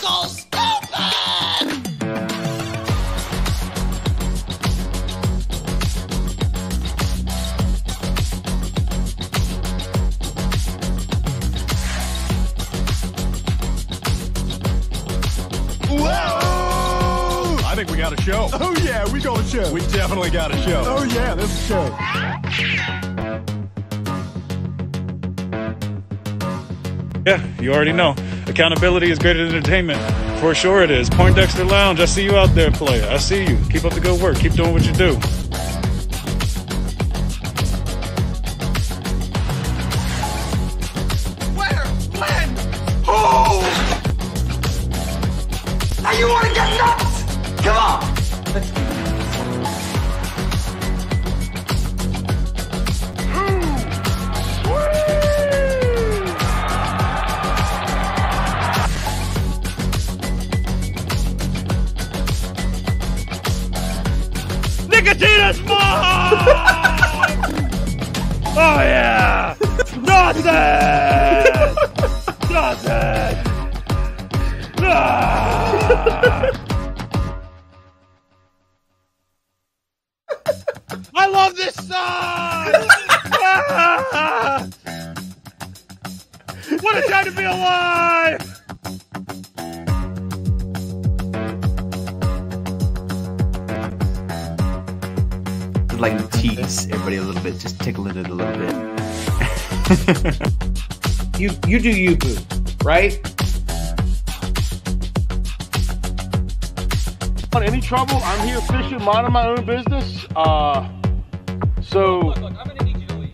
so stupid! Whoa! I think we got a show. Oh yeah, we got a show. We definitely got a show. Oh yeah, there's a show. Yeah, you already know. Accountability is greater than entertainment. For sure it is. Poindexter Lounge, I see you out there, player. I see you. Keep up the good work. Keep doing what you do. Where? When? Who? Now you want to get nuts? Come on. Nicotina's mom! Oh yeah! Nothing! Nothing! Ah! I love this song! Ah! What a time to be alive! Like tease everybody a little bit, just tickle it a little bit. you do you, boo, right? Any trouble? I'm here fishing, minding my own business. So look, I'm gonna need you to leave.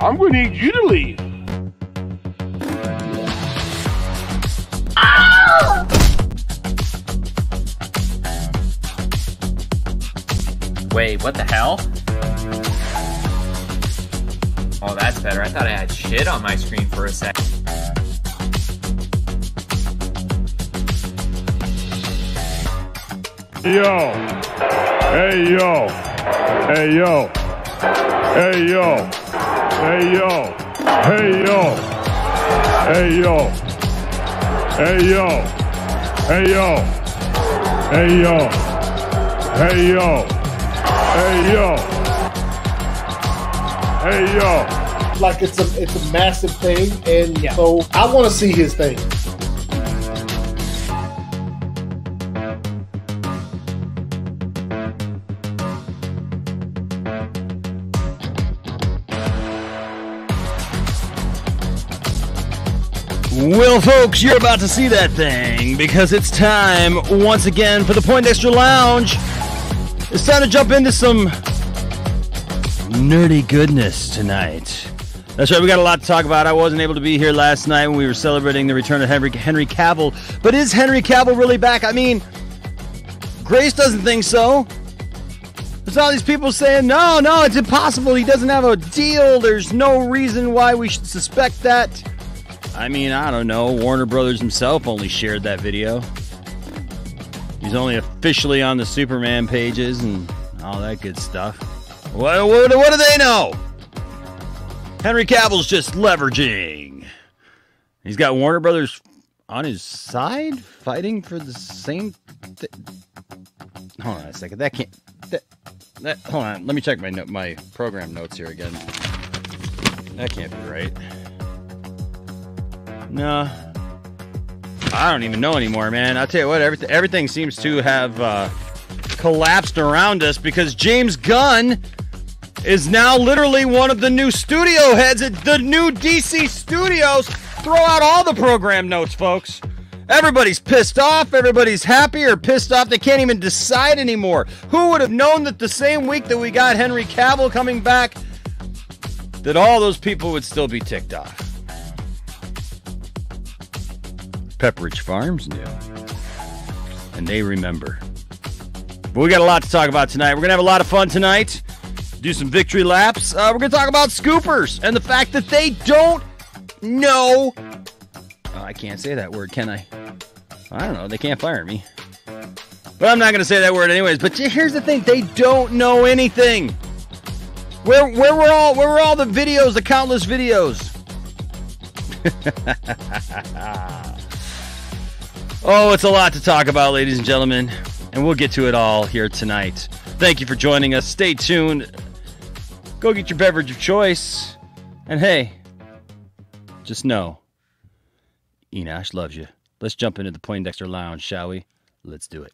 I'm gonna need you to leave. Ah! Wait, what the hell? Oh, that's better. I thought I had shit on my screen for a sec. Yo. Hey, yo. Hey, yo. Hey, yo. Hey, yo. Hey, yo. Hey, yo. Hey, yo. Hey, yo. Hey, yo. Hey, yo. Hey, yo. Hey, yo. Like it's a massive thing, and so I want to see his thing. Well, folks, you're about to see that thing because it's time once again for the Poindexter Lounge. It's time to jump into some nerdy goodness tonight. That's right, we got a lot to talk about. I wasn't able to be here last night when we were celebrating the return of Henry Cavill. But is Henry Cavill really back? I mean, Grace doesn't think so. There's all these people saying, no, it's impossible. He doesn't have a deal. There's no reason why we should suspect that. I mean, I don't know. Warner Brothers himself only shared that video. He's only officially on the Superman pages and all that good stuff. What do they know? Henry Cavill's just leveraging. He's got Warner Brothers on his side, fighting for the same thing. Hold on a second. That can't... hold on. Let me check my program notes here again. That can't be right. No. I don't even know anymore, man. I'll tell you what, everything seems to have collapsed around us because James Gunn is now literally one of the new studio heads at the new DC Studios. Throw out all the program notes, folks. Everybody's pissed off. Everybody's happy or pissed off. They can't even decide anymore. Who would have known that the same week that we got Henry Cavill coming back, that all those people would still be ticked off? Pepperidge Farms knew. And they remember. But we got a lot to talk about tonight. We're going to have a lot of fun tonight. Do some victory laps. We're going to talk about scoopers and the fact that they don't know. Oh, I can't say that word, can I? I don't know. They can't fire me. But I'm not going to say that word anyways. But here's the thing. They don't know anything. Where were all the videos, the countless videos? Oh, it's a lot to talk about, ladies and gentlemen, and we'll get to it all here tonight. Thank you for joining us. Stay tuned. Go get your beverage of choice. And hey, just know, Enosh loves you. Let's jump into the Poindexter Lounge, shall we? Let's do it.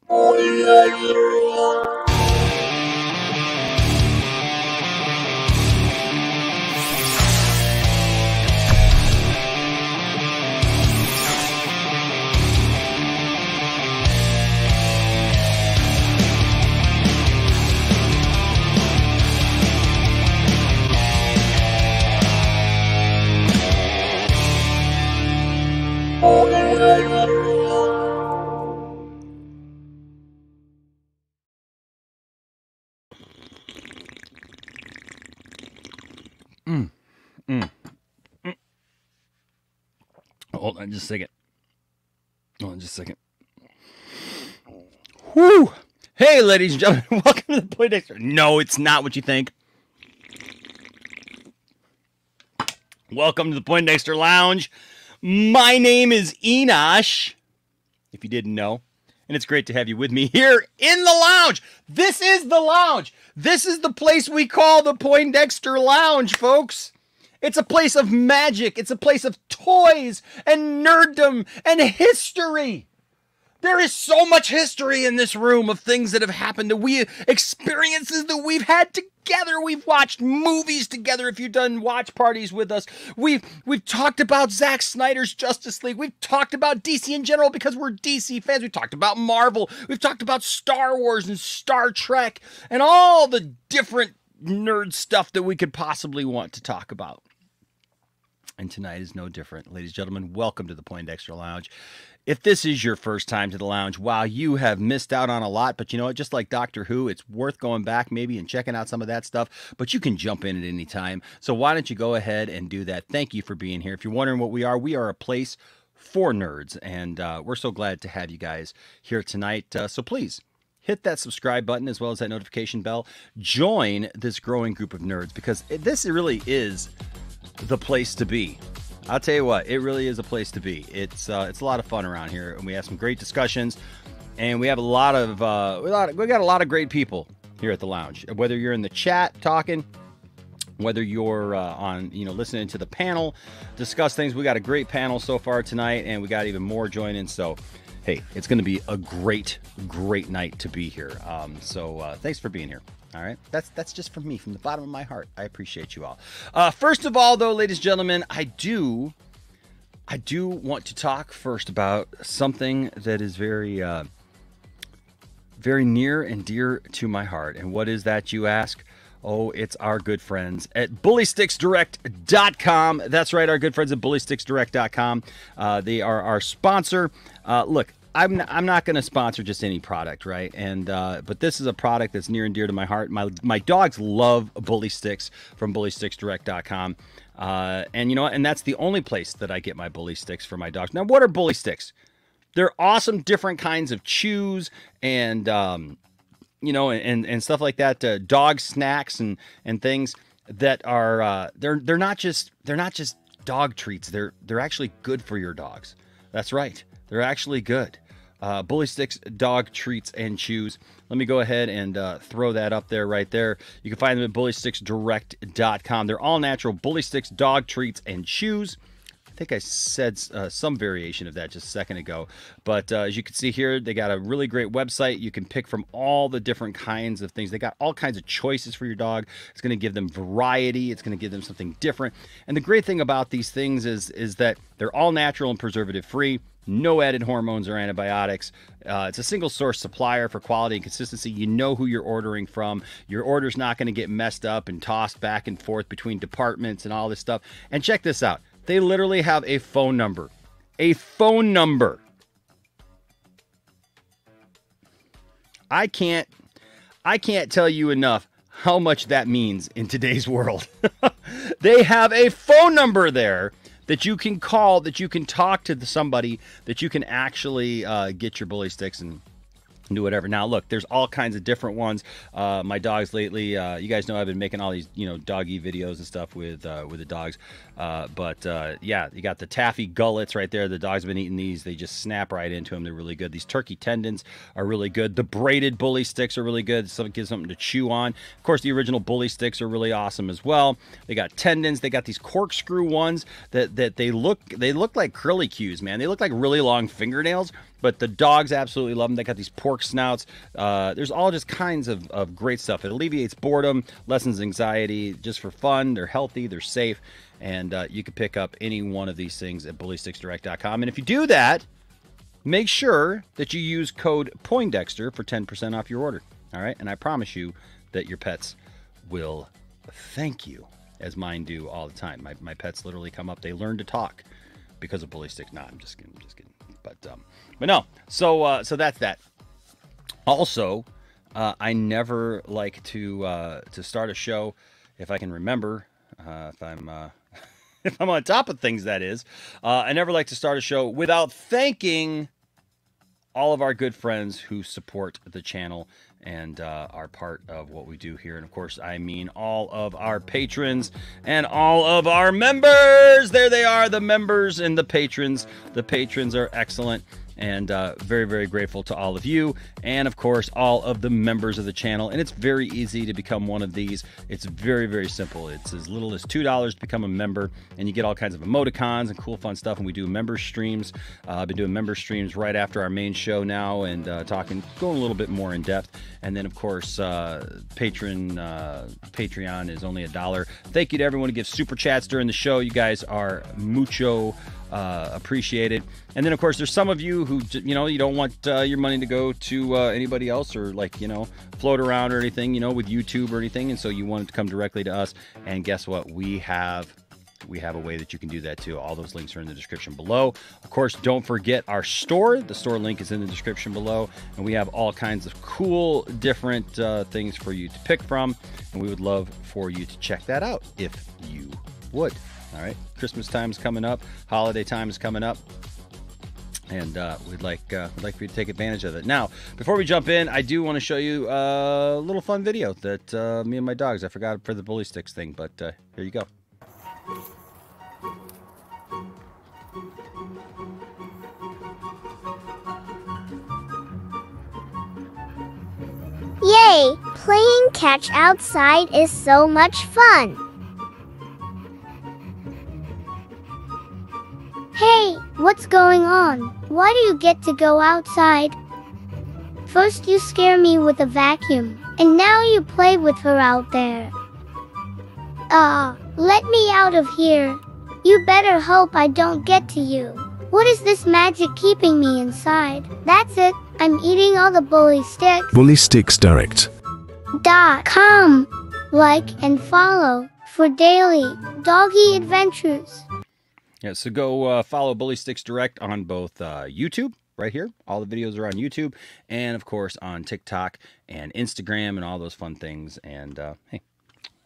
Hold on just a second. Whew. Hey, ladies and gentlemen, welcome to the Poindexter. No, it's not what you think. Welcome to the Poindexter Lounge. My name is Enosh, if you didn't know, and it's great to have you with me here in the lounge. This is the lounge. This is the place we call the Poindexter Lounge, folks. It's a place of magic. It's a place of toys and nerddom and history. There is so much history in this room of things that have happened, experiences that we've had together. We've watched movies together. If you've done watch parties with us, we've talked about Zack Snyder's Justice League. We've talked about DC in general because we're DC fans. We've talked about Marvel. We've talked about Star Wars and Star Trek and all the different nerd stuff that we could possibly want to talk about. And tonight is no different. Ladies and gentlemen, welcome to the Poindexter Lounge. If this is your first time to the lounge, wow, you have missed out on a lot. But you know what? Just like Doctor Who, it's worth going back maybe and checking out some of that stuff. But you can jump in at any time. So why don't you go ahead and do that? Thank you for being here. If you're wondering what we are a place for nerds. And we're so glad to have you guys here tonight. So please, hit that subscribe button as well as that notification bell. Join this growing group of nerds because this really is the place to be. I'll tell you what, it really is a place to be. It's a lot of fun around here, and we have some great discussions, and we have we got a lot of great people here at the lounge. Whether you're in the chat talking, whether you're on listening to the panel discuss things, we got a great panel so far tonight, and we got even more joining. So hey, it's going to be a great night to be here. So thanks for being here. All right, that's just from me, from the bottom of my heart. I appreciate you all. First of all, though, ladies and gentlemen, I do want to talk first about something that is very near and dear to my heart. And what is that, you ask? Oh, it's our good friends at bullysticksdirect.com. That's right, our good friends at bullysticksdirect.com. They are our sponsor. Look, I'm not going to sponsor just any product, right? And but this is a product that's near and dear to my heart. My dogs love Bully Sticks from bullysticksdirect.com. And you know what? And that's the only place that I get my Bully Sticks for my dogs. Now, what are Bully Sticks? They're awesome different kinds of chews and and stuff like that, dog snacks and things that are they're not just dog treats. They're actually good for your dogs. That's right. They're actually good. Bully Sticks dog treats and chews. Let me go ahead and throw that up there right there. You can find them at bullysticksdirect.com. They're all natural Bully Sticks dog treats and chews. I think I said some variation of that just a second ago. But as you can see here, they got a really great website. You can pick from all the different kinds of things. They got all kinds of choices for your dog. It's going to give them variety. It's going to give them something different. And the great thing about these things is that they're all natural and preservative free. No added hormones or antibiotics. It's a single source supplier for quality and consistency. You know who you're ordering from. Your order's not going to get messed up and tossed back and forth between departments and all this stuff. And check this out. They literally have a phone number. A phone number. I can't tell you enough how much that means in today's world. They have a phone number there that you can call, that you can talk to somebody, that you can actually get your Bully Sticks and do whatever. Now, look, there's all kinds of different ones. My dogs lately, you guys know I've been making all these, doggy videos and stuff with the dogs. Yeah, you got the taffy gullets right there. The dog's been eating these. They just snap right into them. They're really good. These turkey tendons are really good. The braided bully sticks are really good. So it gives something to chew on. Of course, the original bully sticks are really awesome as well. They got tendons. They got these corkscrew ones that they look like curly cues, man. They look like really long fingernails, but the dogs absolutely love them. They got these pork snouts. There's all just kinds of great stuff. It alleviates boredom, lessens anxiety, just for fun. They're healthy. They're safe. And you can pick up any one of these things at bullysticksdirect.com. And if you do that, make sure that you use code Poindexter for 10% off your order. All right? And I promise you that your pets will thank you, as mine do all the time. My pets literally come up. They learn to talk because of Bully Sticks. Nah, I'm just kidding. But no. So that's that. Also, I never like to start a show, if I can remember, if I'm on top of things, that is. I never like to start a show without thanking all of our good friends who support the channel and are part of what we do here. And, of course, I mean all of our patrons and all of our members. There they are, the members and the patrons. The patrons are excellent. And very, very grateful to all of you. And, of course, all of the members of the channel. And it's very easy to become one of these. It's very, very simple. It's as little as $2 to become a member. And you get all kinds of emoticons and cool, fun stuff. And we do member streams. I've been doing member streams right after our main show now. And going a little bit more in depth. And then, of course, Patreon is only $1. Thank you to everyone who gives super chats during the show. You guys are mucho appreciated. And then, of course, there's some of you who, you don't want your money to go to anybody else or float around or anything, with YouTube or anything. And so you want it to come directly to us. And guess what? We have a way that you can do that too. All those links are in the description below. Of course, don't forget our store. The store link is in the description below. And we have all kinds of cool, different things for you to pick from. And we would love for you to check that out if you would. All right, Christmas time is coming up. Holiday time is coming up. And we'd like for you to take advantage of it. Now, before we jump in, I do want to show you a little fun video that me and my dogs, I forgot for the Bully Sticks thing, but here you go. Yay! Playing catch outside is so much fun. Hey, what's going on? Why do you get to go outside? First you scare me with a vacuum, and now you play with her out there. Let me out of here. You better hope I don't get to you. What is this magic keeping me inside? That's it. I'm eating all the bully sticks. bullysticksdirect.com. Like and follow for daily doggy adventures. Yeah, so go follow Bully Sticks Direct on both YouTube, right here. All the videos are on YouTube. And, of course, on TikTok and Instagram and all those fun things. And, hey,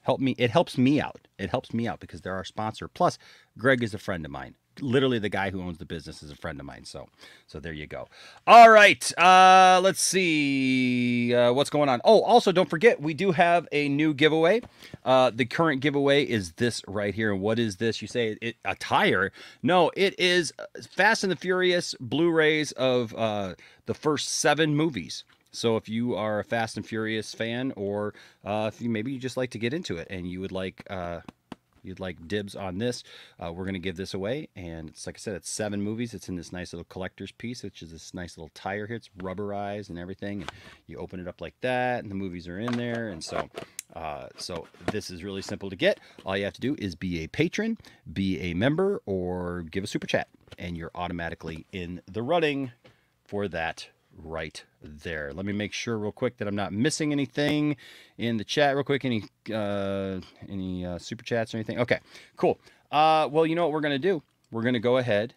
it helps me out. It helps me out because they're our sponsor. Plus, Greg is a friend of mine. Literally, the guy who owns the business is a friend of mine. So there you go. All right. Let's see what's going on. Oh, also, don't forget, we do have a new giveaway. The current giveaway is this right here. And what is this? You say a tire? No, it is Fast and the Furious Blu-rays of the first 7 movies. So if you are a Fast and Furious fan, or if maybe you just like to get into it and you would like you'd like dibs on this, we're going to give this away. And it's, like I said, it's 7 movies. It's in this nice little collector's piece, which is this nice little tire here. It's rubberized and everything. And you open it up like that, and the movies are in there. And so this is really simple to get. All you have to do is be a patron, be a member, or give a super chat, and you're automatically in the running for that right there. Let me make sure real quick that I'm not missing anything in the chat real quick. Any super chats or anything? Okay, cool. Well, you know what we're going to do? We're going to go ahead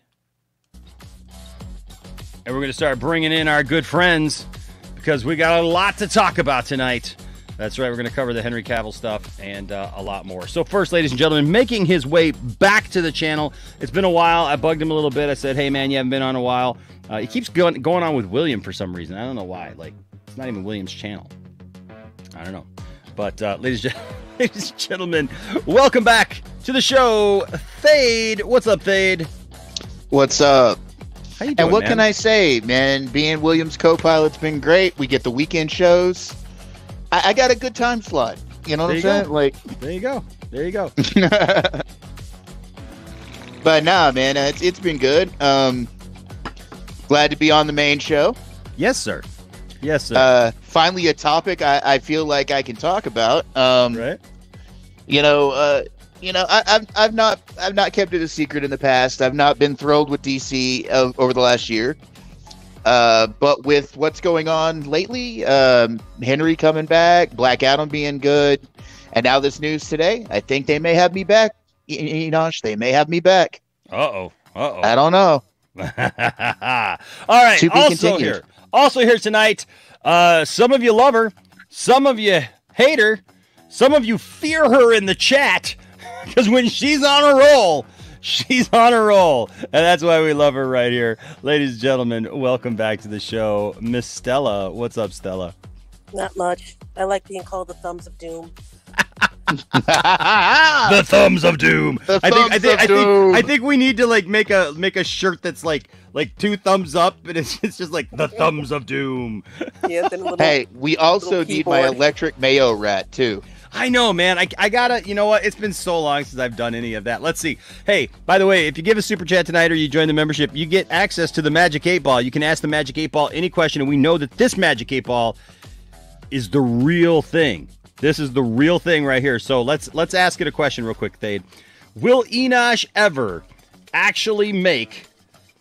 and we're going to start bringing in our good friends because we got a lot to talk about tonight. That's right. We're going to cover the Henry Cavill stuff and a lot more. So first, ladies and gentlemen, making his way back to the channel. It's been a while. I bugged him a little bit. I said, hey, man, you haven't been on a while. He keeps going on with William for some reason. I don't know why. Like, it's not even William's channel. I don't know. But ladies Ladies and gentlemen, welcome back to the show. Thade, what's up, Thade? What's up? How you doing, and what man? can I say, man? Being Williams' co-pilot's been great. We get the weekend shows. I got a good time slot. You know what I'm saying? Like, there you go. There you go. But nah, man, it's been good. Glad to be on the main show. Yes, sir. Yes, sir. Finally, a topic I feel like I can talk about. Right. I've not kept it a secret in the past. I've not been thrilled with DC over the last year. But with what's going on lately, Henry coming back, Black Adam being good, and now this news today, I think they may have me back. Enosh, they may have me back. Uh-oh. I don't know. All right. To be continued. Also here tonight, some of you love her, some of you hate her, some of you fear her in the chat, because when she's on a roll, she's on a roll. And that's why we love her right here. Ladies and gentlemen, welcome back to the show. Miss Stella. What's up, Stella? Not much. I like being called the Thumbs of Doom. The Thumbs of Doom. I think we need to like make a shirt that's like two thumbs up, and it's just like the Thumbs of Doom. Yeah, hey, we also need my electric mayo rat too. I know, man. I gotta, you know what? It's been so long since I've done any of that. Let's see. Hey, by the way, if you give a super chat tonight or you join the membership, you get access to the Magic 8 Ball. You can ask the Magic 8 Ball any question, and we know that this Magic 8 Ball is the real thing. This is the real thing right here. So let's ask it a question real quick, Thade. Will Enosh ever actually make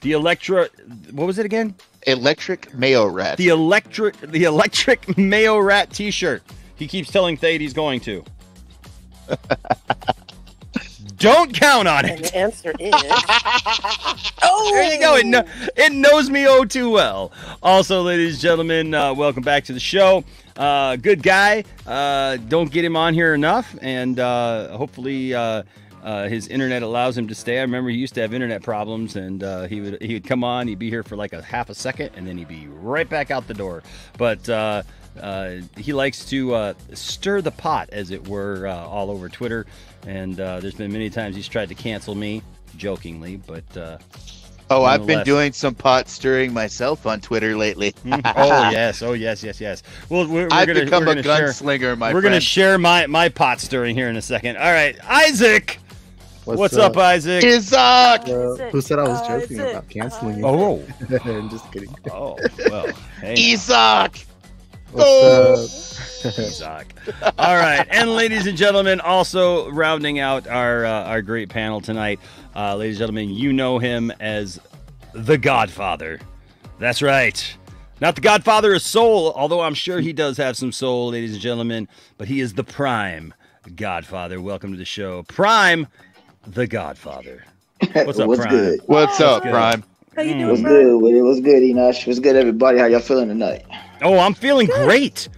the what was it again? Electric mayo rat. The electric mayo rat t-shirt. He keeps telling Thade he's going to. Don't count on it. And the answer is... There you go. It knows me oh too well. Also, ladies and gentlemen, welcome back to the show. Good guy. Don't get him on here enough. And hopefully his internet allows him to stay. I remember he used to have internet problems. And he would come on. He'd be here for like a half a second. And then he'd be right back out the door. But... he likes to stir the pot, as it were, all over Twitter, and there's been many times he's tried to cancel me, jokingly, but I've been doing some pot stirring myself on Twitter lately. Oh yes. Well, I've become a gunslinger, my friend. We're gonna share my pot stirring here in a second. All right, Isaac. What's up, Isaac? Isaac. Who said I was joking about canceling you? Oh, I'm just kidding. Oh well, hey, Isaac. What's up? Isaac. All right, and ladies and gentlemen, also rounding out our great panel tonight, ladies and gentlemen, you know him as the Godfather. That's right. Not the Godfather of soul, although I'm sure he does have some soul, ladies and gentlemen, but he is the Prime Godfather. Welcome to the show, Prime, the Godfather. What's up, Prime? Good? What's up, Prime? How you doing, What's good? What's good, Enosh? What's good, everybody? How y'all feeling tonight? Oh, I'm feeling great.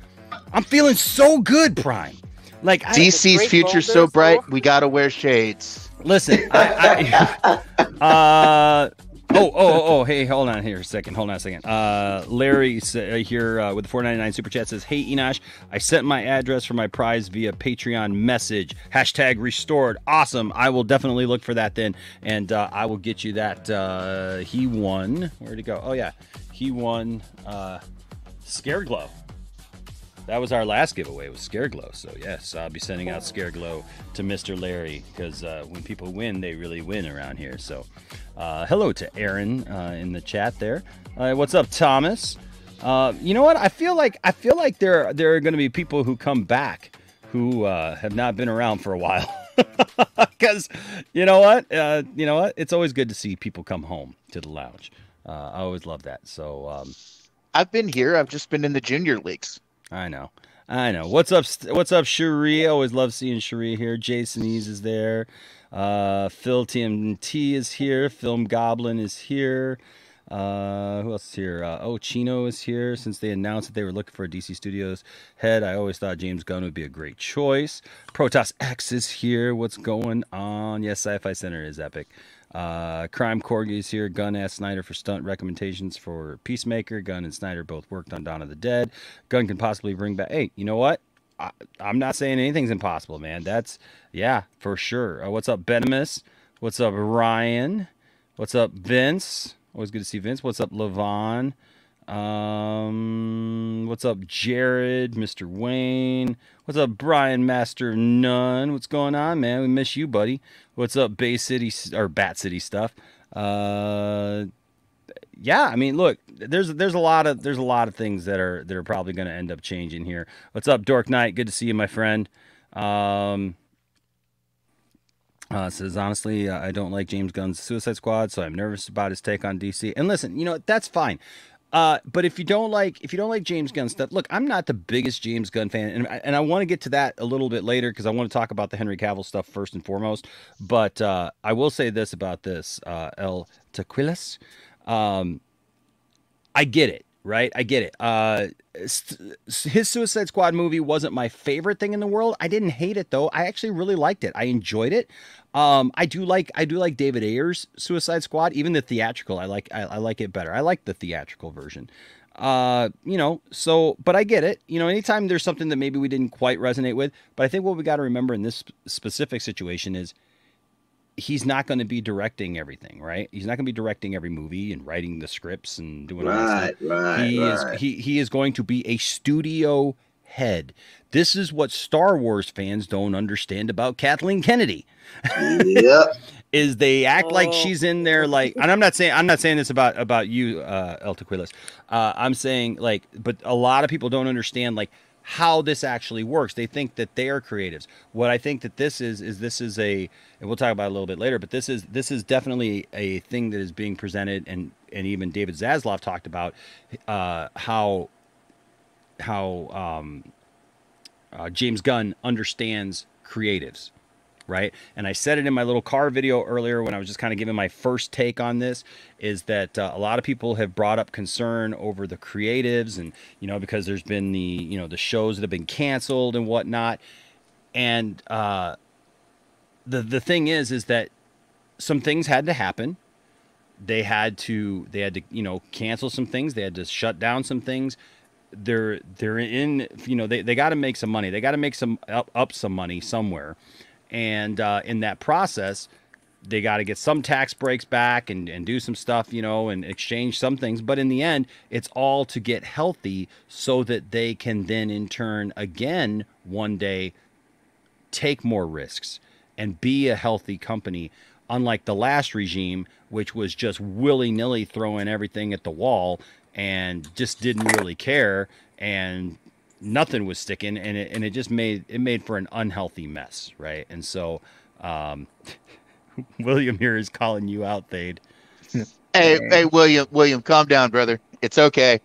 I'm feeling so good, Prime. Like DC's future's so bright, we gotta wear shades. Listen, hey, hold on a second. Larry here with the $4.99 super chat says, "Hey Enosh, I sent my address for my prize via Patreon message. #restored. Awesome. I will definitely look for that then, and I will get you that. He won. Where'd it go? Oh yeah, he won. Scare Glow. That was our last giveaway, was Scare Glow. So yes, I'll be sending out Scare Glow to Mr. Larry, because when people win, they really win around here. So hello to Aaron in the chat there. What's up, Thomas? You know what? I feel like there are going to be people who come back who have not been around for a while. Because you know what? It's always good to see people come home to the lounge. I always love that. So I've been here. I've just been in the junior leagues. I know. What's up, Cherie? Always love seeing Cherie here. Jason Ease is there. Phil TMT is here. Film Goblin is here. Who else is here? Chino is here. Since they announced that they were looking for a DC Studios head, I always thought James Gunn would be a great choice. Protoss X is here. What's going on? Yes, Sci-Fi Center is epic. Crime Corgi is here. Gunn asked Snyder for stunt recommendations for Peacemaker. Gunn and Snyder both worked on Dawn of the Dead. Gunn can possibly bring back... Hey, you know what? I'm not saying anything's impossible, man. That's for sure. What's up, Benimus? What's up, Ryan? What's up, Vince? Always good to see Vince. What's up, Levon? What's up, Jared, Mr. Wayne? What's up, Brian Master Nunn? What's going on, man? We miss you, buddy. What's up, Bay City or Bat City stuff? I mean, look, there's a lot of things that are probably going to end up changing here. What's up, Dork Knight? Good to see you, my friend. Says, honestly, I don't like James Gunn's Suicide Squad, so I'm nervous about his take on DC. And listen, that's fine. But if you don't like James Gunn stuff, look, I'm not the biggest James Gunn fan, and I want to get to that a little bit later because I want to talk about the Henry Cavill stuff first and foremost. But I will say this about this, El Tequilas. I get it, right? I get it. His Suicide Squad movie wasn't my favorite thing in the world. I didn't hate it though. I actually really liked it. I enjoyed it. I do like David Ayer's Suicide Squad, even the theatrical. I like it better. I like the theatrical version. But I get it. Anytime there's something that maybe we didn't quite resonate with, but I think what we got to remember in this specific situation is he's not going to be directing everything, right? He's not going to be directing every movie and writing the scripts and doing all that stuff. He is going to be a studio head. This is what Star Wars fans don't understand about Kathleen Kennedy. Yep. Is they act like she's in there, like, and I'm not saying this about you, El Tequilas. I'm saying, like, but a lot of people don't understand, like, how this actually works. They think that they are creatives. What I think that this is a, and we'll talk about it a little bit later, but this is definitely a thing that is being presented, and even David Zaslav talked about how James Gunn understands creatives, right? And I said it in my little car video earlier when I was just kind of giving my first take on this, is that a lot of people have brought up concern over the creatives, and because there's been the shows that have been canceled and whatnot. And the thing is that some things had to happen. They had to cancel some things. They had to shut down some things. They're in, they got to make some money. They got to make some up some money somewhere. And in that process, they got to get some tax breaks back and do some stuff, and exchange some things. But in the end, it's all to get healthy so that they can then in turn again one day take more risks and be a healthy company. Unlike the last regime, which was just willy-nilly throwing everything at the wall and just didn't really care, and nothing was sticking, and it just made for an unhealthy mess, right? And so William here is calling you out, Thade. Hey, William, calm down, brother. It's okay.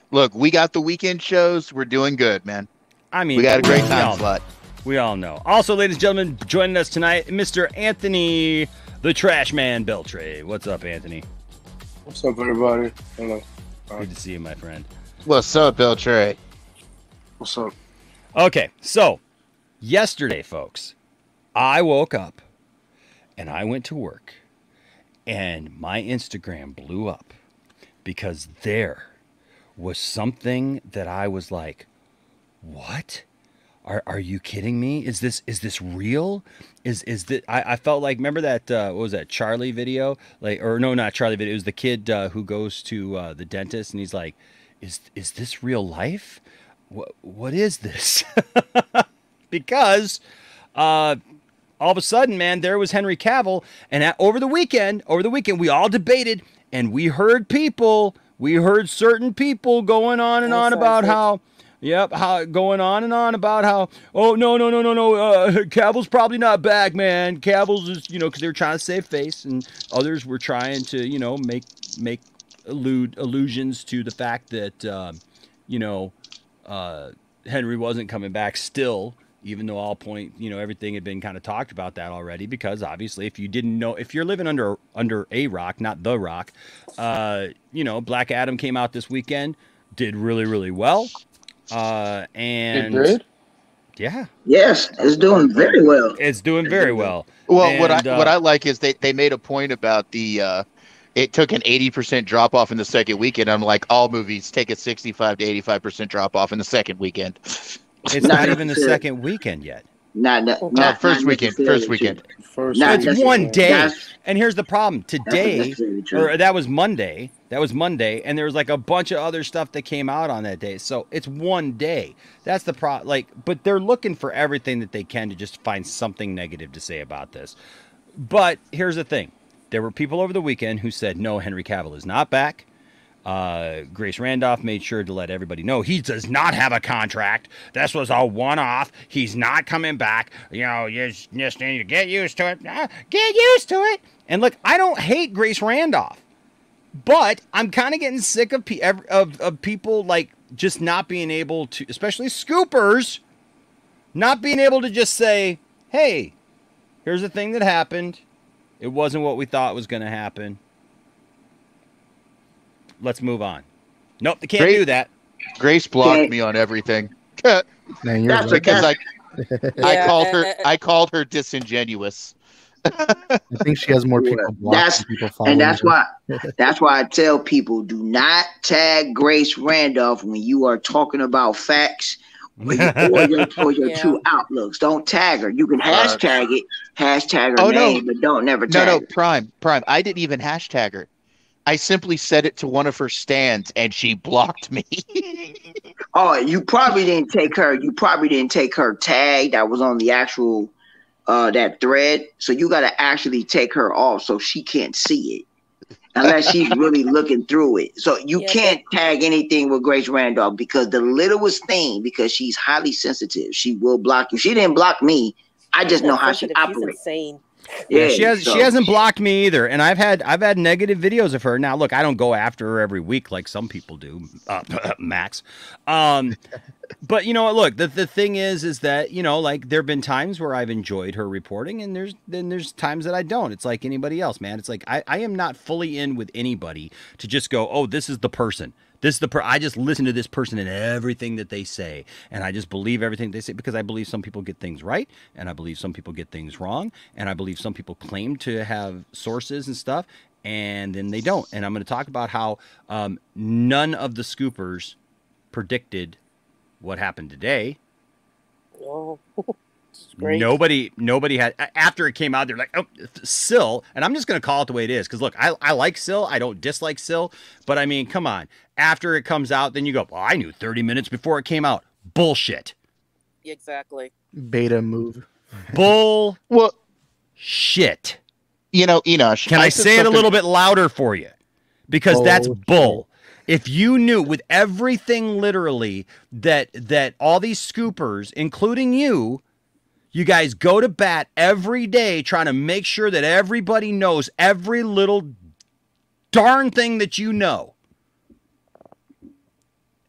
Look, we got the weekend shows. We're doing good, man. I mean, we got a great time slot. We all know. Also, ladies and gentlemen, joining us tonight, Mr. Anthony, the Trash Man Beltre. What's up, Anthony? What's up, everybody? Hello. Good to see you, my friend. What's up, Beltre? What's up? Okay, so yesterday, folks, I woke up and I went to work and my Instagram blew up because there was something that I was like, what? Are you kidding me? Is this real? Is that I felt like, remember that what was that Charlie video? Like, or no, not Charlie video. It was the kid who goes to the dentist and he's like, is this real life? What is this? Because all of a sudden, man, there was Henry Cavill, and over the weekend, we all debated, and we heard certain people going on and on about how. Yep, going on and on about how, oh, no, Cavill's probably not back, man. Cavill's just, because they were trying to save face, and others were trying to, make allusions to the fact that, Henry wasn't coming back still, even though everything had been kind of talked about that already, because obviously if you didn't know, if you're living under a rock, not the rock, Black Adam came out this weekend, did really, really well. And it did? Yeah. Yes, it's doing very well. It's doing very well. Well, and, what I like is they made a point about the it took an 80% drop off in the second weekend. I'm like, all movies take a 65 to 85% drop off in the second weekend. It's not even the second weekend yet. First weekend. It's one day. And here's the problem. Today, or that was Monday. And there was like a bunch of other stuff that came out on that day. So it's one day. That's the problem. Like, but they're looking for everything that they can to just find something negative to say about this. But here's the thing. There were people over the weekend who said, no, Henry Cavill is not back. Grace Randolph made sure to let everybody know he does not have a contract. This was a one-off. He's not coming back. You know, you just need to get used to it. Get used to it. And look, I don't hate Grace Randolph, but I'm kind of getting sick of people like just not being able to, especially scoopers, not being able to just say, hey, here's the thing that happened. It wasn't what we thought was going to happen. Let's move on. Nope, they can't do that. Grace blocked me on everything. Man, because I called her disingenuous. I think she has more people blocked than people following. And that's why I tell people, do not tag Grace Randolph when you are talking about facts or your true outlooks. Don't tag her. You can hashtag it, hashtag her name, but don't never tag her. Prime. I didn't even hashtag her. I simply said it to one of her stands, and she blocked me. Oh, you probably didn't take her. You probably didn't take her tag that was on the actual that thread. So you got to actually take her off so she can't see it, unless she's really looking through it. So you can't tag anything with Grace Randolph because the littlest thing, because she's highly sensitive, she will block you. She didn't block me. I just know how she operates. Insane. Yeah, she hasn't blocked me either, and I've had negative videos of her. Now, look, I don't go after her every week like some people do, Max. But you know what? Look, the thing is that like there have been times where I've enjoyed her reporting, and there's times that I don't. It's like anybody else, man. It's like I am not fully in with anybody to just go, oh, this is the person. I just listen to this person and everything that they say, and I just believe everything they say because I believe some people get things right, and I believe some people get things wrong, and I believe some people claim to have sources and stuff, and then they don't. And I'm going to talk about how none of the scoopers predicted what happened today. Oh. Great. Nobody had, after it came out, they're like, oh, Syl, and I'm just going to call it the way it is, because look, I like Syl, I don't dislike Syl, but I mean, come on, after it comes out, then you go, well, I knew 30 minutes before it came out. Bullshit. Exactly. Beta move. Bull. Well, shit. Enosh. Can I say it a little bit louder for you? Because that's bull. If you knew with everything literally that all these scoopers, including you guys go to bat every day trying to make sure that everybody knows every little darn thing that you know.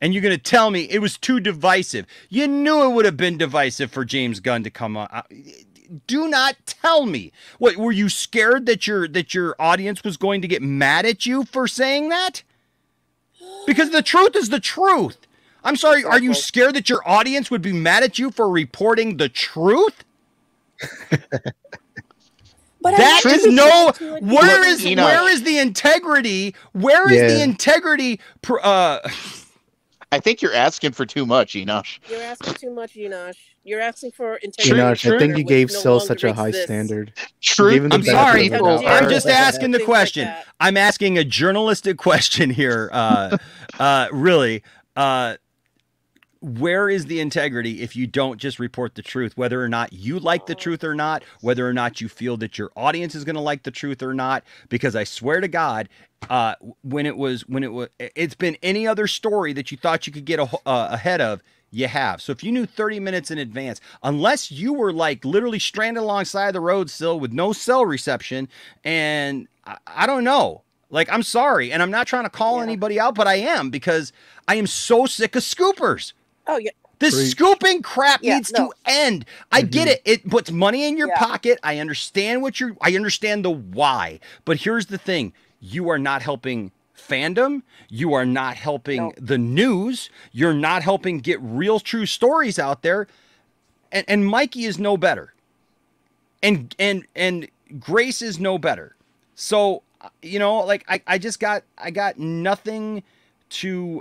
And you're going to tell me it was too divisive. You knew it would have been divisive for James Gunn to come on. Do not tell me. What, were you scared that your audience was going to get mad at you for saying that? Because the truth is the truth. I'm sorry, are you scared that your audience would be mad at you for reporting the truth? But that is no. Where is the integrity? Where is the integrity? I think you're asking for too much, Enosh. You're asking too much, Enosh. You're asking for integrity. Enosh, I think you gave Syl such a high standard. True. I'm sorry. I'm just asking the question. I'm asking a journalistic question here. Really. Where is the integrity if you don't just report the truth, whether or not you like the truth or not, whether or not you feel that your audience is going to like the truth or not? Because I swear to God, it's been any other story that you thought you could get ahead of, you have. So if you knew 30 minutes in advance, unless you were like literally stranded alongside the road still with no cell reception, and I don't know. Like, I'm sorry, and I'm not trying to call anybody out, but I am, because I am so sick of scoopers. Oh, yeah. This scooping crap needs to end. I get it. It puts money in your pocket. I understand I understand the why. But here's the thing. You are not helping fandom. You are not helping the news. You're not helping get real, true stories out there. And Mikey is no better. And Grace is no better. So, like I got nothing to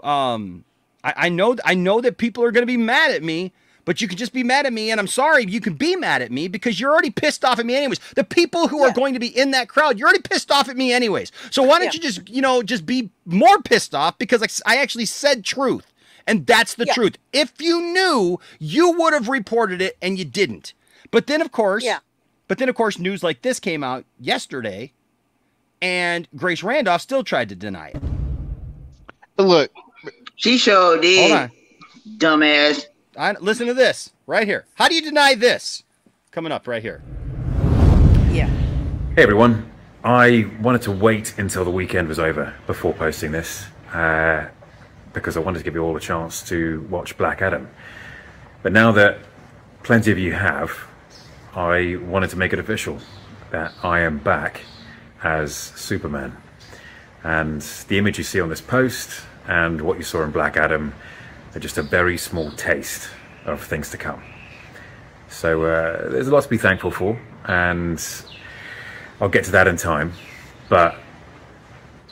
I know that people are going to be mad at me, But you can just be mad at me, and I'm sorry you can be mad at me because you're already pissed off at me anyways. The people who are going to be in that crowd, you're already pissed off at me anyways. So why don't you just, just be more pissed off because I actually said truth, and that's the truth. If you knew, you would have reported it, and you didn't. But then, of course, news like this came out yesterday, and Grace Randolph still tried to deny it. Look, she sure did. Hold on. Dumbass. Listen to this right here. How do you deny this? Coming up right here. Hey everyone. I wanted to wait until the weekend was over before posting this because I wanted to give you all a chance to watch Black Adam. But now that plenty of you have, I wanted to make it official that I am back as Superman. And the image you see on this post and what you saw in Black Adam are just a very small taste of things to come. So there's a lot to be thankful for, and I'll get to that in time. But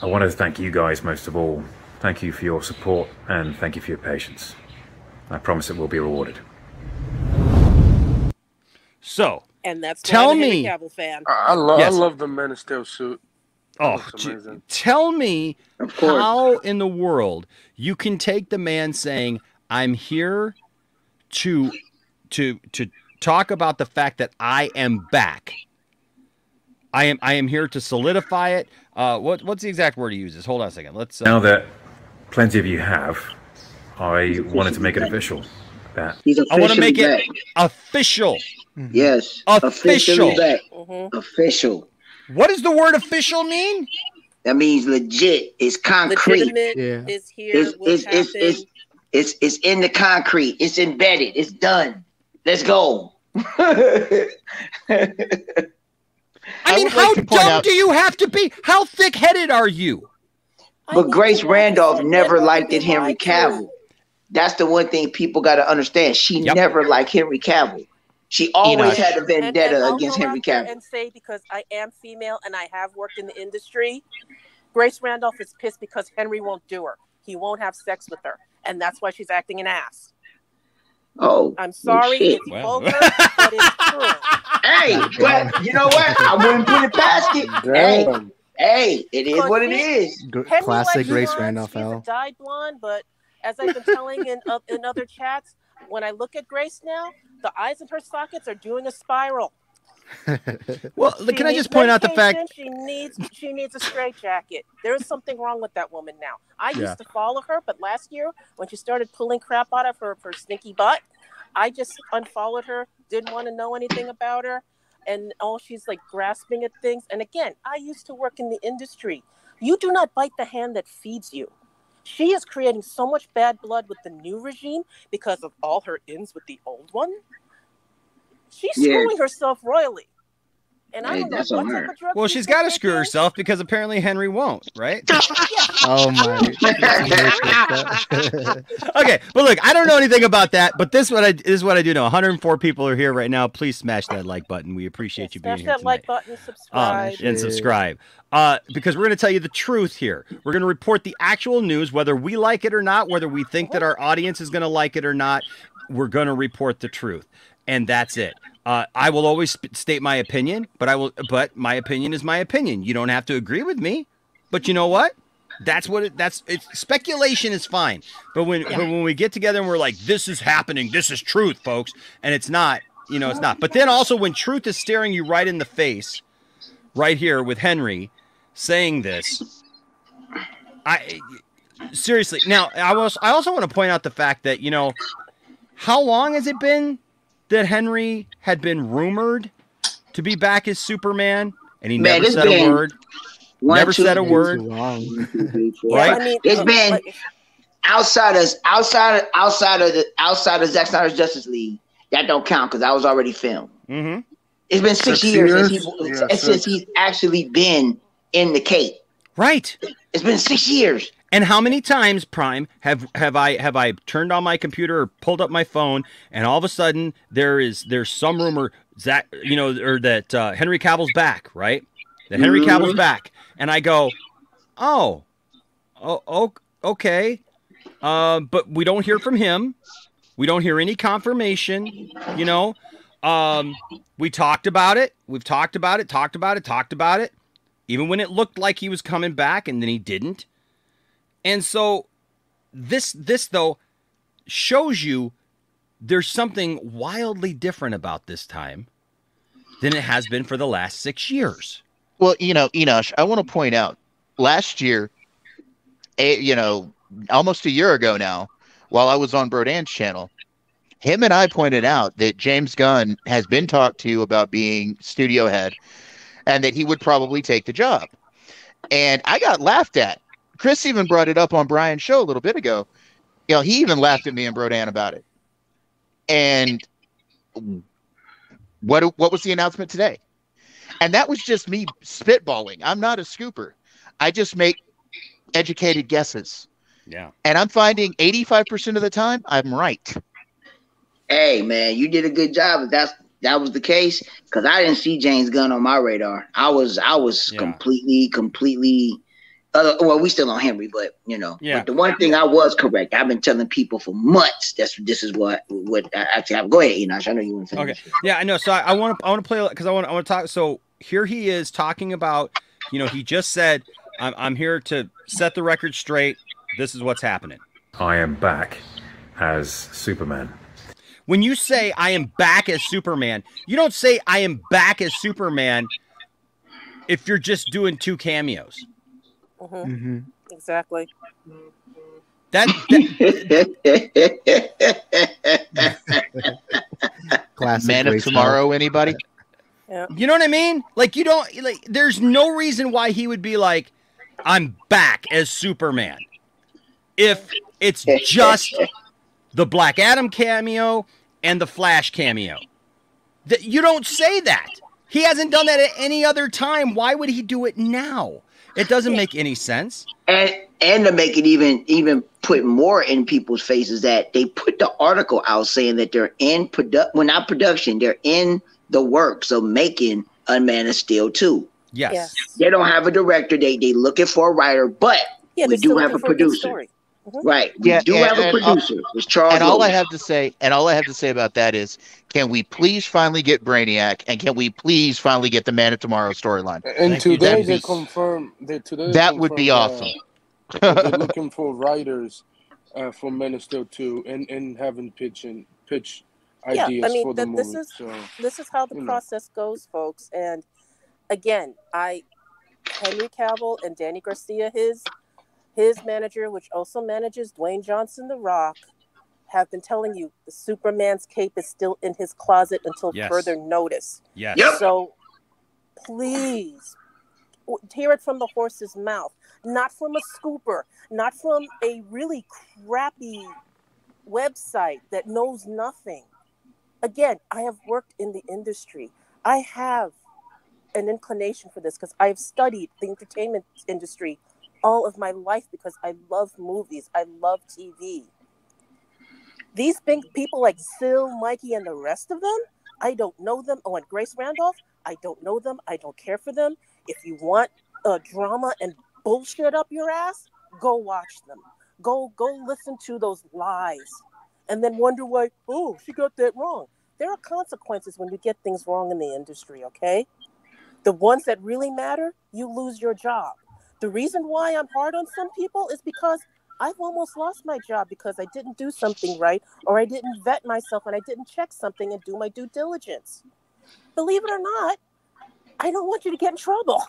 I wanted to thank you guys most of all. Thank you for your support, and thank you for your patience. I promise it will be rewarded. So, and that's tell why I'm a me, Henry Cavill fan. I love the Man of Steel suit. Oh, tell me how in the world you can take the man saying, "I'm here to talk about the fact that I am back. I am here to solidify it." What's the exact word he uses? Hold on a second. Let's. Now that plenty of you have, I wanted to make it official. That I want to make it official. Yes. Official. Official. What does the word official mean? That means legit. It's concrete. Legitimate is here. It's in the concrete. It's embedded. It's done. Let's go. I mean, how dumb do you have to be? How thick-headed are you? But Grace Randolph never liked Henry Cavill. That's the one thing people got to understand. She never liked Henry Cavill. She always had a vendetta against Henry Cavill. And say, because I am female and I have worked in the industry, Grace Randolph is pissed because Henry won't do her. He won't have sex with her, and that's why she's acting an ass. Oh, I'm sorry, it's vulgar, but it's true. Hey, but you know what? I wouldn't put it past it. Hey, it is what it is. Classic Grace Randolph. She's a dyed blonde, but as I've been telling in other chats, when I look at Grace now, the eyes in her sockets are doing a spiral. Well, can I just point out the fact she needs a straitjacket. There is something wrong with that woman now. I used to follow her, but last year when she started pulling crap out of her stinky butt, I just unfollowed her. Didn't want to know anything about her, and she's like grasping at things. And again, I used to work in the industry. You do not bite the hand that feeds you. She is creating so much bad blood with the new regime because of all her ins with the old one. She's screwing herself royally. And I don't know what type of drug. Well, she's got to screw herself because apparently Henry won't, right? Oh my! Okay, but look, I don't know anything about that, but this is what I do know. 104 people are here right now. Please smash that like button. We appreciate you being here tonight. Smash that like button, subscribe, and subscribe. Because we're going to tell you the truth here. We're going to report the actual news, whether we like it or not, whether we think that our audience is going to like it or not. We're going to report the truth, and that's it. I will always state my opinion, but my opinion is my opinion. You don't have to agree with me, but you know what? Speculation is fine. But when we get together and we're like, this is happening, this is truth, folks, and it's not, it's not. But then also when truth is staring you right in the face, right here with Henry saying this, seriously. Now, I also want to point out the fact that, how long has it been that Henry had been rumored to be back as Superman, and he never said a word. Never said a word. Right? I mean, it's been outside of Zack Snyder's Justice League. That don't count because that was already filmed. Mm-hmm. It's been 6 years since he's actually been in the cape. Right. It's been 6 years. And how many times, Prime, have I turned on my computer or pulled up my phone, and all of a sudden there's some rumor that Henry Cavill's back, right? That Henry Cavill's back, and I go, okay, but we don't hear from him. We don't hear any confirmation. You know, we talked about it. We've talked about it. Even when it looked like he was coming back, and then he didn't. And so this though shows you there's something wildly different about this time than it has been for the last 6 years. Well, you know, Enosh, I want to point out last year, you know, almost a year ago now, while I was on Brodan's channel, him and I pointed out that James Gunn has been talked to about being studio head and that he would probably take the job. And I got laughed at. Chris even brought it up on Brian's show a little bit ago. You know, he even laughed at me and Brodan about it. And what was the announcement today? And that was just me spitballing. I'm not a scooper. I just make educated guesses. Yeah. And I'm finding 85% of the time I'm right. Hey, man, you did a good job. If that was the case, because I didn't see James Gunn on my radar. I was completely. Well, we still on Henry, but you know. Yeah. But the one thing I was correct. I've been telling people for months. This is what I actually have. Go ahead, Enosh. I know you want to say. Okay. Yeah, I know. So I want to play because I want to talk. So here he is talking about. You know, he just said, "I'm here to set the record straight. This is what's happening." I am back as Superman. When you say I am back as Superman, you don't say I am back as Superman if you're just doing 2 cameos. Exactly. That Classic Man of Tomorrow, anybody? Yeah. You know what I mean? Like, you don't, like, there's no reason why he would be like, I'm back as Superman. If it's just the Black Adam cameo and the Flash cameo. You don't say that. He hasn't done that at any other time. Why would he do it now? It doesn't make any sense. And to make it even put more in people's faces, that they put the article out saying that they're in not production, they're in the works of making a Man of Steel 2. Yes. They don't have a director. They looking for a writer, but we do have a producer. Right. We do have a producer. It's Charles. And all I have to say about that is, can we please finally get Brainiac, and can we please finally get the Man of Tomorrow storyline? And today they confirmed that would be awesome. They're looking for writers for Men of Steel 2 and having pitch ideas for the movie. This is how the process goes, folks. And again, Henry Cavill and Danny Garcia, his manager, which also manages Dwayne Johnson, The Rock, have been telling you the Superman's cape is still in his closet until further notice. Yes. Yep. So please hear it from the horse's mouth, not from a scooper, not from a really crappy website that knows nothing. Again, I have worked in the industry. I have an inclination for this because I've studied the entertainment industry all of my life because I love movies. I love TV. These big people like Sil, Mikey, and the rest of them, I don't know them. Oh, and Grace Randolph, I don't know them. I don't care for them. If you want drama and bullshit up your ass, go watch them. Go listen to those lies. And then wonder why, oh, she got that wrong. There are consequences when you get things wrong in the industry, okay? The ones that really matter, you lose your job. The reason why I'm hard on some people is because I've almost lost my job because I didn't do something right, or I didn't vet myself and I didn't check something and do my due diligence. Believe it or not, I don't want you to get in trouble.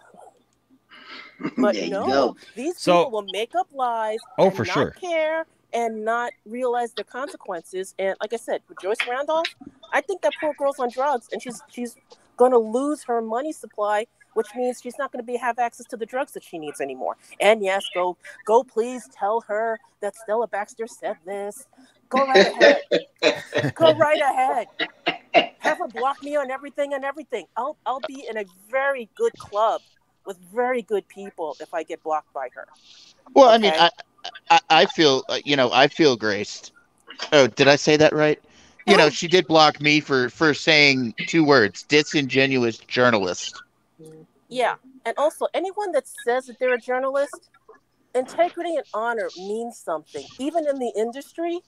But no, these people will make up lies and for not sure. care and not realize the consequences. And like I said, with Joyce Randolph, I think that poor girl's on drugs and she's going to lose her money supply, which means she's not going to have access to the drugs that she needs anymore. And yes, go please tell her that Stella Baxter said this. Go right ahead. Go right ahead. Have her block me on everything and everything. I'll be in a very good club with very good people if I get blocked by her. Well, okay? I mean, I feel, I feel graced. Oh, did I say that right? You know, she did block me for saying 2 words: disingenuous journalist. Yeah, and also anyone that says that they're a journalist, integrity and honor means something. Even in the industry,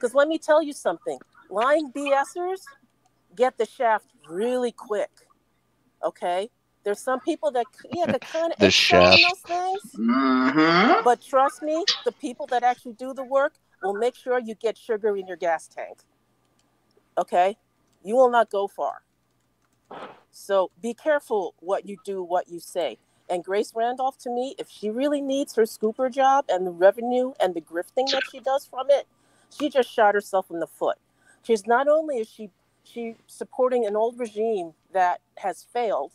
Because let me tell you something. Lying BSers get the shaft really quick. Okay? There's some people that kind of The excel in shaft. those things. Mm-hmm. But trust me, the people that actually do the work will make sure you get sugar in your gas tank. Okay? You will not go far. So be careful what you do, what you say. And Grace Randolph, to me, if she really needs her scooper job and the revenue and the grifting that she does from it, she just shot herself in the foot. She's not only is she supporting an old regime that has failed,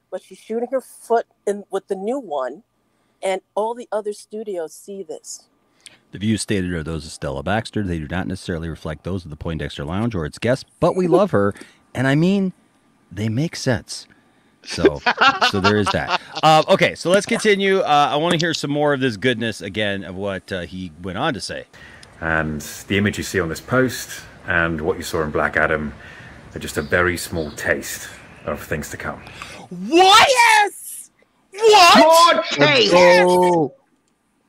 but she's shooting her foot in with the new one, and all the other studios see this. The views stated are those of Stella Baxter. They do not necessarily reflect those of the Poindexter Lounge or its guests, but we love her, and I mean, they make sense. So there is that. Okay, so let's continue. I want to hear some more of this goodness again of what he went on to say. And the image you see on this post and what you saw in Black Adam are just a very small taste of things to come. What? Yes! What? More taste. Oh,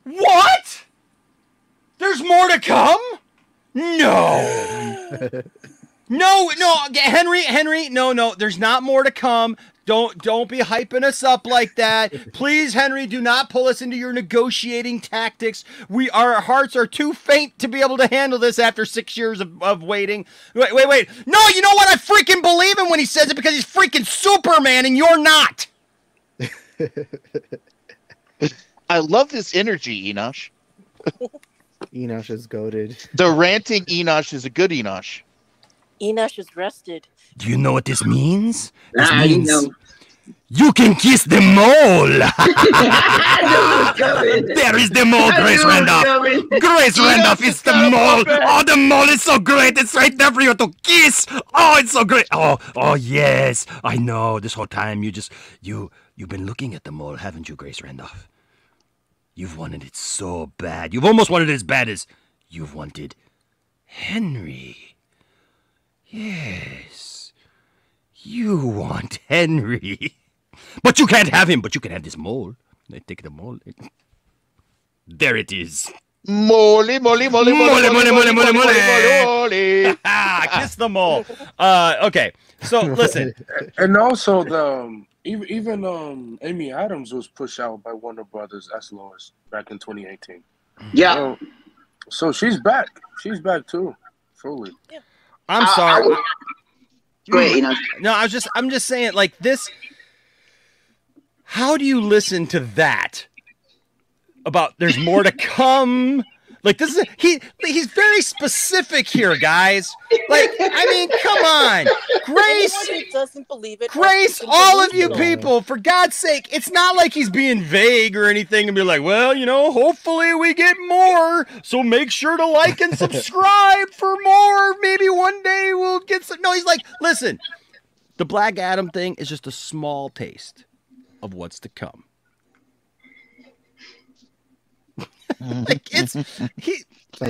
What? There's more to come? No. No, Henry, no, there's not more to come. Don't be hyping us up like that. Please, Henry, do not pull us into your negotiating tactics. Our hearts are too faint to be able to handle this after 6 years of waiting. Wait. No, you know what? I freaking believe him when he says it because he's freaking Superman and you're not. I love this energy, Enosh. Enosh is goated. The ranting Enosh is a good Enosh. Enosh is rested. Do you know what this means? This I means know. you can kiss the mole. There is the mole, Grace Randolph. Grace Randolph is the mole. Oh, the mole is so great. It's right there for you to kiss. Oh, it's so great. Oh, yes. I know. This whole time you've been looking at the mole, haven't you, Grace Randolph? You've wanted it so bad. You've almost wanted it as bad as you've wanted Henry. Yes. You want Henry. But you can't have him, but you can have this mole. I take the mole. There it is. Mole. Kiss the mole. Okay. So listen. And also even Amy Adams was pushed out by Warner Brothers as Lois back in 2018. Yeah. So she's back. She's back too. Fully. Yeah. I'm sorry. Go ahead, Enoch. No, I'm just saying, like, this. How do you listen to that? About there's more to come. Like, this is he's very specific here, guys. Like, I mean, come on, Grace. Anyone who doesn't believe it, Grace, all of you people, for God's sake, it's not like he's being vague or anything and be like, well, you know, hopefully we get more, so make sure to like and subscribe for more. Maybe one day we'll get some. No, he's like, listen, the Black Adam thing is just a small taste of what's to come. Like sounds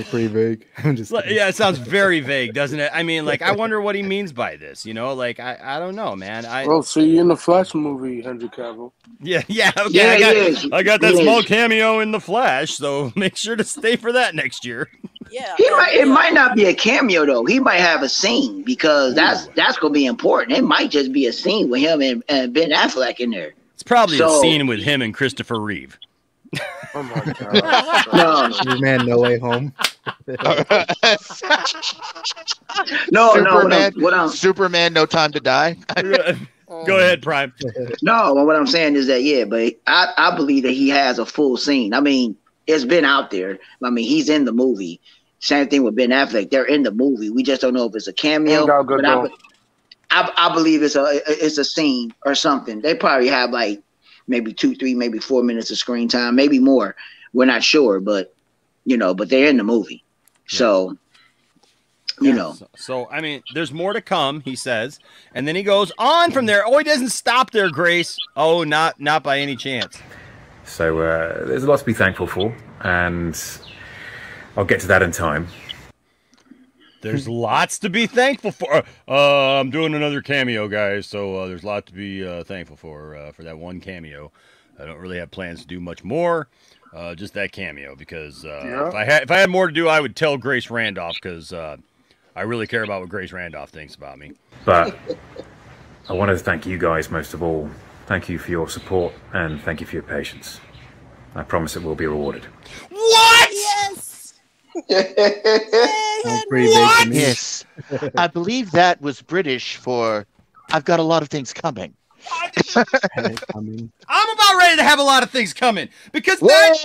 pretty vague. I'm just kidding. Yeah, it sounds very vague, doesn't it? I mean, like, I wonder what he means by this. You know, like, I don't know, man. Well, see you in the Flash movie, Henry Cavill. Yeah, okay. Yeah, I got that small cameo in the Flash, so make sure to stay for that next year. Yeah, It might not be a cameo though. He might have a scene because that's gonna be important. It might just be a scene with him and Ben Affleck in there. It's probably a scene with him and Christopher Reeve. Oh my god! No, Superman, No Way Home. Superman, No Time to Die. Go ahead, Prime. No, what I'm saying is that but I believe that he has a full scene. I mean, it's been out there. I mean, he's in the movie. Same thing with Ben Affleck. They're in the movie. We just don't know if it's a cameo. But I believe it's a scene or something. They probably have like maybe 2, 3, maybe 4 minutes of screen time, maybe more. We're not sure, but but they're in the movie. So, So, I mean, there's more to come, he says. And then he goes on from there. Oh, he doesn't stop there, Grace. Oh, not by any chance. So there's a lot to be thankful for, and I'll get to that in time. There's lots to be thankful for. I'm doing another cameo, guys, so there's a lot to be thankful for that one cameo. I don't really have plans to do much more. Just that cameo, because if I had more to do, I would tell Grace Randolph, because I really care about what Grace Randolph thinks about me. But I wanted to thank you guys most of all. Thank you for your support and thank you for your patience. I promise it will be rewarded. What? Yes. What? Yes. I believe that was British for I've got a lot of things coming. I'm about ready to have a lot of things coming, because that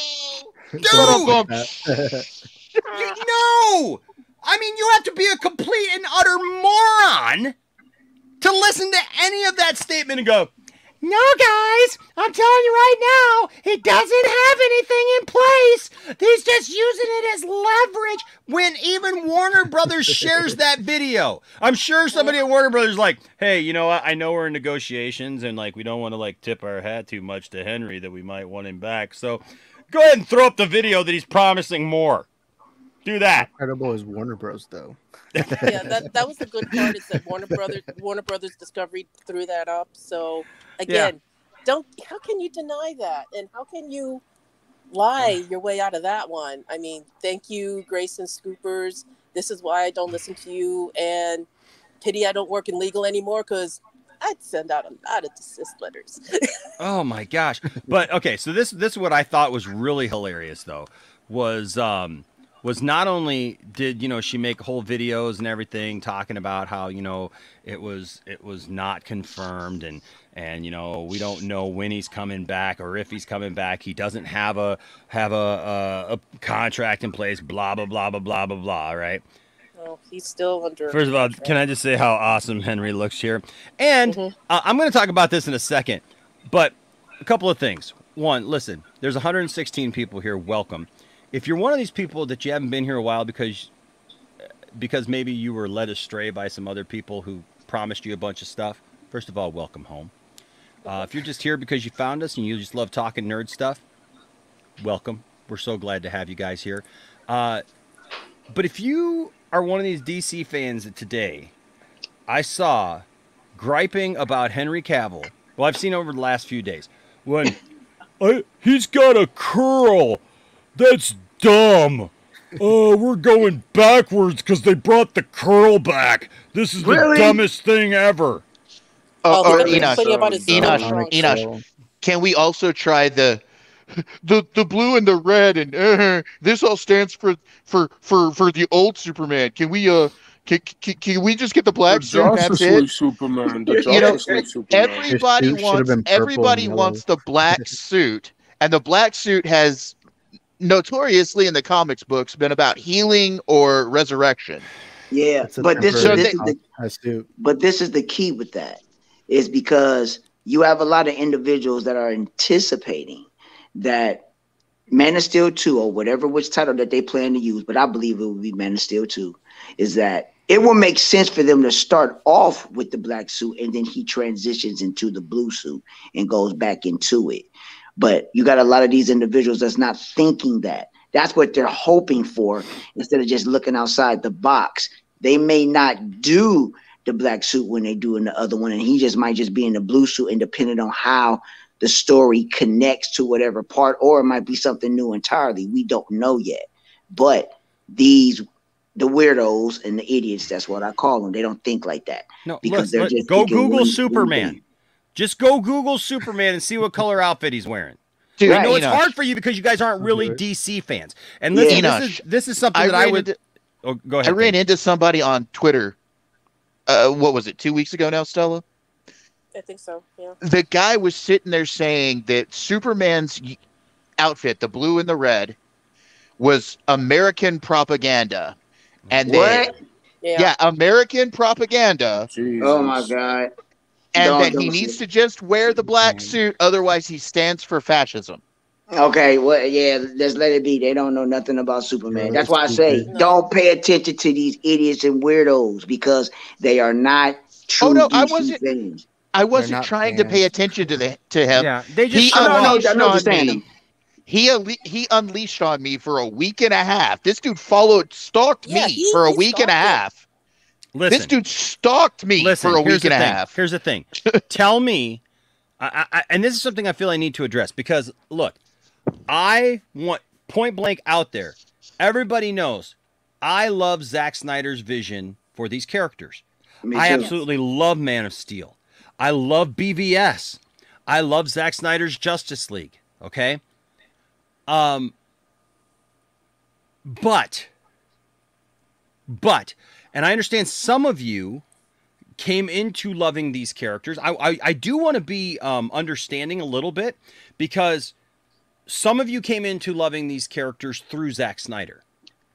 dude, no, I mean, you have to be a complete and utter moron to listen to any of that statement and go, no, guys, I'm telling you right now, he doesn't have anything in place. He's just using it as leverage, when even Warner Brothers shares that video. I'm sure somebody at Warner Brothers is like, hey, you know what? I know we're in negotiations and like we don't want to like tip our hat too much to Henry that we might want him back. So go ahead and throw up the video that he's promising more. Do that. Incredible is Warner Bros. Though. Yeah, that was the good part, is that Warner Brothers Discovery threw that up. So again, how can you deny that? And how can you lie your way out of that one? I mean, thank you, Grace and Scoopers. This is why I don't listen to you, and pity I don't work in legal anymore, because I'd send out a lot of desist letters. Oh my gosh. But okay, so this is what I thought was really hilarious though, was not only did, you know, she make whole videos and everything talking about how, you know, it was not confirmed, and you know, we don't know when he's coming back or if he's coming back. He doesn't have a contract in place, blah blah blah blah blah blah blah, right? Well, he's still under. First of all, can I just say how awesome Henry looks here? And I'm going to talk about this in a second, but a couple of things. One, listen, there's 116 people here. Welcome. If you're one of these people that you haven't been here a while because maybe you were led astray by some other people who promised you a bunch of stuff, first of all, welcome home. If you're just here because you found us and you just love talking nerd stuff, welcome. We're so glad to have you guys here. But if you are one of these DC fans that today I saw griping about Henry Cavill, well, I've seen over the last few days, when he's got a curl. That's dumb. We're going backwards because they brought the curl back. This is the dumbest thing ever. Enosh, can we also try the blue and the red, and this all stands for the old Superman? Can we can we just get the black suit? That's it. Superman. Everybody wants the black suit, and the black suit has notoriously in the comics books been about healing or resurrection. Yeah, but this is the key with that, is because you have a lot of individuals that are anticipating that Man of Steel 2, or whatever which title that they plan to use, but I believe it will be Man of Steel 2, is that it will make sense for them to start off with the black suit and then he transitions into the blue suit and goes back into it. But you got a lot of these individuals that's not thinking that. That's what they're hoping for, instead of just looking outside the box. They may not do the black suit when they do in the other one, and he just might just be in the blue suit, and depending on how the story connects to whatever part, or it might be something new entirely. We don't know yet. But the weirdos and the idiots, that's what I call them. They don't think like that. No, because they're just go Google Superman. Just go Google Superman and see what color outfit he's wearing. Dude, I know it's hard for you because you guys aren't really DC fans. And listen, this is something that I would. Go ahead. I ran into somebody on Twitter. What was it? 2 weeks ago now, Stella? I think so. Yeah. The guy was sitting there saying that Superman's outfit, the blue and the red, was American propaganda, and American propaganda. Jesus. Oh my God. And that he needs to just wear the black suit, otherwise he stands for fascism. Okay, well, yeah, just let it be. They don't know nothing about Superman. That's why I say don't pay attention to these idiots and weirdos, because they are not true DC fans. I wasn't trying to pay attention to him. Yeah, they just He unleashed on me for a week and a half. This dude stalked me for a week and a half. Listen, this dude stalked me for a week and a half. Here's the thing. Tell me, and this is something I feel I need to address, because, look, I want point blank out there. Everybody knows I love Zack Snyder's vision for these characters. I absolutely love Man of Steel. I love BVS. I love Zack Snyder's Justice League. Okay. But, and I understand some of you came into loving these characters. I do want to be understanding a little bit, because some of you came into loving these characters through Zack Snyder.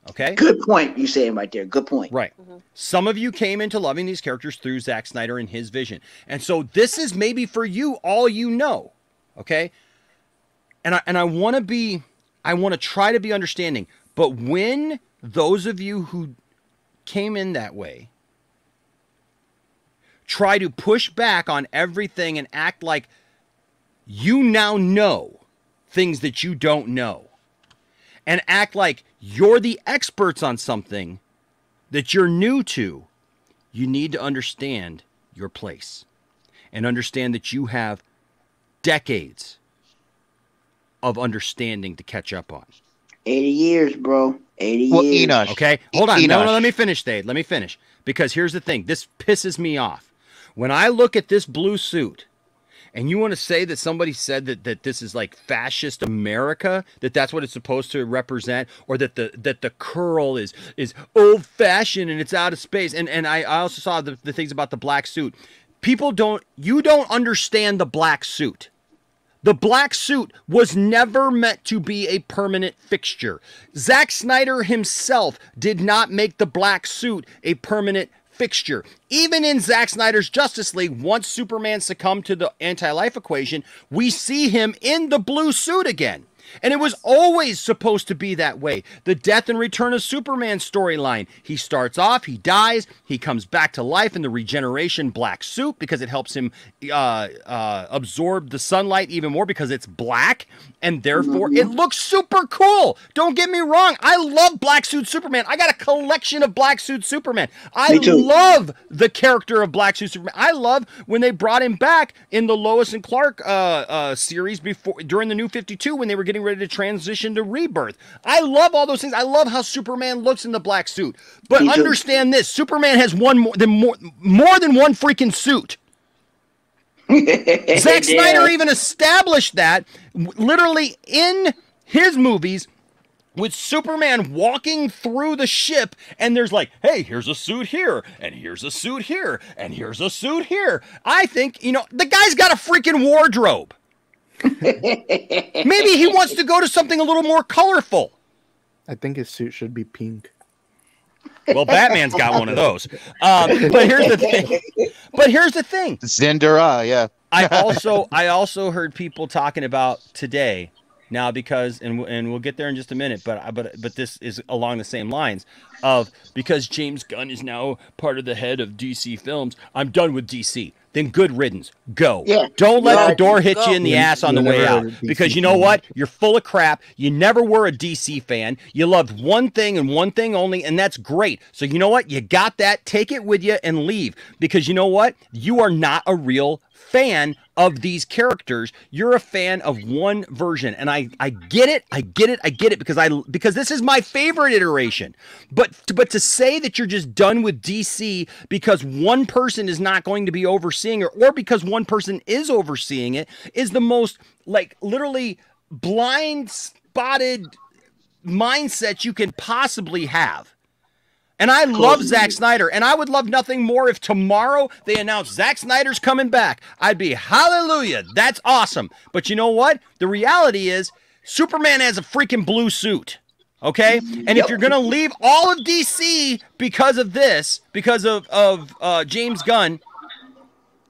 Okay. Good point. You saying right there. Good point. Right. Some of you came into loving these characters through Zack Snyder and his vision. And so this is maybe for you, all you know. Okay. And I want to try to be understanding. But when those of you who came in that way try to push back on everything and act like you now know things that you don't know, and act like you're the experts on something that you're new to, you need to understand your place and understand that you have decades of understanding to catch up on. 80 years, bro. 80 years. Enosh. Okay, hold on. No, Enosh. let me finish, Dave. Let me finish. Because here's the thing. This pisses me off. When I look at this blue suit, and you want to say that somebody said that this is like fascist America, that's what it's supposed to represent, or that the curl is old fashioned and it's out of space. And I also saw the things about the black suit. You don't understand the black suit. The black suit was never meant to be a permanent fixture. Zack Snyder himself did not make the black suit a permanent fixture. Even in Zack Snyder's Justice League, once Superman succumbed to the anti-life equation, we see him in the blue suit again. And it was always supposed to be that way. The death and return of Superman storyline. He starts off, he dies, he comes back to life in the regeneration black suit because it helps him absorb the sunlight even more because it's black. And therefore, it looks super cool. Don't get me wrong. I love Black Suit Superman. I got a collection of Black Suit Superman. I love the character of Black Suit Superman. I love when they brought him back in the Lois and Clark series during the New 52 when they were getting ready to transition to Rebirth. I love all those things. I love how Superman looks in the black suit. But understand this: Superman has more than one freaking suit. Zack Snyder even established that literally in his movies, with Superman walking through the ship, and there's like, hey, here's a suit here, and here's a suit here, and here's a suit here. I think, the guy's got a freaking wardrobe. Maybe he wants to go to something a little more colorful. I think his suit should be pink. Well, Batman's got one of those. But here's the thing. Zendara, yeah. I also heard people talking about today now because, and we'll get there in just a minute, but this is along the same lines of, because James Gunn is now part of the head of DC Films, I'm done with DC. Then good riddance. Go. Yeah. Don't let the door hit you in the ass on the way out. Because you know what? You're full of crap. You never were a DC fan. You loved one thing and one thing only, and that's great. So you know what? You got that. Take it with you and leave. Because you know what? You are not a real fan of these characters. You're a fan of one version. And I get it. I get it because this is my favorite iteration. But to say that you're just done with DC because one person is not going to be overseeing it, or because one person is overseeing it, is the most literally blind spotted mindset you can possibly have. And I love Zack Snyder, and I would love nothing more if tomorrow they announced Zack Snyder's coming back. I'd be, hallelujah, that's awesome. But you know what? The reality is Superman has a freaking blue suit, okay? And if you're going to leave all of DC because of this, because of James Gunn,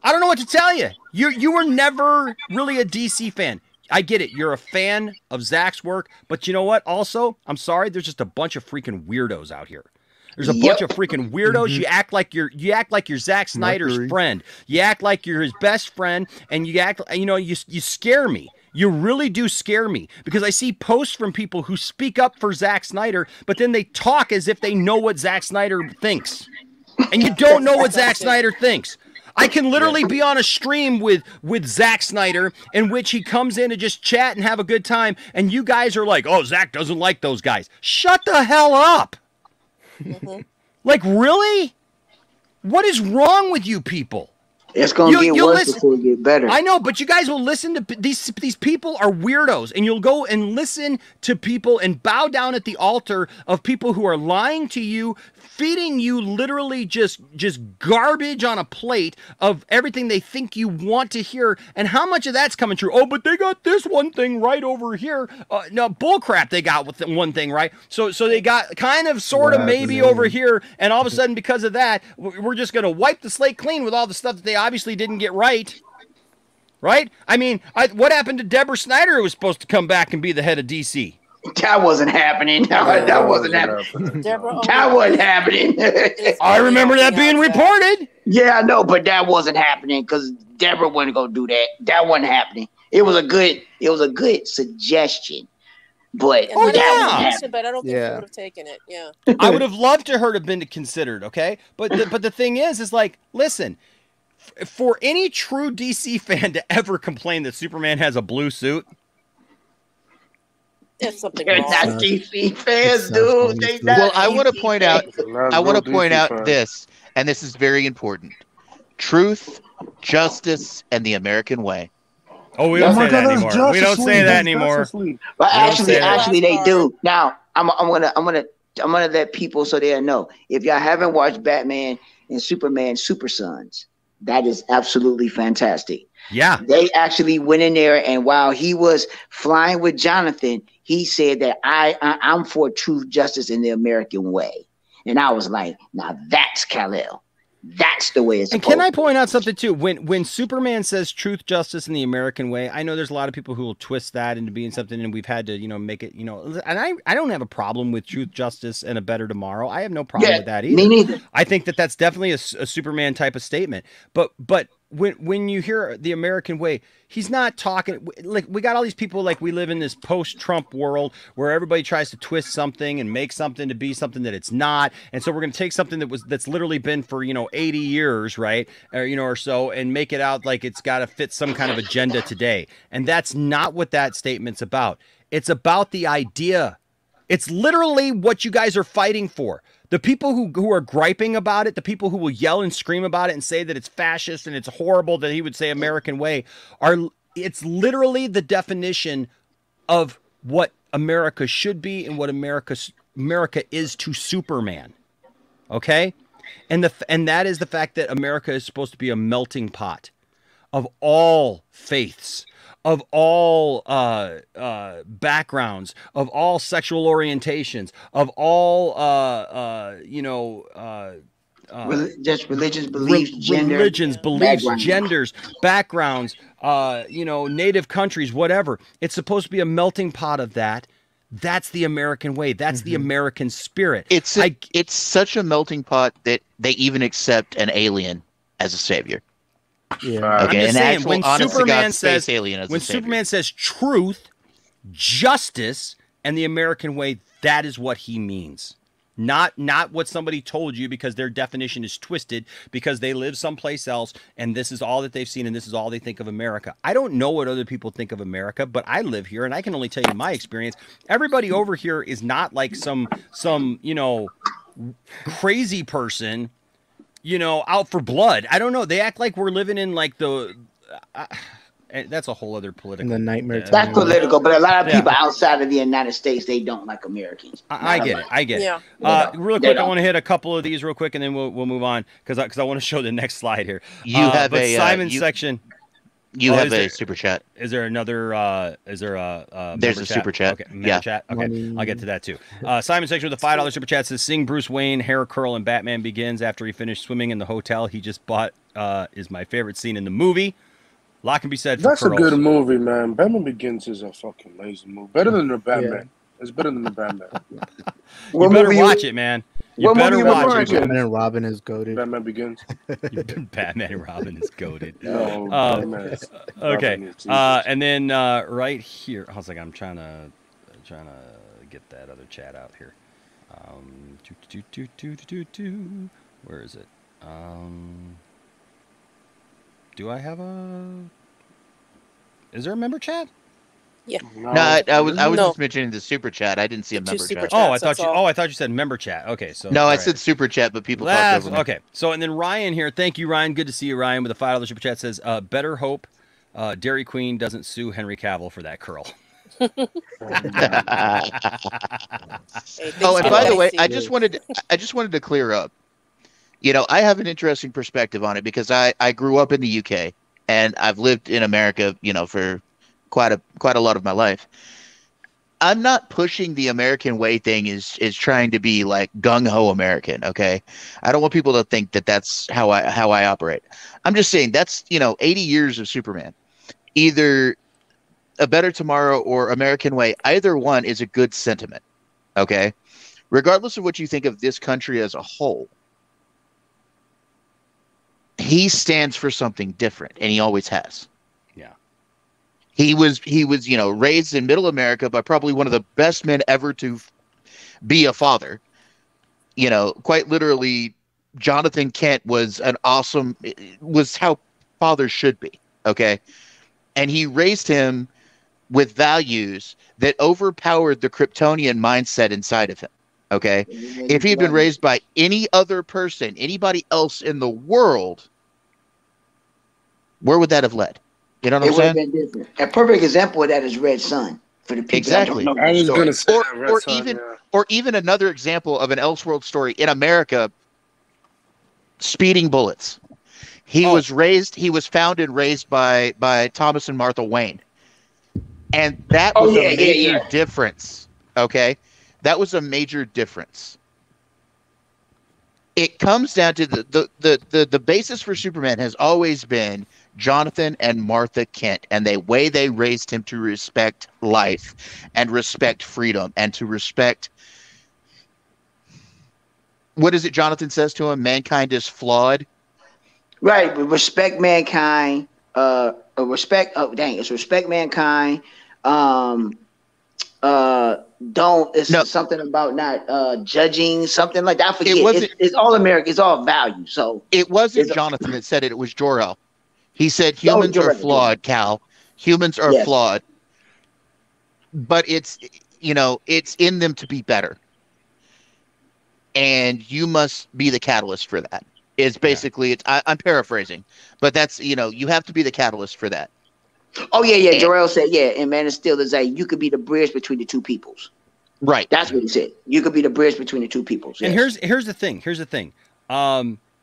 I don't know what to tell you. You were never really a DC fan. I get it. You're a fan of Zack's work, but you know what? Also, I'm sorry, there's just a bunch of freaking weirdos out here. There's a bunch of freaking weirdos. You act like you're Zack Snyder's friend. You act like you're his best friend, and you scare me. You really do scare me, because I see posts from people who speak up for Zack Snyder, but then they talk as if they know what Zack Snyder thinks. And you don't know what Zack Snyder thinks. I can literally be on a stream with Zack Snyder in which he comes in to just chat and have a good time, and you guys are like, oh, Zack doesn't like those guys. Shut the hell up. Like, really? What is wrong with you people? It's going to get worse before it get better. I know, but you guys will listen to these people are weirdos, and you'll go and listen to people and bow down at the altar of people who are lying to you, feeding you literally just garbage on a plate of everything they think you want to hear, and how much of that's coming true? Oh, but they got this one thing right over here. No, bullcrap, they got with one thing right. So they got kind of, sort of, maybe over here, and all of a sudden, because of that, we're just going to wipe the slate clean with all the stuff that they obviously didn't get right. Right? I mean, what happened to Deborah Snyder, who was supposed to come back and be the head of DC? That wasn't happening. That wasn't happening. That wasn't happening. I remember that being reported. Yeah, I know, but that wasn't happening because Deborah wasn't gonna do that. That wasn't happening. It was a good suggestion, but but I don't think he would have taken it. Yeah, I would have loved to have been considered. Okay, but the thing is like, listen, for any true DC fan to ever complain that Superman has a blue suit. There's something They're wrong. not DC fans, dude. They not Well, I want to DC point out. fans. I want to point out this, and this is very important: truth, justice, and the American way. Oh, we don't say that anymore. We don't say that anymore. But actually, they do. Now, I'm gonna let people so they know. If y'all haven't watched Batman and Superman Super Sons, that is absolutely fantastic. Yeah. They actually went in there, and while he was flying with Jonathan, he said that I'm for truth, justice, in the American way. And I was like, now that's Kal-El. That's the way it's And supposed can I to point out something too? When Superman says truth, justice, in the American way, I know there's a lot of people who will twist that into being something, and we've had to, make it, and I don't have a problem with truth, justice, and a better tomorrow. I have no problem with that either. Me neither. I think that that's definitely a Superman type of statement. But when you hear the American way, he's not talking like we got all these people, like we live in this post-Trump world where everybody tries to twist something and make something to be something that it's not. And so we're going to take something that's literally been for, 80 years, right? Or so, and make it out like it's got to fit some kind of agenda today. And that's not what that statement's about. It's about the idea. It's literally what you guys are fighting for. The people who are griping about it, the people who will yell and scream about it and say that it's fascist and it's horrible that he would say American way, it's literally the definition of what America should be and what America is to Superman. Okay? And that is the fact that America is supposed to be a melting pot of all faiths, of all backgrounds, of all sexual orientations, of all just religions, beliefs, genders, backgrounds, native countries, whatever. It's supposed to be a melting pot of that. That's the American way. That's the American spirit. It's such a melting pot that they even accept an alien as a savior. Yeah. Okay. I'm just saying, when Superman says alien as when Superman says truth, justice, and the American way, that is what he means. Not what somebody told you because their definition is twisted because they live someplace else and this is all that they've seen and this is all they think of America. I don't know what other people think of America, but I live here and I can only tell you my experience. Everybody over here is not like some crazy person, out for blood. I don't know. They act like we're living in like that's a whole other political. The nightmare. That's political, but a lot of people outside of the United States, they don't like Americans. I get it. Yeah. Real quick, I want to hit a couple of these real quick, and then we'll move on because I want to show the next slide here. You have a Simon's section. You have a super chat. Is there another? Is there a? There's a super chat. Okay, chat. Okay, I'll get to that too. Simon section with a $5 super chat says, "Sing Bruce Wayne hair curl and Batman Begins after he finished swimming in the hotel he just bought. Is my favorite scene in the movie. A lot can be said for That's curls. a good movie, man. Batman Begins is a fucking amazing movie. Better than the Batman. Yeah. It's better than the Batman. You better watch it, man. You better watch it. Batman and Robin is goated. Batman Begins. Batman and Robin is goated. No, Batman. Okay. Robin is And then right here, I was like, I'm trying to get that other chat out here. Where is it? Do I have a? Is there a member chat? Yeah. No, I was just mentioning the super chat. I didn't see a member chat. Oh, I thought you said member chat. Okay, so no, I said super chat, but people talked over me. Okay. So and then Ryan here, thank you, Ryan. Good to see you, Ryan, with a $5 super chat says, "Better hope Dairy Queen doesn't sue Henry Cavill for that curl." Oh, and by the way, I just wanted to clear up. You know, I have an interesting perspective on it because I grew up in the UK and I've lived in America, you know, for quite a lot of my life. I'm not pushing the American way thing is trying to be like gung ho American. Okay, I don't want people to think that that's how I operate. I'm just saying that's 80 years of Superman, either A Better Tomorrow or American Way. Either one is a good sentiment. Okay, regardless of what you think of this country as a whole, he stands for something different, and he always has. Yeah. He was raised in middle America by probably one of the best men ever to be a father. Quite literally, Jonathan Kent was how fathers should be. Okay. And he raised him with values that overpowered the Kryptonian mindset inside of him. Okay. If he had been raised by any other person, anybody else in the world, where would that have led? You know what I'm saying? Been different. A perfect example of that is Red Sun. For the people exactly. that don't know I was going to say or even another example of an Elseworld story in America. Speeding Bullets. He was found and raised by Thomas and Martha Wayne, and that was a major difference. Okay, that was a major difference. It comes down to the basis for Superman has always been Jonathan and Martha Kent and the way they raised him to respect life and respect freedom and to respect, what is it Jonathan says to him? Mankind is flawed. Right, but respect mankind. It's respect mankind. It's something about not judging, something like that. I forget. It's all American. It's all value. So it wasn't Jonathan that said it. It was Jor-El. He said humans are flawed, Cal. Humans are flawed. But it's in them to be better. And you must be the catalyst for that. It's basically, I'm paraphrasing, but that's, you have to be the catalyst for that. Oh, yeah. Jor-El said, and Man of Steel is you could be the bridge between the two peoples. Right. That's what he said. You could be the bridge between the two peoples. Yes. And here's the thing.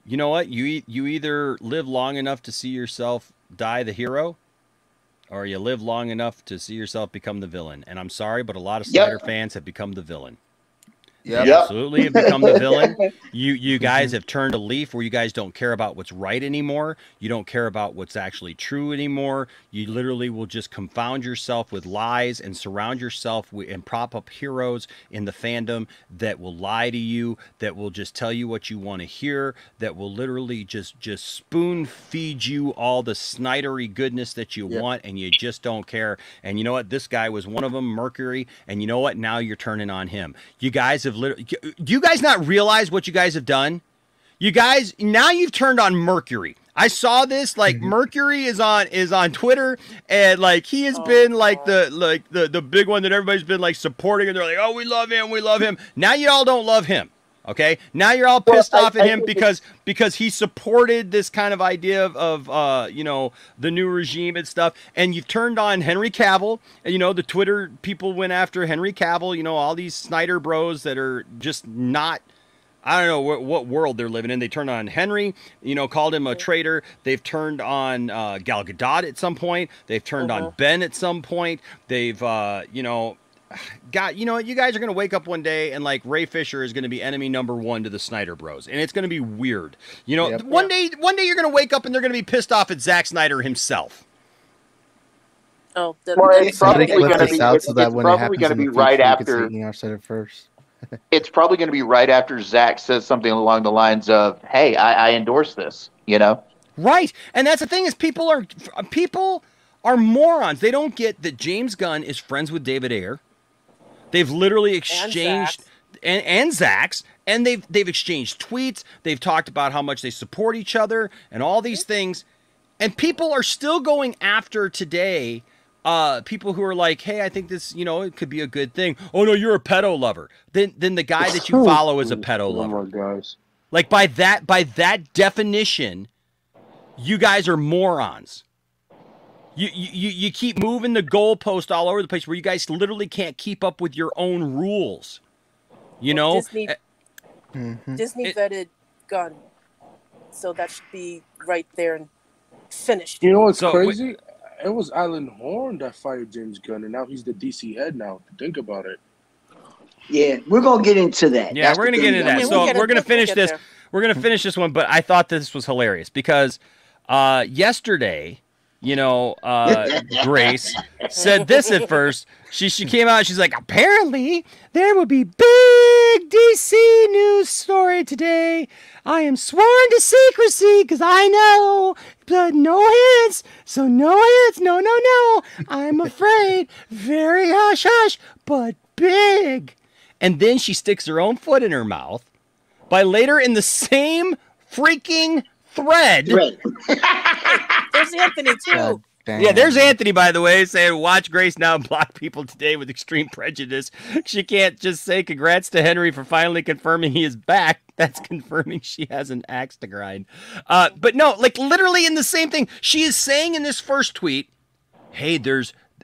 You know what? You either live long enough to see yourself die the hero, or you live long enough to see yourself become the villain. And I'm sorry, but a lot of Snyder fans have become the villain. Yeah, absolutely have become the villain. You guys have turned a leaf where you guys don't care about what's right anymore. You don't care about what's actually true anymore. You literally will just confound yourself with lies and surround yourself and prop up heroes in the fandom that will lie to you, that will just tell you what you want to hear, that will literally just spoon feed you all the Snydery goodness that you want, and you just don't care. And you know what? This guy was one of them, Mercury, and you know what? Now you're turning on him. You guys have do you guys not realize what you guys have done? You guys, now you've turned on Mercury. I saw this, Mercury is on Twitter, and he has been the big one that everybody's been supporting, and they're like, oh, we love him. Now you all don't love him. Okay, now you're all pissed off at him because he supported this kind of idea of the new regime and stuff, and you've turned on Henry Cavill, and the Twitter people went after Henry Cavill, all these Snyder bros that are just not, I don't know what world they're living in. They turned on Henry, called him a traitor. They've turned on Gal Gadot at some point. They've turned on Ben at some point. They've God, you guys are going to wake up one day and Ray Fisher is going to be enemy number one to the Snyder Bros. And it's going to be weird. One day you're going to wake up and they're going to be pissed off at Zack Snyder himself. Oh, it's probably going to be right after. It's probably going to be right after Zack says something along the lines of, "Hey, I endorse this." Right, and that's the thing is people are morons. They don't get that James Gunn is friends with David Ayer. They've literally exchanged and Zach's, and they've exchanged tweets. They've talked about how much they support each other and all these things. And people are still going after today. People who are like, hey, I think this, it could be a good thing. Oh no, you're a pedo lover. Then the guy that you follow is a pedo lover. Guys. Like by that definition, you guys are morons. You keep moving the goalpost all over the place where you guys literally can't keep up with your own rules. Disney vetted Gunn, so that should be right there and finished. You know what's crazy? It was Alan Horn that fired James Gunn, and now he's the DC head now. Think about it. Yeah, we're going to get into that. Yeah, we're going to get into that. So we're going to finish this. We're going to finish this one, but I thought this was hilarious because yesterday, Grace said this at first. She came out and she's like, apparently there will be big DC news story today. I am sworn to secrecy because I know, but no hints. So no hints. No. I'm afraid. Very hush hush, but big. And then she sticks her own foot in her mouth by later in the same freaking thread. There's Anthony too. Yeah, there's Anthony, by the way, saying, watch Grace now block people today with extreme prejudice. She can't just say congrats to Henry for finally confirming he is back. That's confirming she has an axe to grind. But no, like literally in the same thing. She is saying in this first tweet, hey,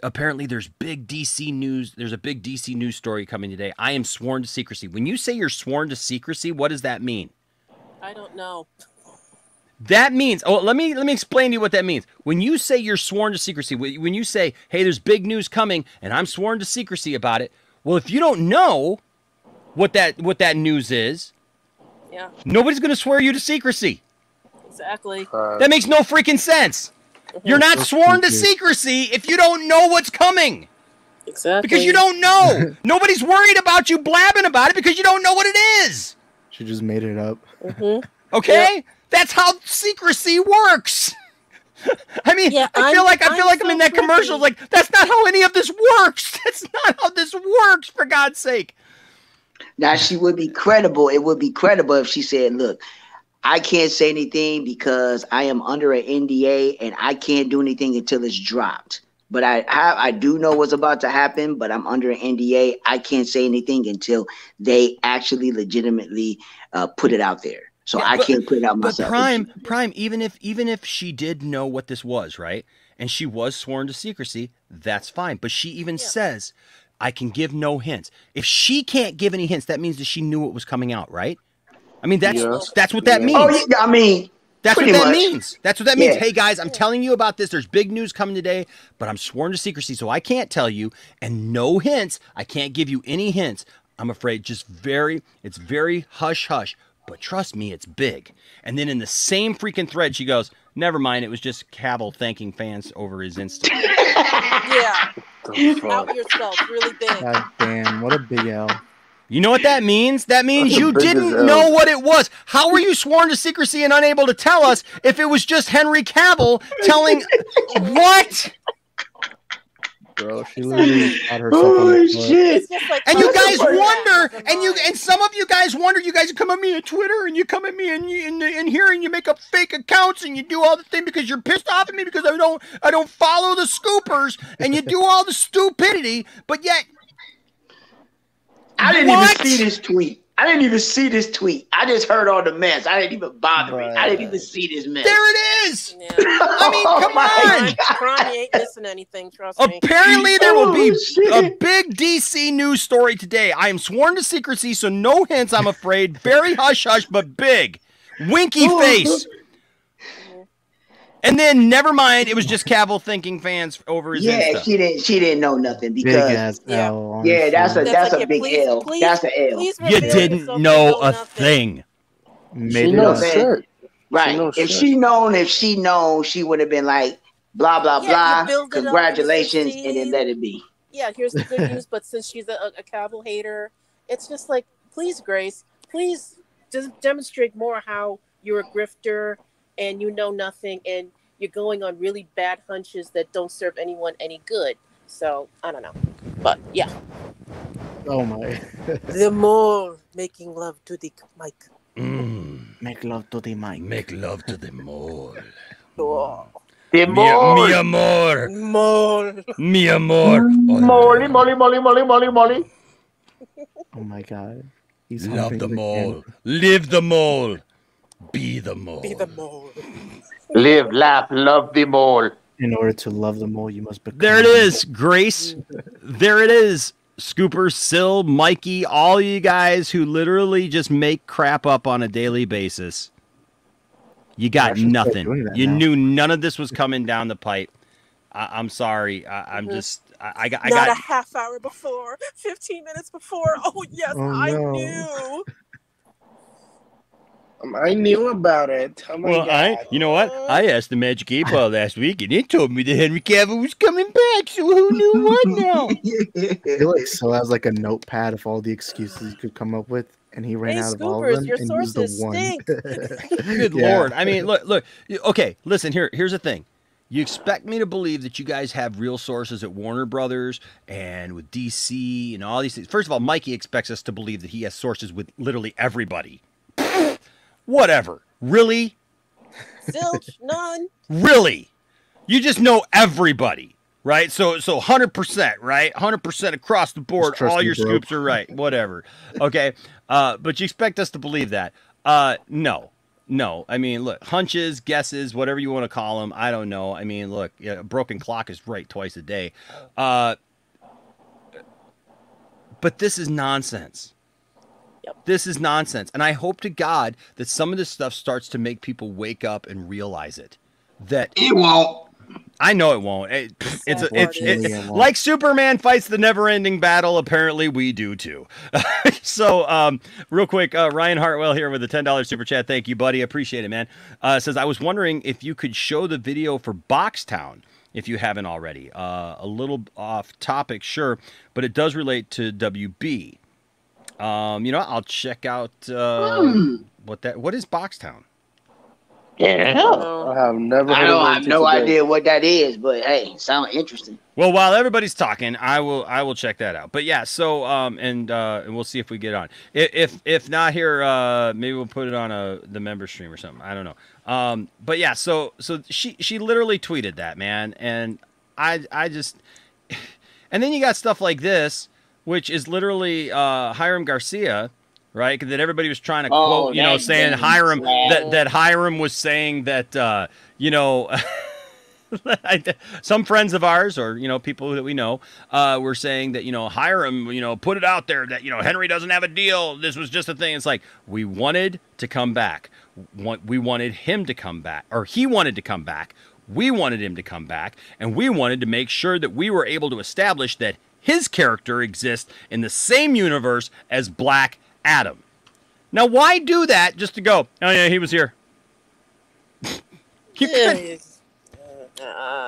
apparently there's big DC news. There's a big DC news story coming today. I am sworn to secrecy. When you say you're sworn to secrecy, what does that mean? I don't know. That means, let me explain to you what that means. When you say you're sworn to secrecy, when you say, hey, there's big news coming and I'm sworn to secrecy about it, well, if you don't know what that news is, yeah, nobody's going to swear you to secrecy. Exactly. That makes no freaking sense. You're not sworn to secrecy if you don't know what's coming. Exactly. Because you don't know. Nobody's worried about you blabbing about it because you don't know what it is. She just made it up. Okay? Yep. That's how secrecy works. I mean, yeah, I feel like I'm in that commercial. Like, that's not how any of this works. That's not how this works, for God's sake. Now, she would be credible. It would be credible if she said, look, I can't say anything because I am under an NDA and I can't do anything until it's dropped. But I do know what's about to happen, but I'm under an NDA. I can't say anything until they actually legitimately put it out there. So yeah, I can't put it out myself. But Prime, even if she did know what this was, right, and she was sworn to secrecy, that's fine. But she even says, I can give no hints. If she can't give any hints, that means that she knew what was coming out, right? I mean, that's what that means. Oh, yeah, I mean, that's what that much. means. That's what that means. Hey, guys, I'm telling you about this. There's big news coming today, but I'm sworn to secrecy, so I can't tell you. And no hints. I can't give you any hints. I'm afraid it's very hush-hush. But trust me, it's big. And then in the same freaking thread, she goes, never mind, it was just Cavill thanking fans over his Insta. Yeah. Out yourself, really big. God damn, what a big L. You know what that means? That means you didn't know what it was. How were you sworn to secrecy and unable to tell us if it was just Henry Cavill telling what? Bro, she literally got herself on the shit. Like, and you guys wonder, and some of you guys wonder, you guys come at me on Twitter and you come at me in here and you make up fake accounts and you do all the thing because you're pissed off at me because I don't follow the scoopers and you do all the stupidity, but yet I didn't even see this tweet. I just heard all the mess. I didn't even bother me. I didn't even see this mess. There it is. Yeah. I mean, come on. Crime ain't missing anything, trust me. Apparently there will be a big DC news story today. I am sworn to secrecy, so no hints, I'm afraid. Very hush-hush, but big. Winky face. And then, never mind, it was just Cavill thanking fans over his Insta. She didn't know nothing because that's a big L. That's an L. You didn't know a thing. Made it right. If she known, she would have been like, blah blah blah. Congratulations, and then let it be. Yeah, here's the good news. But since she's a Cavill hater, it's just like, please, Grace, please just demonstrate more how you're a grifter. And you know nothing, and you're going on really bad hunches that don't serve anyone any good. So, I don't know. But, yeah. Oh, my. The more making love to the mic. Make love to the mic. Make love to the mole. Oh. The mole. Mi amor. Mole. Mi amor. Molly, Molly, Molly, Molly, Molly, Molly. Oh my god. He's Love humping the mole. camera. Live the mole. Be the mole. Be the mole. Live, laugh, love the mole. In order to love them all, you must become. There it is, Grace. There it is. Scooper, Sil, Mikey, all you guys who literally just make crap up on a daily basis. You got nothing. You knew none of this was coming down the pipe. I'm sorry. I'm just. I got. Not a half hour before, 15 minutes before. Oh yes, I knew. I knew about it. Oh my God. You know what? I asked the Magic 8 Ball last week, and it told me that Henry Cavill was coming back. So who knew what now? I feel like Sil has like a notepad of all the excuses he could come up with, and he ran out of all of them your and used the sources one. stink. Good Lord. I mean, look. Okay, listen, here's the thing. You expect me to believe that you guys have real sources at Warner Brothers and with DC and all these things. First of all, Mikey expects us to believe that he has sources with literally everybody. Whatever. Really? Zilch, none. Really? You just know everybody, right? So 100%, right? 100% across the board. All your scoops are right. Whatever. Okay. But you expect us to believe that? No. I mean, look, hunches, guesses, whatever you want to call them. I don't know. I mean, look, a broken clock is right twice a day. But this is nonsense. Yep. This is nonsense. And I hope to God that some of this stuff starts to make people wake up and realize it. That it won't. I know it won't. It's like Superman fights the never-ending battle. Apparently, we do too. So, real quick, Ryan Hartwell here with a $10 super chat. Thank you, buddy. Appreciate it, man. Says, I was wondering if you could show the video for Boxtown if you haven't already. A little off topic, sure, but it does relate to WB. I'll check out what is Boxtown? Yeah, I have never. I have no idea what that is, but hey, sounds interesting. Well, while everybody's talking, I will check that out. But yeah, so and we'll see if we get on. If not here, maybe we'll put it on the member stream or something. I don't know. But yeah, so she literally tweeted that, man, and I just, and then you got stuff like this, which is literally Hiram Garcia. Right, that everybody was trying to quote, saying Hiram that Hiram was saying that some friends of ours or people that we know were saying that Hiram put it out there that Henry doesn't have a deal. This was just a thing. It's like we wanted to come back. We wanted him to come back, or he wanted to come back. We wanted him to come back, and we wanted to make sure that we were able to establish that his character exists in the same universe as Black Adam. Now, why do that just to go, oh, yeah, he was here? I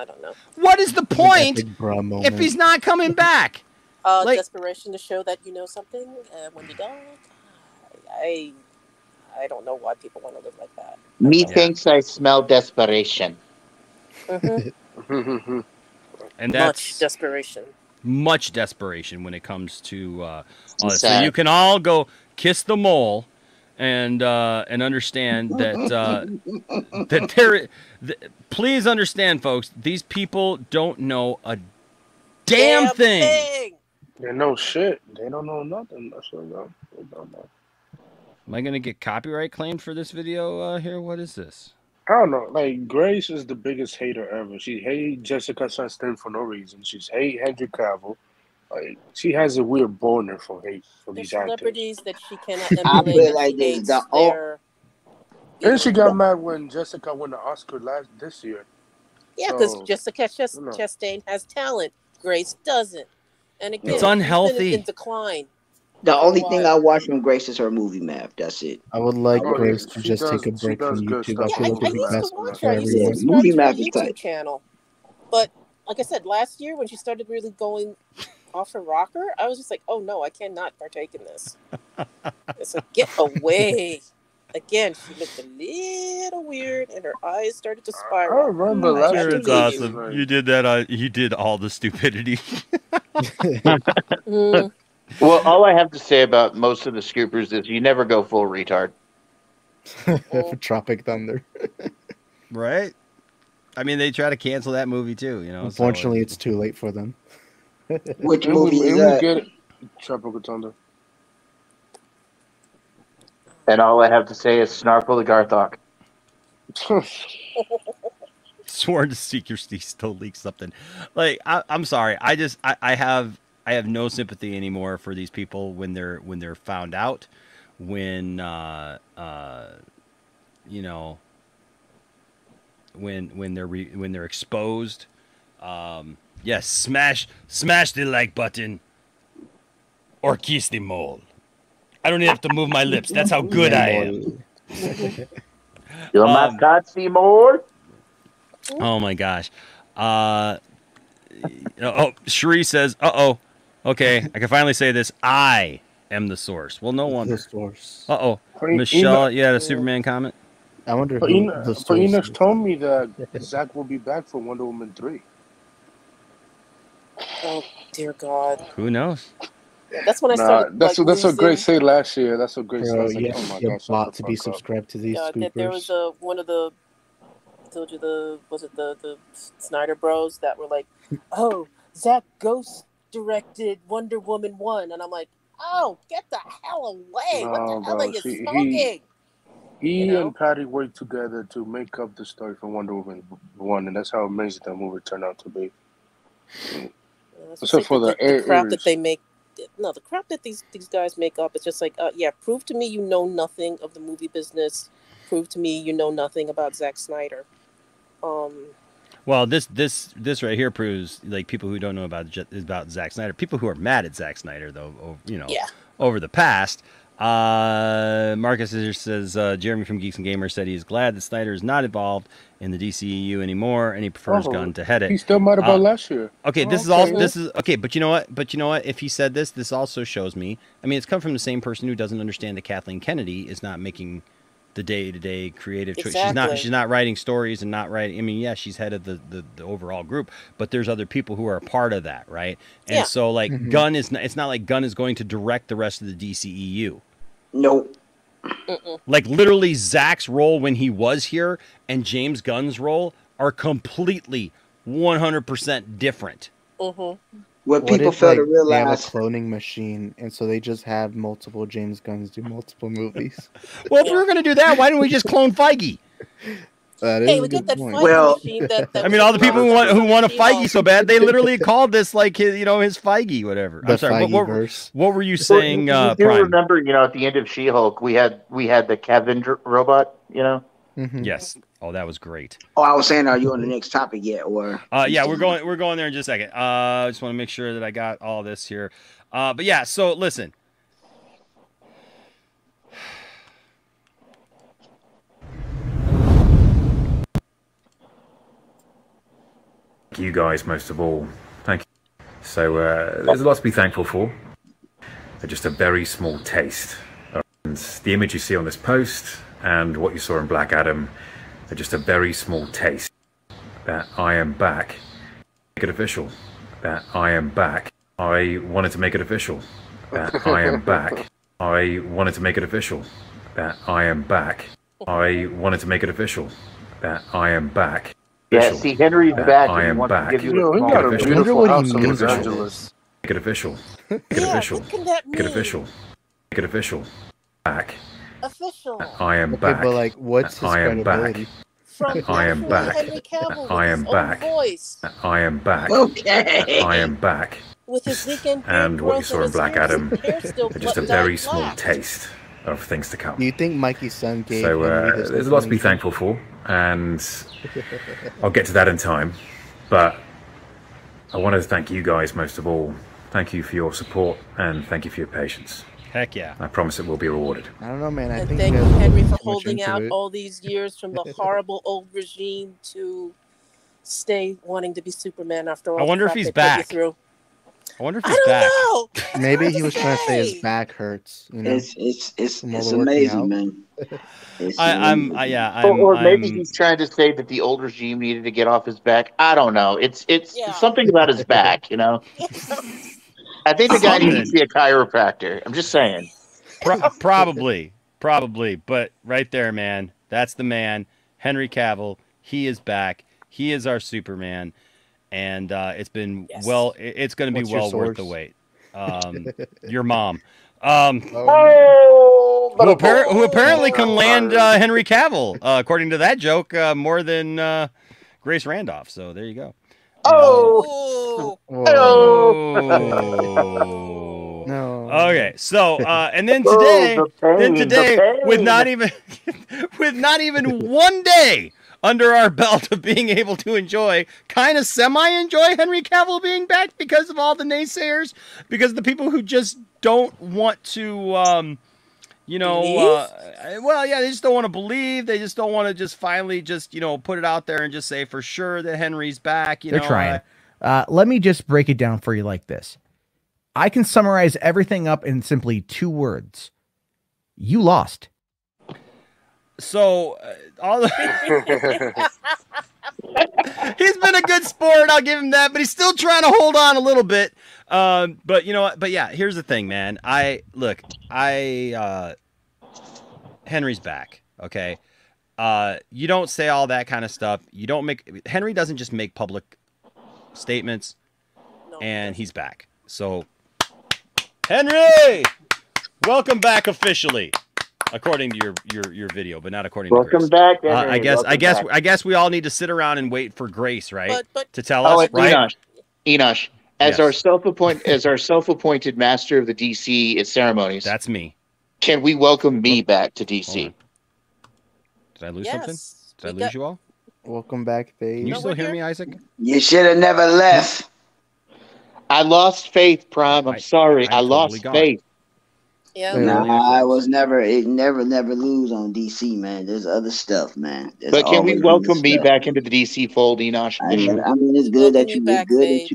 don't know. What is the point if he's not coming back? Desperation to show that you know something when you don't. I don't know why people want to live like that. Methinks I smell desperation. Mm-hmm. And that's much desperation. Much desperation when it comes to all this. So you can all go kiss the mole and understand that please understand, folks, these people don't know a damn thing. They know shit. They don't know nothing. That's what they don't know. Am I gonna get copyright claimed for this video here? What is this? I don't know. Like, Grace is the biggest hater ever. She hates Jessica Chastain for no reason. She's hate Henry Cavill. Like, she has a weird boner for hate for these actors. Celebrities that she cannot emulate. Like and she got mad when Jessica won the Oscar this year. Yeah, because Jessica Chastain has talent. Grace doesn't. And again, it's unhealthy. In decline. The only thing I watch from Grace is her movie map. That's it. I would like Grace to just take a break from YouTube. I feel like it'd be best for everyone. Movie map is YouTube tight. Channel. But like I said, last year when she started really going off her rocker, I was just like, oh no, I cannot partake in this. It's like, get away. Again, she looked a little weird, and her eyes started to spiral. I remember last year. It's awesome. You did that. You did all the stupidity. Well, all I have to say about most of the scoopers is you never go full retard. Tropic Thunder. Right? I mean, they try to cancel that movie too. You know. Unfortunately, it's too late for them. Which And movie is we'll that? get it. Tropical Thunder. And all I have to say is Snarple the Garthok. Sworn to seek your still leaks something. Like I'm sorry. I have no sympathy anymore for these people when they're found out, when you know, when they're exposed. Yes, smash the like button or kiss the mole. I don't even have to move my lips. That's how good I am. You're my God, Seymour. Oh my gosh. Sheree says, okay, I can finally say this. I am the source. Well, no wonder. The source. Michelle, you had a Superman comment? I wonder But who the source Enoch is. told me that Zach will be back for Wonder Woman 3. Oh dear God. Who knows? Yeah, that's when I started. That's like, what losing. Grace said last year. That's what Grace said. I Bro, was like, you oh my have to gosh, bot to be subscribed to these That there was scoopers. one of the the Snyder Bros that were like, oh, Zach Ghost directed Wonder Woman 1, and I'm like, oh, get the hell away! What the hell are you smoking? He and Patty worked together to make up the story for Wonder Woman 1, and that's how amazing that movie turned out to be. So for the crap that they make, no, the crap that these guys make up, it's just like, yeah, prove to me you know nothing of the movie business. Prove to me you know nothing about Zack Snyder. Well, this right here proves, like, people who don't know about Zack Snyder, people who are mad at Zack Snyder though, over the past. Marcus says Jeremy from Geeks and Gamers said he is glad that Snyder is not involved in the DCEU anymore, and he prefers Gunn to head it. He's still mad about last year. Okay, this is okay, but you know what? If he said this also shows me. I mean, it's come from the same person who doesn't understand that Kathleen Kennedy is not making the day-to-day creative choice. She's not writing stories and not writing. I mean, yeah, she's head of the overall group, but there's other people who are a part of that, right? And so, like, Gunn is. It's not like Gunn is going to direct the rest of the DCEU. Nope. Like, literally, Zach's role when he was here and James Gunn's role are completely 100% different. What people fail to realize, they have a cloning machine, and so they just have multiple James Gunns do multiple movies. Well, if we were going to do that, why didn't we just clone Feige? That is a good point. I mean, all the people who want a Feige so bad, they literally called this like his Feige, whatever. I'm sorry. What were you saying? You do remember, at the end of She-Hulk, we had the Cavill robot. Yes. Oh, that was great. Oh, I was saying, are you on the next topic yet, or? Yeah, we're going there in just a second. I just want to make sure that I got all this here. But yeah, so listen. You guys, most of all, thank you. So there's a lot to be thankful for. Just a very small taste. And the image you see on this post and what you saw in Black Adam are just a very small taste that I am back. Make it official. That I am back. I wanted to make it official. That I am back. I wanted to make it official. That I am back. I wanted to make it official. That I am back. Yeah, see, Henry's back. I am back. He got a beautiful house in Los Angeles. Make it official. Make it official. Make it official. Make it official. Back. Official. I am back. But like, what's his credibility? I am back. Henry Cavill I am back. Voice. I am back. Okay. I am back. With his weekend and what you saw in Black Adam are just a very small taste of things to come. Do you think Mikey's son gave So Henry this there's a lot to be information? thankful for, and I'll get to that in time. But I wanted to thank you guys most of all. Thank you for your support, and thank you for your patience. Heck yeah. I promise it will be rewarded. I don't know, man. I And think thank you you, guys Henry, put for too much holding into out it. all these years from the horrible old regime to stay wanting to be Superman after all. I wonder the if crap he's they put you back. through. I wonder if he's back. No. Maybe he was trying to say his back hurts. You know, It's from all the working amazing, out. man. Or maybe he's trying to say that the old regime needed to get off his back. I don't know. It's something about his back, I think the guy needs to see a chiropractor. I'm just saying. Probably. But right there, man. That's the man. Henry Cavill. He is back. He is our Superman, and it's been it's going to be well worth the wait. Your mom, who apparently can land Henry Cavill, according to that joke, more than Grace Randolph. So there you go. Oh. No. Okay, so and then Oh, today, with not even 1 day under our belt of being able to kind of semi-enjoy Henry Cavill being back because of all the naysayers, because the people who just don't want to, well, yeah, they just don't want to believe. They just don't want to just finally just, put it out there and just say for sure that Henry's back. They're trying. Let me just break it down for you like this. I can summarize everything up in simply 2 words. You lost. So, he's been a good sport. I'll give him that, but he's still trying to hold on a little bit. But you know what? But yeah, here's the thing, man. Henry's back. Okay. You don't say all that kind of stuff. Henry doesn't just make public statements, and he's back. So, Henry, welcome back officially. According to your video, but not according to Grace. Welcome back, Henry. I guess we all need to sit around and wait for Grace, right? To tell us, right? Enosh, as Yes. our self-appointed master of the DC ceremonies. That's me. Can we welcome me back to DC? Did I lose something? Did I lose you all? Welcome back, Faith. Can you still hear me, Isaac? You should have never left. I lost faith, Prime. I'm sorry. I lost totally gone. faith. Yeah. Nah, I was never lose on DC, man. There's other stuff, man. But can we welcome me back into the DC fold, Enosh? I mean, it's good that you're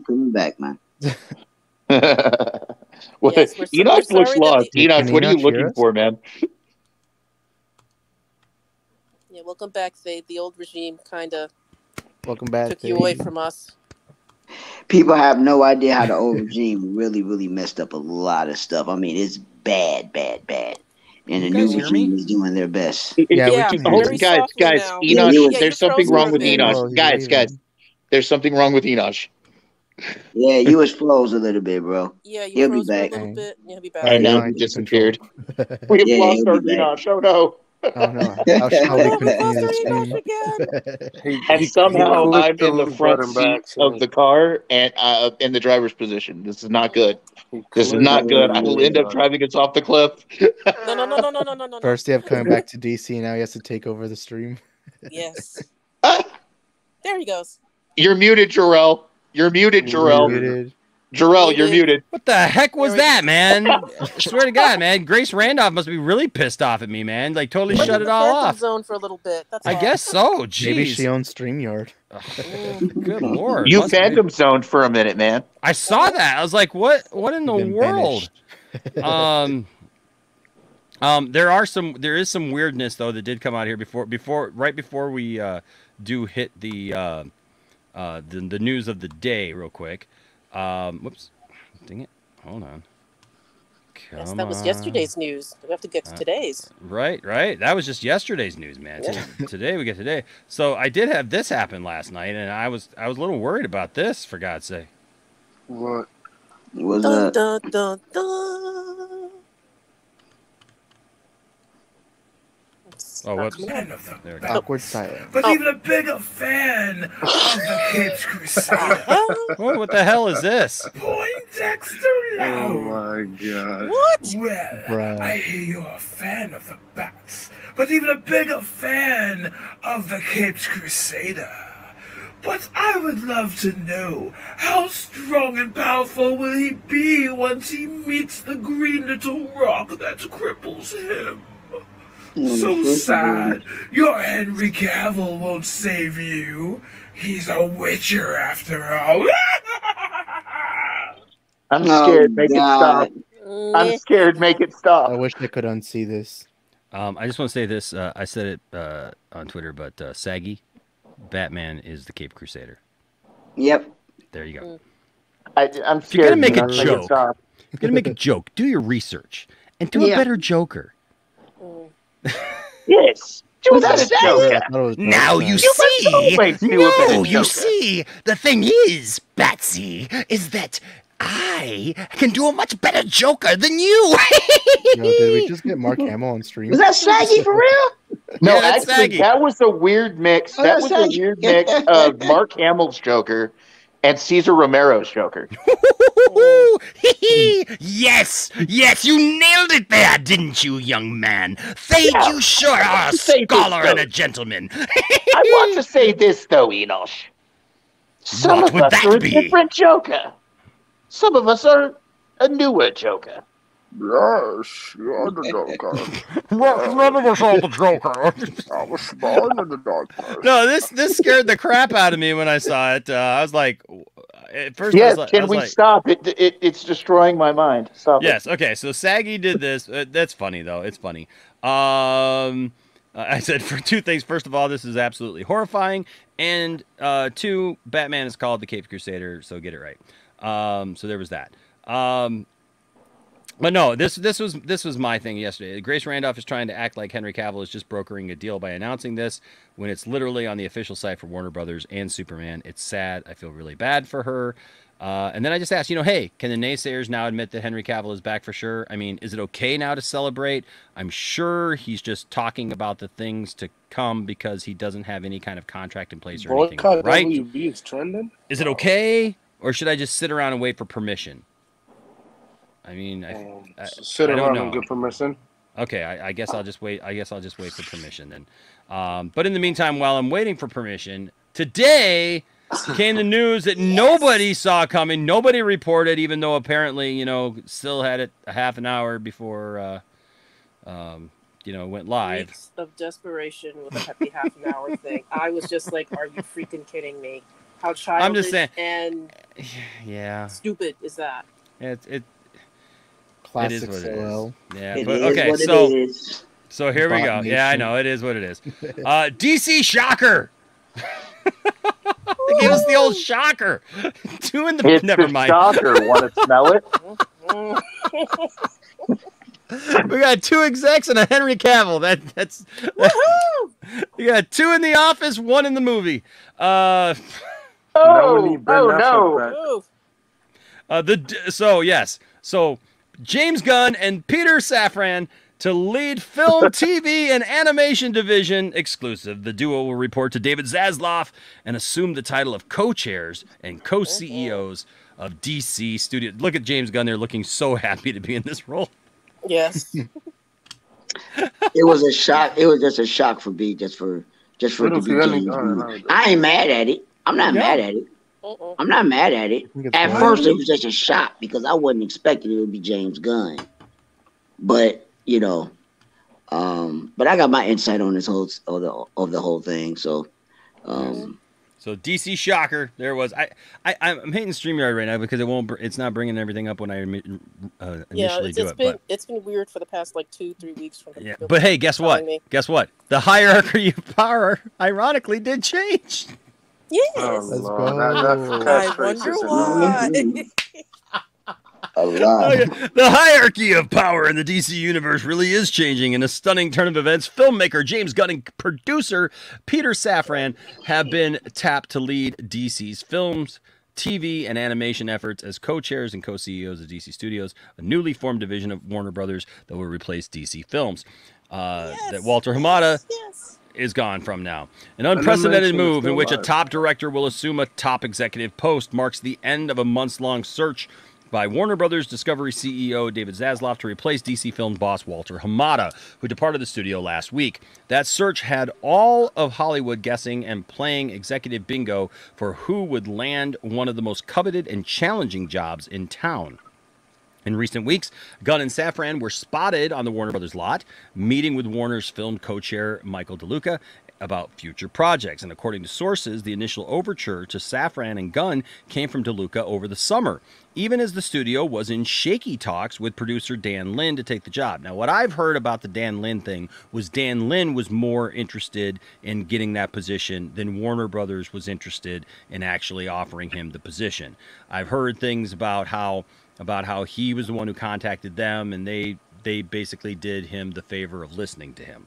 coming back, man. Enosh looks lost. Enosh, what are you looking for, man? Yeah, welcome back, Faith. The old regime kind of took you away from us. People have no idea how the old regime really, really messed up a lot of stuff. I mean, it's bad. And the new regime is doing their best. Guys, Enosh, there's something wrong with Enosh. Guys, there's something wrong with Enosh. Yeah, you was froze a little bit, bro. Yeah, he'll be back. A little bit. Yeah, he'll be back. I know he disappeared. We've lost our Enosh. Oh no. Oh no! How shall we continue the stream? And somehow I'm in the front seat of the car and in the driver's position. This is not good. This is not good. I will end up driving us off the cliff. No. First, you have coming back to DC. Now he has to take over the stream. Yes. There he goes. You're muted, Jarrell. You're muted, Jarrell. Jarrell, you're muted. What the heck was that, man? I swear to God, man. Grace Randolph must be really pissed off at me, man. Like, totally shut it all off. Zone for a little bit. That's I guess so. Jeez. Maybe she owns StreamYard. Good Lord. You Phantom zoned for a minute, man. I saw that. I was like, what in the world? There is some weirdness though that did come out here right before we do hit the news of the day real quick. Whoops. Dang it. Hold on. Yes, that was yesterday's news. We have to get to today's. Right. That was just yesterday's news, man. Yeah. Today we get today. So I did have this happen last night, and I was a little worried about this, for God's sake. What? Was dun, dun, dun, dun. Oh, whoops. There we go. Awkward silence. But even a bigger fan of the Capes Crusader. What the hell is this? Poindexter Loud. Oh my God. What? Well, I hear you're a fan of the Bats, but even a bigger fan of the Capes Crusader. But I would love to know, how strong and powerful will he be once he meets the green little rock that cripples him? So sad. Your Henry Cavill won't save you. He's a witcher after all. I'm scared. Make it stop. I'm scared. Make it stop. I wish I could unsee this. I just want to say this. I said it on Twitter, but Saggy, Batman is the Cape Crusader. Yep. There you go. I'm scared. If you're gonna make a joke, do your research and do a better Joker. Yes. Was that a joke? Now you see. No, you see. The thing is, Batsy, is that I can do a much better Joker than you. Yo, did we just get Mark Hamill on stream? Was that Saggy for real? No, Yeah, that's actually, Saggy. that was a weird mix. Oh, That that's was a Saggy. weird mix of Mark Hamill's Joker and Cesar Romero's Joker. Yes, you nailed it there, didn't you, young man? You sure are a scholar and a gentleman. I want to say this, though, Enosh. Some What of would us that are a be? different Joker. Some of us are a newer Joker. Yes, you're the Joker. None of us are the Joker. I was born in the darkness. No, this scared the crap out of me when I saw it. I was like, at first, Yes, I can was we like, stop? It's destroying my mind. Stop yes, okay. So Saggy did this. That's funny though. It's funny. I said for two things. First of all, this is absolutely horrifying, and two, Batman is called the Caped Crusader, so get it right. So there was that. But no, this was my thing yesterday. Grace Randolph is trying to act like Henry Cavill is just brokering a deal by announcing this when it's literally on the official site for Warner Brothers and Superman. It's sad. I feel really bad for her. And then I just asked, hey, can the naysayers now admit that Henry Cavill is back for sure? I mean, is it okay now to celebrate? I'm sure he's just talking about the things to come because he doesn't have any kind of contract in place or anything, Boycott right? WB is trending. Is it okay, or should I just sit around and wait for permission? I mean, Sit I don't around know. and get permission. Okay, I guess I'll just wait. I guess I'll just wait for permission then. But in the meantime, while I'm waiting for permission, today came the news that nobody saw coming, nobody reported, even though apparently, still had it a half an hour before, it went live. Weeks of desperation with a happy half an hour thing. I was just like, are you freaking kidding me? How childish I'm just saying, and stupid is that? It Classic is what it Solo. is. Yeah, It but is okay, what it is. so here we go. Yeah, I know it is what it is. DC Shocker. They gave us the old Shocker. Two in the It's never the mind. Shocker. Want to smell it? We got two execs and a Henry Cavill. That's you got two in the office, one in the movie. No. So James Gunn and Peter Safran to lead film, TV, and animation division exclusive. The duo will report to David Zaslav and assume the title of co-chairs and co-CEOs of DC Studios. Look at James Gunn there looking so happy to be in this role. Yes. It was a shock. It was just a shock for me, just for it to be James Gunn. I ain't mad at it. I'm not mad at it. I'm not mad at it. At first, it was just a shock because I wasn't expecting it would be James Gunn. But but I got my insight on this whole of the whole thing. So, So DC Shocker, there was. I'm hating StreamYard right now because it's not bringing everything up when I initially do it. It's been weird for the past 2-3 weeks. From Yeah, but hey, guess what? Guess what? The hierarchy of power, ironically, did change. Yes. Let's go. I wonder why. The hierarchy of power in the DC universe really is changing. In a stunning turn of events, filmmaker James Gunn and producer Peter Safran have been tapped to lead DC's films, TV, and animation efforts as co-chairs and co-CEOs of DC Studios, a newly formed division of Warner Brothers that will replace DC Films. That Walter Hamada is gone from now. An unprecedented move in which a top director will assume a top executive post marks the end of a months-long search by Warner Brothers Discovery CEO David Zaslav to replace DC Film boss Walter Hamada, who departed the studio last week. That search had all of Hollywood guessing and playing executive bingo for who would land one of the most coveted and challenging jobs in town. In recent weeks, Gunn and Safran were spotted on the Warner Brothers lot, meeting with Warner's film co-chair Michael DeLuca about future projects. And according to sources, the initial overture to Safran and Gunn came from DeLuca over the summer, even as the studio was in shaky talks with producer Dan Lin to take the job. Now, what I've heard about the Dan Lin thing was Dan Lin was more interested in getting that position than Warner Brothers was interested in actually offering him the position. I've heard things about how he was the one who contacted them, and they basically did him the favor of listening to him.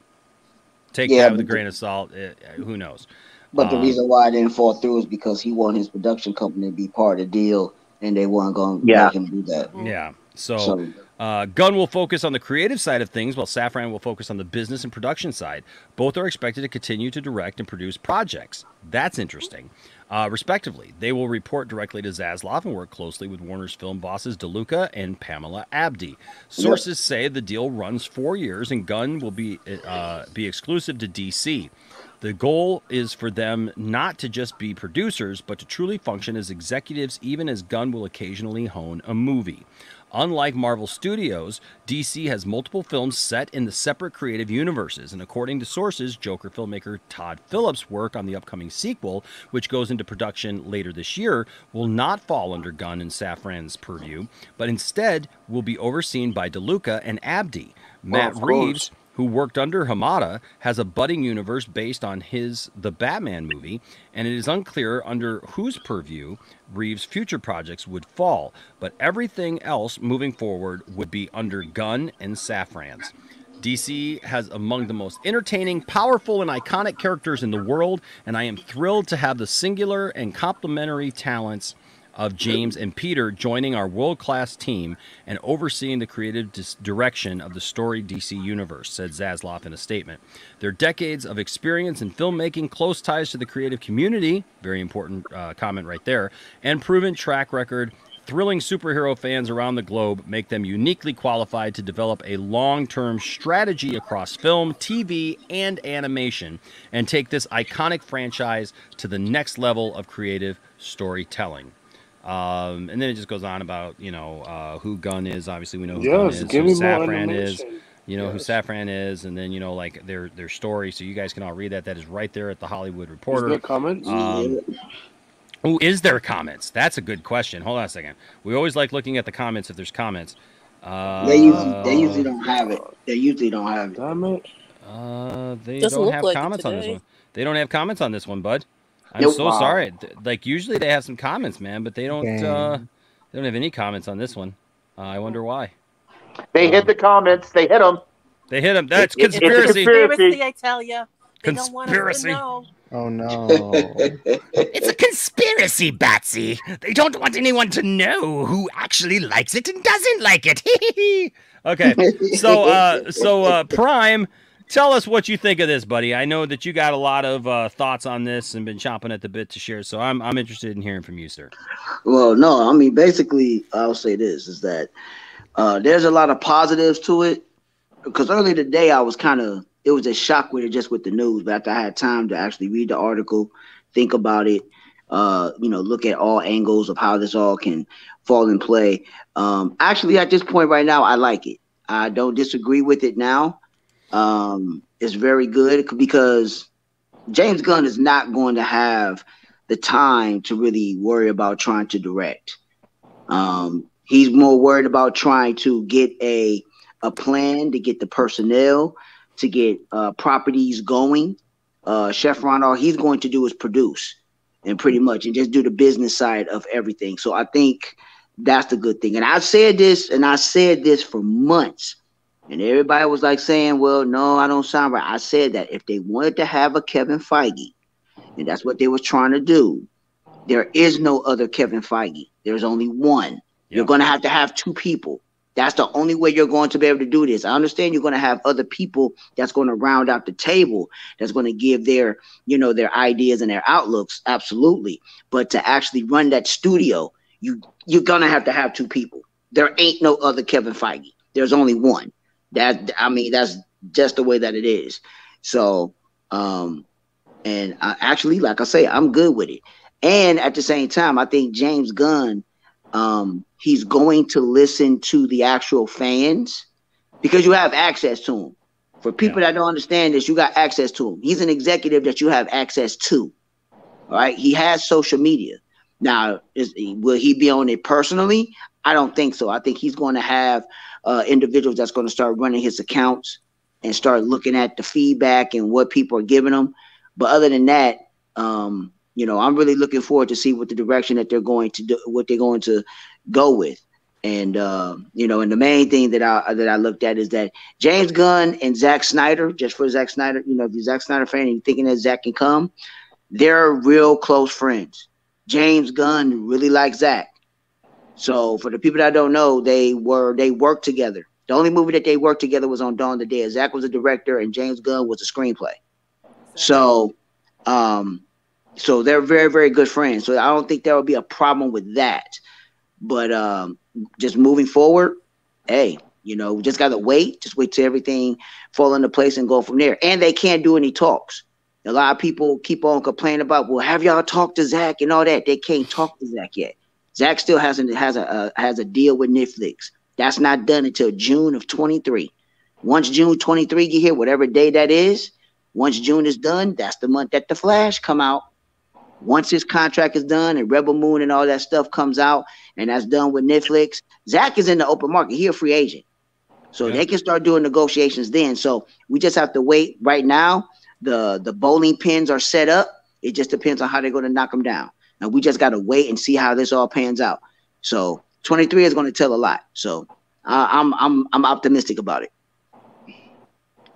take that with a grain of salt. Who knows? But the reason why it didn't fall through is because he wanted his production company to be part of the deal, and they weren't going to let him do that. Yeah. So Gunn will focus on the creative side of things, while Safran will focus on the business and production side. Both are expected to continue to direct and produce projects. That's interesting. Respectively, they will report directly to Zaslav and work closely with Warner's film bosses DeLuca and Pamela Abdi. Sources say the deal runs 4 years, and Gunn will be exclusive to DC. The goal is for them not to just be producers, but to truly function as executives, even as Gunn will occasionally hone a movie. Unlike Marvel Studios, DC has multiple films set in the separate creative universes, and according to sources, Joker filmmaker Todd Phillips' work on the upcoming sequel, which goes into production later this year, will not fall under Gunn and Safran's purview, but instead will be overseen by DeLuca and Abdi. Matt Reeves, who worked under Hamada, has a budding universe based on the Batman movie, and it is unclear under whose purview Reeves' future projects would fall, but everything else moving forward would be under Gunn and Safran's. DC has among the most entertaining, powerful, and iconic characters in the world, and I am thrilled to have the singular and complementary talents of James and Peter joining our world-class team and overseeing the creative direction of the storied DC universe, said Zaslav in a statement. Their decades of experience in filmmaking, close ties to the creative community, very important comment right there, and proven track record, thrilling superhero fans around the globe make them uniquely qualified to develop a long-term strategy across film, TV, and animation, and take this iconic franchise to the next level of creative storytelling. And then it just goes on about, who Gunn is. Obviously, we know who Gunn is, who Safran is, who Safran is, and then, like their story. So you guys can all read that. That is right there at the Hollywood Reporter. Is there comments? Is there comments? That's a good question. Hold on a second. We always like looking at the comments if there's comments. They usually don't have it. They usually don't have it. Damn it. They don't have comments on this one. They don't have comments on this one, bud. I'm so sorry. Like usually they have some comments, man, but they don't. They don't have any comments on this one. I wonder why. They hit the comments. They hit them. They hit them. That's conspiracy. Conspiracy, I tell you. They don't want us to know. Oh no! It's a conspiracy, Batsy. They don't want anyone to know who actually likes it and doesn't like it. Okay, so Prime. Tell us what you think of this, buddy. I know that you got a lot of thoughts on this and been chomping at the bit to share, so I'm interested in hearing from you, sir. Well, no, I mean, basically, I'll say this, is that there's a lot of positives to it, because earlier today I was it was a shock with it just with the news, but after I had time to actually read the article, think about it, look at all angles of how this all can fall in play. Actually, at this point right now, I like it. I don't disagree with it now. It's very good because James Gunn is not going to have the time to really worry about trying to direct. He's more worried about trying to get a plan, to get the personnel, to get properties going. Safran, all he's going to do is produce and just do the business side of everything. So I think that's the good thing. And I said this for months. And everybody was like saying, well, no, I don't sound right. I said that if they wanted to have a Kevin Feige, and that's what they were trying to do, there is no other Kevin Feige. There's only one. Yep. You're going to have two people. That's the only way you're going to be able to do this. I understand you're going to have other people that's going to round out the table, that's going to give their ideas and their outlooks. Absolutely. But to actually run that studio, you're going to have two people. There ain't no other Kevin Feige. There's only one. That's just the way that it is. So, and actually, like I say, I'm good with it. And at the same time, I think James Gunn, he's going to listen to the actual fans because you have access to him. For people that don't understand this, you got access to him. He's an executive that you have access to. All right. He has social media. Now, will he be on it personally? I don't think so. I think he's going to have individuals that's going to start running his accounts and start looking at the feedback and what people are giving him. But other than that, I'm really looking forward to see what the direction that they're going to do, what they're going to go with. And you know, and the main thing that I looked at is that James Gunn and Zack Snyder, just for Zack Snyder, you know, if you're a Zack Snyder fan and you're thinking that Zack can come, they're real close friends. James Gunn really likes Zack. So for the people that don't know, they worked together. The only movie that they worked together was on Dawn of the Dead. Zack was a director and James Gunn was a screenplay. So so they're very, very good friends. So I don't think there will be a problem with that. But just moving forward, hey, you know, we just gotta wait. Just wait till everything fall into place and go from there. And they can't do any talks. A lot of people keep on complaining about, well, have y'all talked to Zack and all that? They can't talk to Zack yet. Zack still has a deal with Netflix. That's not done until June of 23. Once June 23 get here, whatever day that is, once June is done, that's the month that The Flash come out. Once his contract is done and Rebel Moon and all that stuff comes out and that's done with Netflix, Zack is in the open market. He a free agent. So they can start doing negotiations then. So we just have to wait. Right now, the bowling pins are set up. It just depends on how they're going to knock them down. And we just got to wait and see how this all pans out. So 23 is going to tell a lot. So I'm optimistic about it.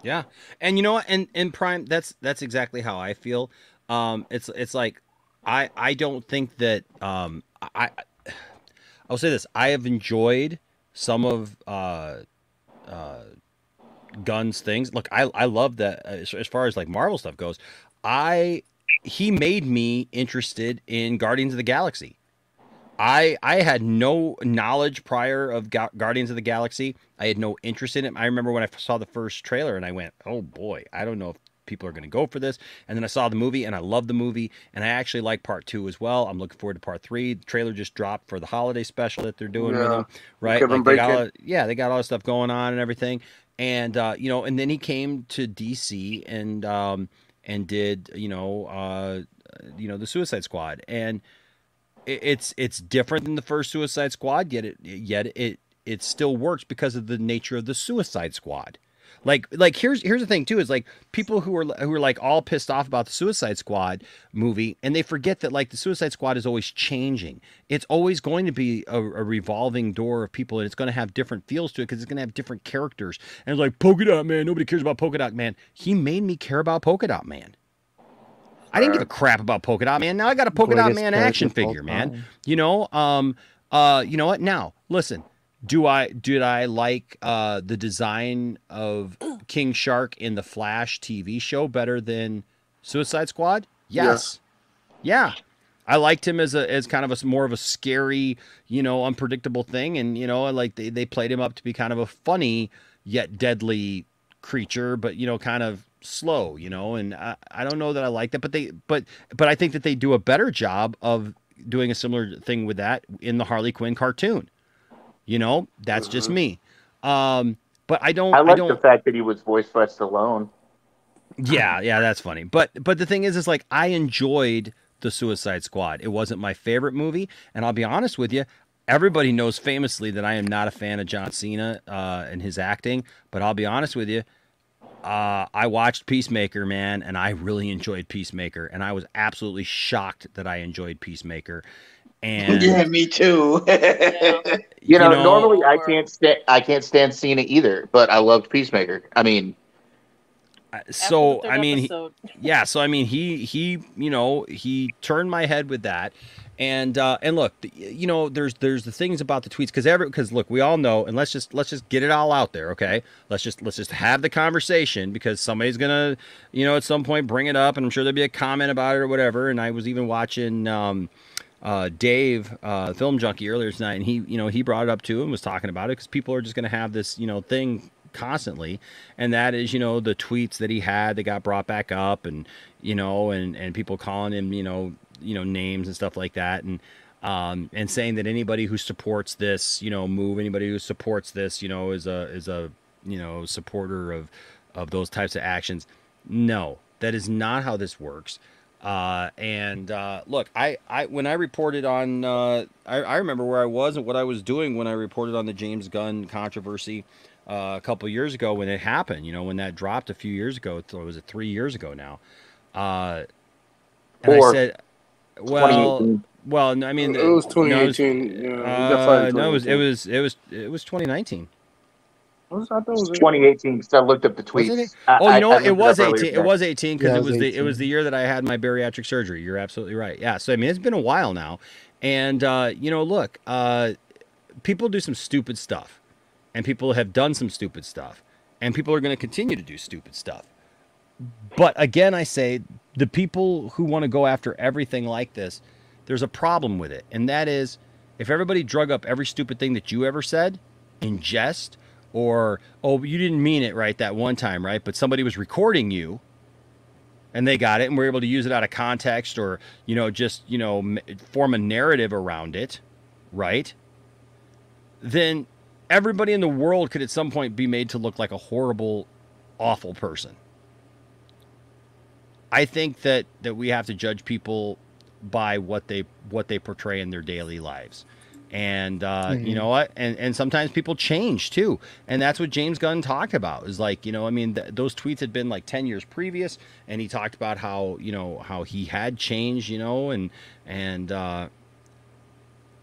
Yeah. And you know what? And Prime, that's exactly how I feel. It's like, I don't think that, I'll say this. I have enjoyed some of, Gunn's things. Look, I love that as far as like Marvel stuff goes. He made me interested in Guardians of the Galaxy. I had no knowledge prior of Guardians of the Galaxy. I had no interest in it. I remember when I saw the first trailer and I went, oh boy, I don't know if people are going to go for this. And then I saw the movie and I loved the movie. And I actually like part 2 as well. I'm looking forward to part 3. The trailer just dropped for the holiday special that they're doing with him. Right. Kevin Bacon. They got all this stuff going on and everything. And, you know, and then he came to DC and did, the Suicide Squad. And it's different than the first Suicide Squad, yet it still works because of the nature of the Suicide Squad. Like here's the thing too, is like people who are like all pissed off about the Suicide Squad movie, and they forget that like the Suicide Squad is always changing. It's always going to be a revolving door of people, and it's going to have different feels to it because it's going to have different characters. And it's like Polka Dot Man, nobody cares about Polka Dot Man. He made me care about Polka Dot Man. I didn't give a crap about Polka Dot Man. Now I got a Polka Dot Man action figure, man. You know what? Now listen. Did I like the design of King Shark in the Flash TV show better than Suicide Squad? Yes. Yeah. I liked him as kind of more of a scary, unpredictable thing. And, like they played him up to be kind of a funny yet deadly creature, but, kind of slow, and I don't know that I like that, but I think that they do a better job of doing a similar thing with that in the Harley Quinn cartoon. That's just me. But I don't. I like the fact that he was voiced by Stallone. Yeah, that's funny. But the thing is like I enjoyed the Suicide Squad. It wasn't my favorite movie, and I'll be honest with you. Everybody knows famously that I am not a fan of John Cena and his acting. But I'll be honest with you. I watched Peacemaker, man, and I really enjoyed Peacemaker, and I was absolutely shocked that I enjoyed Peacemaker. And yeah, me too. Normally I can't stand Cena either, but I loved Peacemaker. I mean, he turned my head with that. And look, there's the things about the tweets because look, we all know, and let's just get it all out there, okay? Let's just have the conversation because somebody's gonna, at some point bring it up, and I'm sure there'll be a comment about it or whatever. And I was even watching Dave, Film Junkie, earlier tonight, and he brought it up too and was talking about it because people are just going to have this thing constantly, and that is the tweets that he had that got brought back up, and and people calling him names and stuff like that, and saying that anybody who supports this move, anybody who supports this is a supporter of those types of actions. No, that is not how this works. Look, I when I reported on, I remember where I was and what I was doing when I reported on the James Gunn controversy a couple of years ago when it happened. When that dropped a few years ago. Was it 3 years ago now? And I said, Well, I mean, it was 2018. No, it was 2019. I thought it was 2018 because I looked up the tweets. Wasn't it? Oh, you know what? It was 18. Today. It was 18 because Yeah, it was the year that I had my bariatric surgery. You're absolutely right. Yeah. So I mean, it's been a while now, and look, people do some stupid stuff, and people have done some stupid stuff, and people are going to continue to do stupid stuff. But again, I say the people who want to go after everything like this, there's a problem with it, and that is if everybody drug up every stupid thing that you ever said in jest. Or, oh, you didn't mean it right that one time, right? But somebody was recording you and they got it and were able to use it out of context or, form a narrative around it, right? Then everybody in the world could at some point be made to look like a horrible, awful person. I think that we have to judge people by what they portray in their daily lives. And you know what? And sometimes people change too. And that's what James Gunn talked about is like, those tweets had been like 10 years previous. And he talked about how, how he had changed, and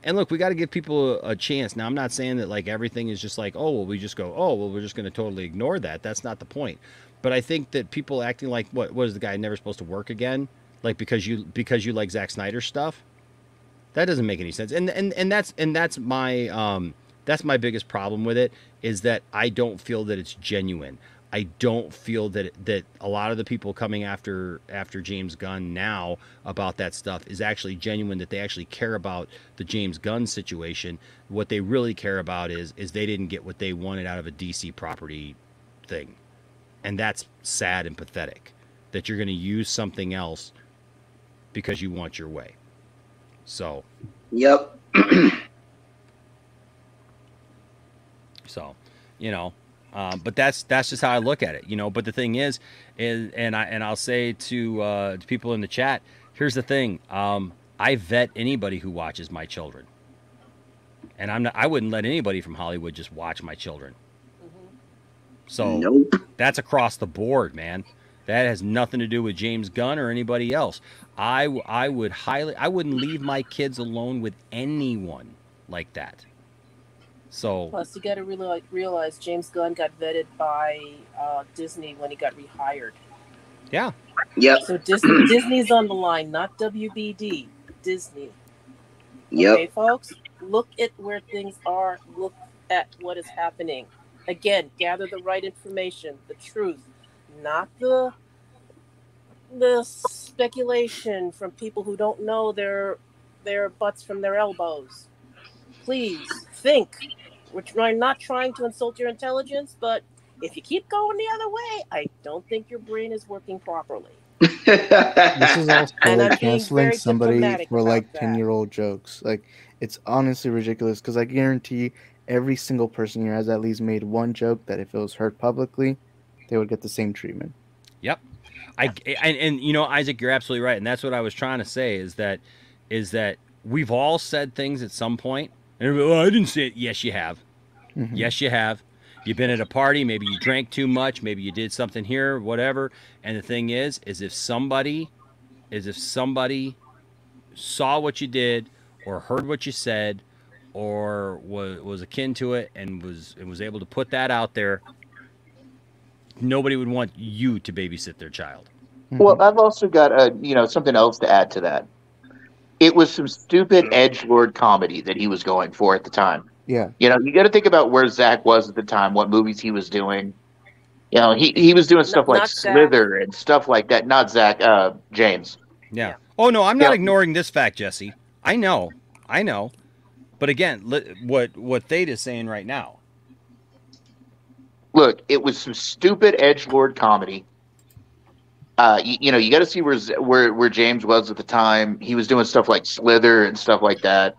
look, we got to give people a chance. Now, I'm not saying that like everything is just like, oh, well, we just go, oh, well, we're just going to totally ignore that. That's not the point. But I think that people acting like, what was the guy never supposed to work again? Like, because you like Zack Snyder stuff. That doesn't make any sense, and that's my biggest problem with it is that I don't feel that it's genuine. I don't feel that a lot of the people coming after James Gunn now about that stuff is actually genuine. That they actually care about the James Gunn situation. What they really care about is they didn't get what they wanted out of a DC property thing, and that's sad and pathetic. That you're going to use something else because you want your way. So, yep. But that's just how I look at it, But the thing is I'll say to people in the chat, here's the thing: I vet anybody who watches my children, and I wouldn't let anybody from Hollywood just watch my children. So nope. That's across the board, man. That has nothing to do with James Gunn or anybody else. I wouldn't leave my kids alone with anyone like that. So plus, you got to realize James Gunn got vetted by Disney when he got rehired. Yeah. Yep. So Disney's on the line, not WBD. Disney. Yep. Okay, folks, look at where things are. Look at what is happening. Again, gather the right information, the truth. Not the speculation from people who don't know their butts from their elbows. Please think. We're not trying to insult your intelligence, but if you keep going the other way, I don't think your brain is working properly. This is also and canceling somebody for like 10-year-old jokes. Like, it's honestly ridiculous because I guarantee every single person here has at least made one joke that if it was heard publicly, they would get the same treatment. Yep. Isaac, you're absolutely right. And that's what I was trying to say is that we've all said things at some point. And I didn't say it. Yes, you have. Mm-hmm. Yes, you have. You've been at a party. Maybe you drank too much. Maybe you did something here, whatever. And the thing is if somebody saw what you did or heard what you said or was akin to it and was able to put that out there, nobody would want you to babysit their child. Well, I've also got something else to add to that. It was some stupid edgelord comedy that he was going for at the time. Yeah. You got to think about where Zach was at the time, what movies he was doing. He was doing stuff like Slither and stuff like that. Not Zach, James. Yeah. Oh, no, I'm not ignoring this fact, Jesse. I know. But again, what Theta is saying right now. Look, it was some stupid edgelord comedy. You got to see where James was at the time. He was doing stuff like Slither and stuff like that.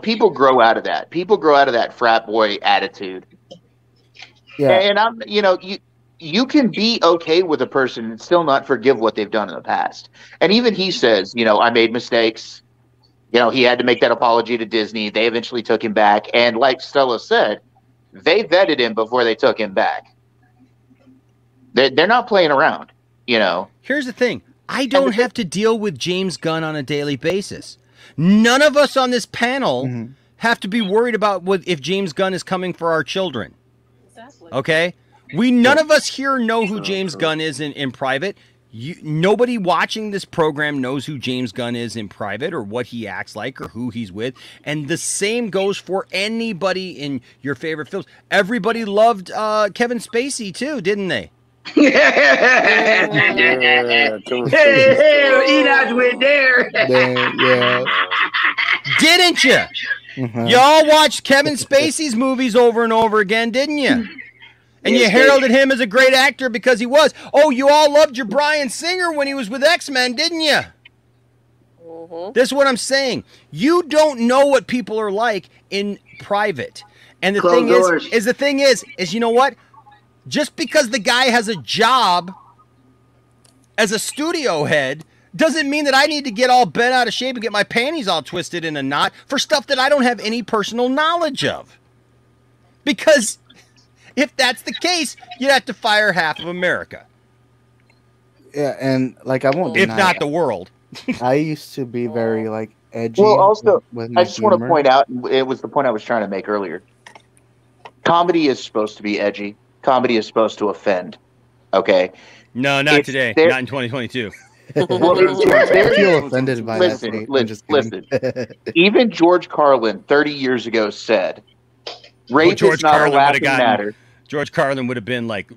People grow out of that. People grow out of that frat boy attitude. Yeah. And I'm, you can be okay with a person and still not forgive what they've done in the past. And even he says, I made mistakes. He had to make that apology to Disney. They eventually took him back. And like Stella said, they vetted him before they took him back. They're not playing around, Here's the thing. I don't have to deal with James Gunn on a daily basis. None of us on this panel have to be worried about if James Gunn is coming for our children. Exactly. Okay? None of us here know who James Gunn is in private. Nobody watching this program knows who James Gunn is in private or what he acts like or who he's with. And the same goes for anybody in your favorite films. Everybody loved Kevin Spacey too, didn't they? Enoch went there. Yeah. Didn't you? Y'all watched Kevin Spacey's movies over and over again, didn't you? And you heralded him as a great actor because he was. Oh, you all loved your Bryan Singer when he was with X-Men, didn't you? This is what I'm saying. You don't know what people are like in private. And the thing is, you know what? Just because the guy has a job as a studio head doesn't mean that I need to get all bent out of shape and get my panties all twisted in a knot for stuff that I don't have any personal knowledge of. Because if that's the case, you'd have to fire half of America. Yeah, and like I won't deny, if not the world. I used to be very like edgy. Well, also, with my I just want to humor. point out, it was the point I was trying to make earlier. Comedy is supposed to be edgy. Comedy is supposed to offend. Okay? No, not today. Not in 2022. Well, I feel offended by that. Listen. Even George Carlin 30 years ago said, rape is not a laughing matter. George Carlin would have been like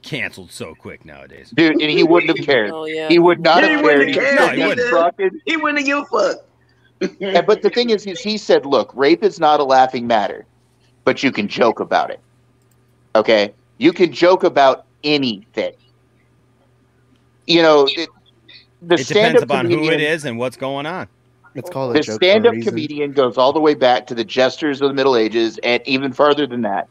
canceled so quick nowadays. Dude, and he wouldn't have cared. Oh, yeah. He would not have cared. He wouldn't give a fuck. But the thing is, he said, look, rape is not a laughing matter, but you can joke about it. Okay? You can joke about anything. You know, it depends upon who it is and what's going on. It's called the stand-up comedian goes all the way back to the jesters of the Middle Ages and even farther than that.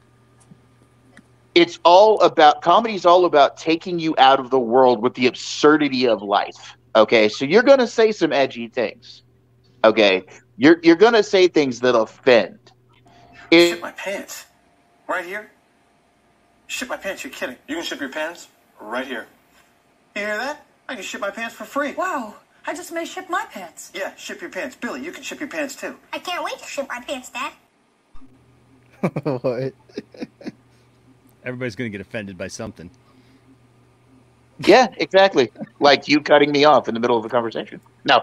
It's all about, comedy's all about taking you out of the world with the absurdity of life. Okay, so you're going to say some edgy things. Okay, you're going to say things that offend. Ship my pants right here. Ship my pants? You're kidding? You can ship your pants right here. You hear that? I can ship my pants for free. Wow, I just may ship my pants. Yeah, ship your pants. Billy, you can ship your pants too. I can't wait to ship my pants, Dad. What? Everybody's going to get offended by something. Yeah, exactly. Like you cutting me off in the middle of a conversation. No.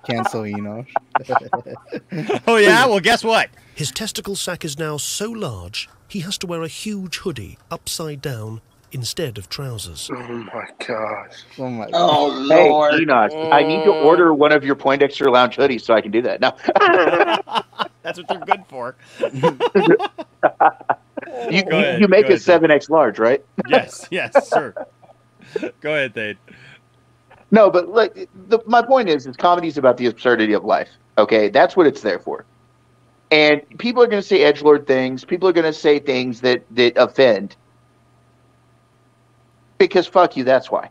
Cancel Enoch. Oh, yeah? Well, guess what? His testicle sack is now so large, he has to wear a huge hoodie upside down instead of trousers. Oh, my gosh. Oh, my Oh, Hey, Lord. Enoch, I need to order one of your Poindexter Lounge hoodies so I can do that. No. That's what they're good for. You make a 7X large, right? Yes, sir. Go ahead, Thade. No, but like my point is comedy's about the absurdity of life. Okay, that's what it's there for. And people are going to say edgelord things. People are going to say things that offend. Because fuck you, that's why.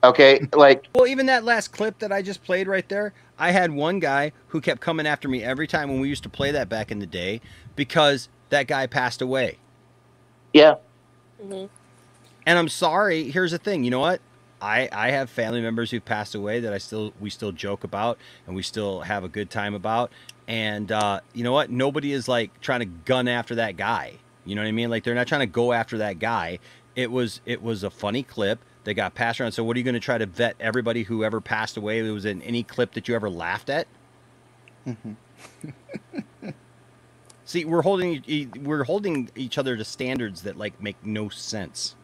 Okay, like. Well, even that last clip that I just played right there, I had one guy who kept coming after me every time when we used to play that back in the day because that guy passed away. Yeah. Mm-hmm. And I'm sorry. Here's the thing. You know what? I have family members who've passed away that we still joke about and we still have a good time about. And you know what? Nobody is like trying to gun after that guy. You know what I mean? Like they're not trying to go after that guy. It was a funny clip that got passed around. So what are you going to try to vet everybody who ever passed away? It was in any clip that you ever laughed at. See, we're holding each other to standards that like make no sense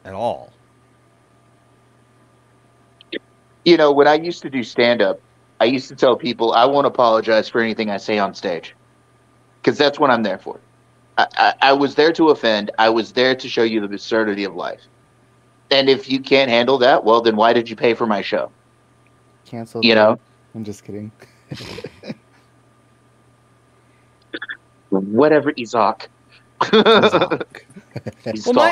at all. You know, when I used to do stand-up, I used to tell people I won't apologize for anything I say on stage. Because that's what I'm there for. I was there to offend. I was there to show you the absurdity of life. And if you can't handle that, well, then why did you pay for my show? Cancel. You know? I'm just kidding. Whatever, Isaac. Well,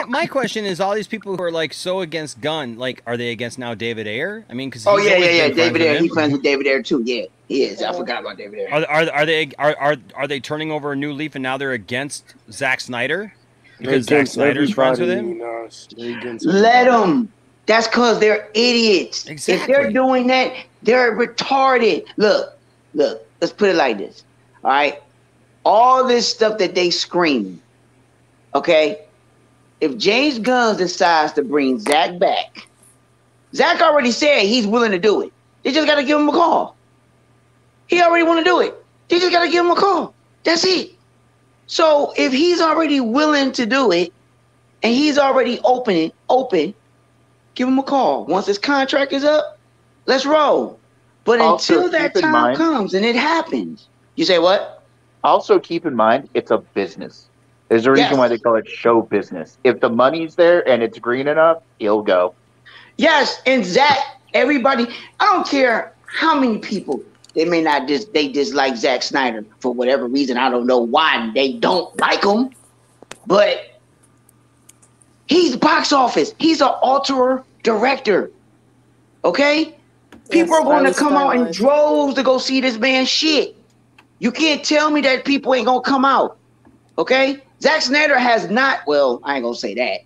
my question is, all these people who are like so against Gunn, like, are they against now David Ayer? I mean, because yeah. David Ayer, he's friends with David Ayer too. Yeah, he is. I forgot about David Ayer. Are they turning over a new leaf and now they're against Zack Snyder because Zack Snyder's friends with him? Let him. That's because they're idiots. Exactly. If they're doing that, they're retarded. Look, let's put it like this. All right. All this stuff that they screaming. Okay. If James Gunn decides to bring Zach back, Zach already said he's willing to do it. They just got to give him a call. He already want to do it. They just got to give him a call. That's it. So if he's already willing to do it and he's already open, give him a call. Once his contract is up, let's roll. But Also, until that keep in time mind- comes and it happens, you say what? Also, keep in mind, it's a business. There's a reason Yes. why they call it show business. If the money's there and it's green enough, he'll go. Yes, and Zach, everybody, I don't care how many people they may not they dislike Zack Snyder for whatever reason. I don't know why they don't like him, but he's box office. He's an alterer director. Okay? People are going to come out in droves to go see this man's shit. You can't tell me that people ain't going to come out. Okay? Zack Snyder has not, well, I ain't going to say that.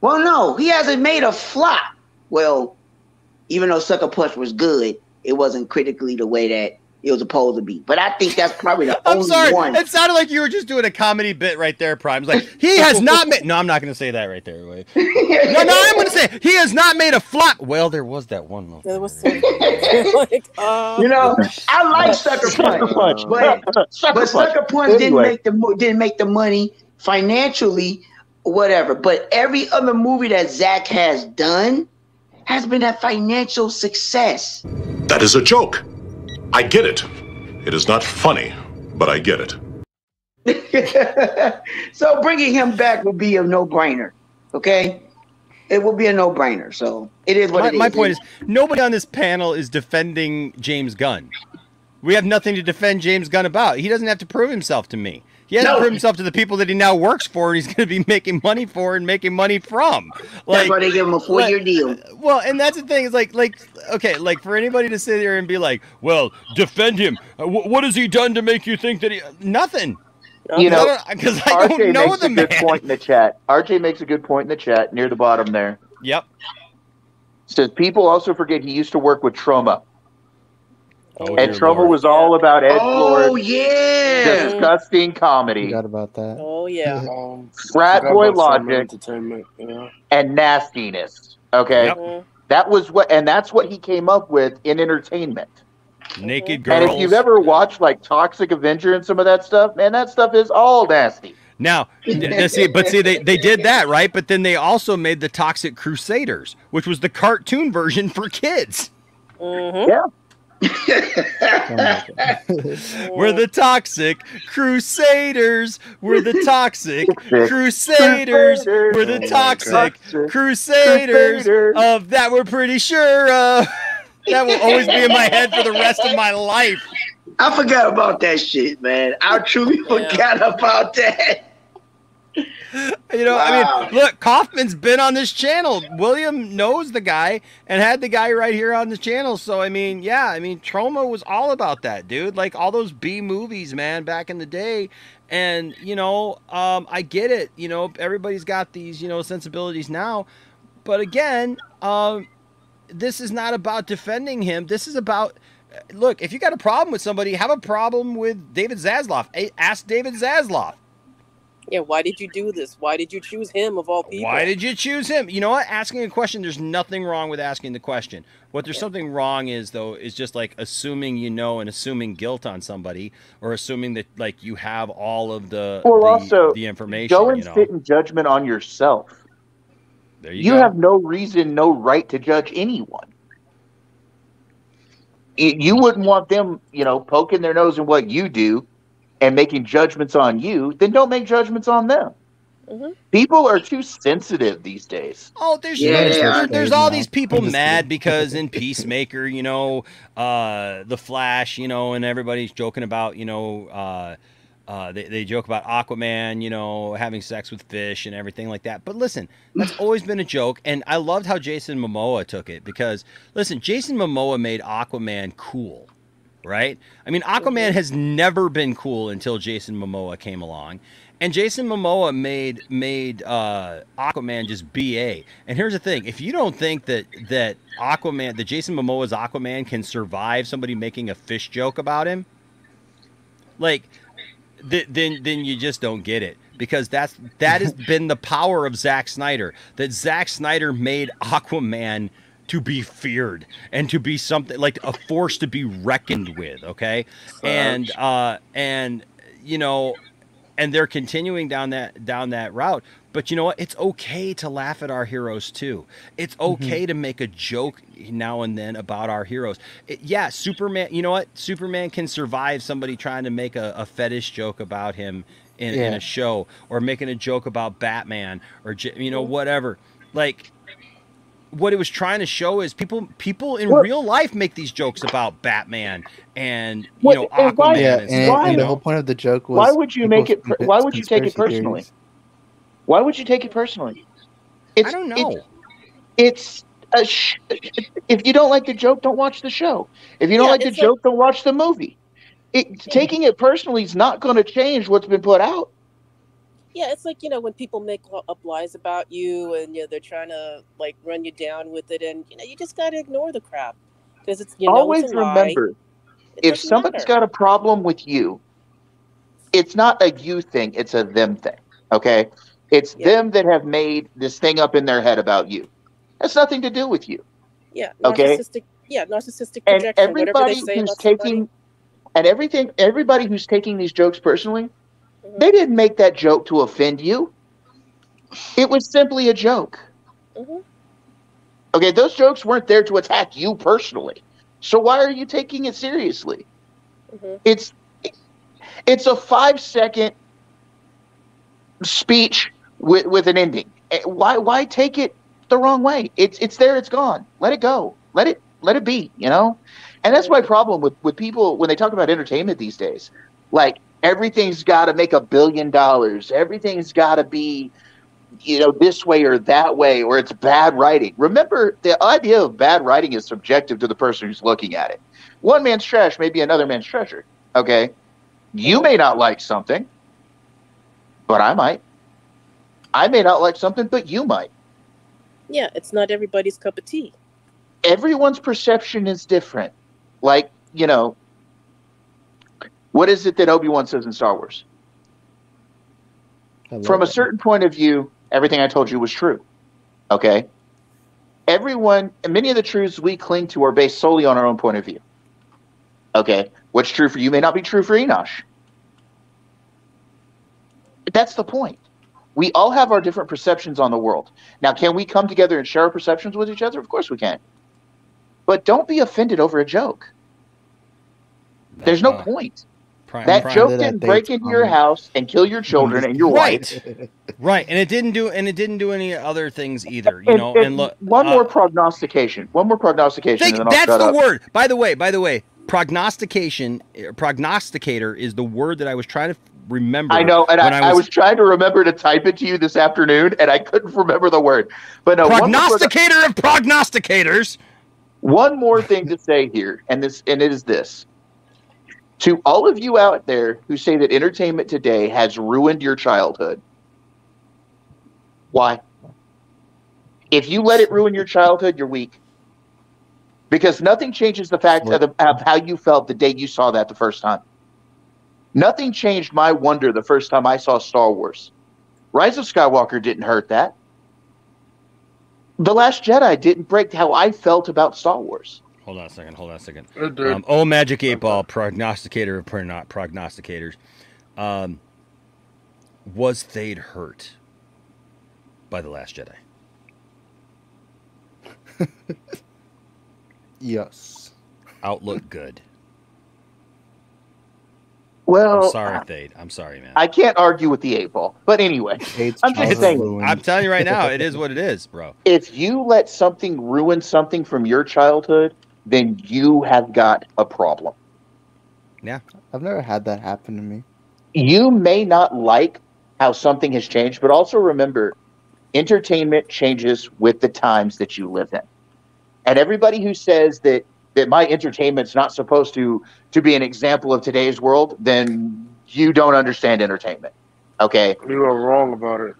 Well, no, he hasn't made a flop. Well, even though Sucker Punch was good, it wasn't critically the way that it was supposed to be. But I think that's probably the I'm only sorry. one. It sounded like you were just doing a comedy bit right there, Prime. It's like, he has not made... No, I'm not going to say that right there. Wait. No, I'm going to say, he has not made a flop. Well, there was that one moment. There was so like, You know, I like Sucker Punch, but Sucker Punch didn't make the money financially, whatever. But every other movie that Zach has done has been a financial success. That is a joke. I get it. It is not funny, but I get it. So bringing him back would be a no-brainer. Okay, it will be a no-brainer. So it is what it is. My point is, nobody on this panel is defending James Gunn. We have nothing to defend James Gunn about. He doesn't have to prove himself to me. He has to prove himself to the people that he now works for and he's going to be making money for and making money from. That's why they give him a 4-year deal. Well, and that's the thing is okay, for anybody to sit there and be like, well, defend him. What has he done to make you think that he... Nothing. You know, because I don't know the man. Point in the chat. RJ makes a good point in the chat near the bottom there. Yep. Says people also forget he used to work with Troma. Oh, and Troma was all about edgelord, yeah, disgusting comedy. Forgot about that. Oh yeah, frat boy logic, entertainment, yeah, and nastiness. Okay, that was that's what he came up with in entertainment. Naked girls. And if you've ever watched like Toxic Avenger and some of that stuff, man, that stuff is all nasty. Now, see, they did that, right? But then they also made the Toxic Crusaders, which was the cartoon version for kids. Mm-hmm. Yeah. We're the Toxic Crusaders. We're the Toxic Crusaders. We're the Toxic Crusaders of that we're pretty sure of. That will always be in my head for the rest of my life. I forgot about that shit, man. I truly forgot about that. You know, I mean, look, Kaufman's been on this channel. William knows the guy and had the guy right here on the channel. So, I mean, yeah, I mean, Troma was all about that, dude. Like all those B movies, man, back in the day. And, you know, I get it. You know, everybody's got these, you know, sensibilities now. But again, this is not about defending him. This is about, look, if you got a problem with somebody, have a problem with David Zaslav. Ask David Zaslav. Yeah, why did you do this? Why did you choose him of all people? Why did you choose him? You know what? Asking a question, there's nothing wrong with asking the question. What there's something wrong is, though, is just like assuming you know and assuming guilt on somebody or assuming that, like, you have all of the information. Go and sit in judgment on yourself. There you go. have no reason, no right to judge anyone. You wouldn't want them, you know, poking their nose in what you do and making judgments on you, then don't make judgments on them. Mm-hmm. People are too sensitive these days. Oh, there's all these people mad because in Peacemaker, you know, The Flash, you know, and everybody's joking about, you know, they joke about Aquaman, you know, having sex with fish and everything like that. But listen, that's always been a joke. And I loved how Jason Momoa took it because, listen, Jason Momoa made Aquaman cool. Right? I mean, Aquaman has never been cool until Jason Momoa came along. And Jason Momoa made Aquaman just BA. And here's the thing: if you don't think that Jason Momoa's Aquaman can survive somebody making a fish joke about him, like, then you just don't get it. Because that has been the power of Zack Snyder. That Zack Snyder made Aquaman to be feared and to be something like a force to be reckoned with. Okay, and you know. And they're continuing down that route. But you know what? It's okay to laugh at our heroes too. It's okay to make a joke now and then about our heroes. Superman. You know what? Superman can survive somebody trying to make a fetish joke about him in a show, or making a joke about Batman, or whatever. Like, what it was trying to show is people in real life make these jokes about Batman and Aquaman. And the whole point of the joke was, why would you make it? Why would you take it personally? Why would you take it personally? I don't know. If you don't like the joke, don't watch the show. If you don't like the joke, don't watch the movie. Taking it personally is not going to change what's been put out. Yeah, it's like, when people make up lies about you and they're trying to like run you down with it, and you just got to ignore the crap because it's always it's a lie. Remember, if somebody's got a problem with you, it's not a you thing, it's a them thing. Okay, it's them that have made this thing up in their head about you. That's nothing to do with you. Yeah. Narcissistic projection. And everybody who's taking everybody who's taking these jokes personally. They didn't make that joke to offend you. It was simply a joke. Okay, those jokes weren't there to attack you personally. So why are you taking it seriously? It's a 5-second speech with an ending. Why take it the wrong way? It's there, it's gone. Let it go. Let it be, And that's my problem with people when they talk about entertainment these days. Like, everything's got to make $1 billion. Everything's got to be, this way or that way, or it's bad writing. Remember, the idea of bad writing is subjective to the person who's looking at it. One man's trash may be another man's treasure. Okay, you may not like something, but I might. I may not like something, but you might. Yeah, it's not everybody's cup of tea. Everyone's perception is different. Like, what is it that Obi-Wan says in Star Wars? From a certain point of view, everything I told you was true. Okay? Many of the truths we cling to are based solely on our own point of view. Okay? What's true for you may not be true for Enosh. That's the point. We all have our different perceptions on the world. Now, can we come together and share our perceptions with each other? Of course we can. But don't be offended over a joke. There's no point. That joke didn't break into your house and kill your children and your wife. Right, and it didn't do any other things either. And look, one more prognostication. And then I'll that's shut the up. word. By the way, prognosticator is the word that I was trying to remember. I know, and I was trying to remember to type it to you this afternoon, and I couldn't remember the word. But no, prognosticator of prognosticators. One more thing to say here, and it is this. To all of you out there who say that entertainment today has ruined your childhood, why? If you let it ruin your childhood, you're weak. Because nothing changes the fact of how you felt the day you saw that the first time. Nothing changed my wonder the first time I saw Star Wars. Rise of Skywalker didn't hurt that. The Last Jedi didn't break how I felt about Star Wars. Hold on a second. Magic 8 Ball, prognosticator of prognosticators. Was Thade hurt by The Last Jedi? Yes. Outlook good. Well, I'm sorry, Thade. I'm sorry, man. I can't argue with the 8 Ball. But anyway, I'm just saying. I'm telling you right now, it is what it is, bro. If you let something ruin something from your childhood, then you have got a problem. Yeah. I've never had that happen to me. You may not like how something has changed, but also remember, entertainment changes with the times that you live in. And everybody who says that my entertainment's not supposed to be an example of today's world, then you don't understand entertainment. Okay. You are wrong about it.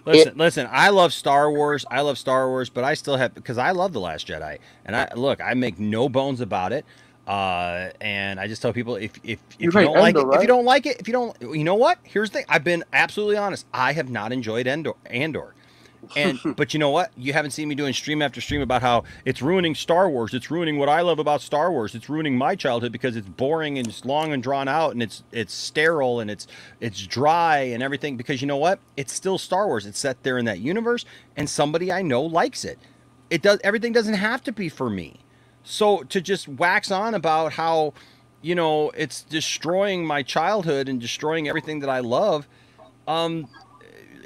Listen. I love Star Wars. But I still have, because I love The Last Jedi, and I make no bones about it. And I just tell people, if you don't like it, you know what? Here's the thing. I've been absolutely honest. I have not enjoyed Andor. But you know what? You haven't seen me doing stream after stream about how it's ruining Star Wars. It's ruining what I love about Star Wars. It's ruining my childhood because it's boring and it's long and drawn out and it's sterile and it's dry and everything. Because you know what? It's still Star Wars. It's set there in that universe, and somebody I know likes it. Everything doesn't have to be for me. So to just wax on about how, it's destroying my childhood and destroying everything that I love,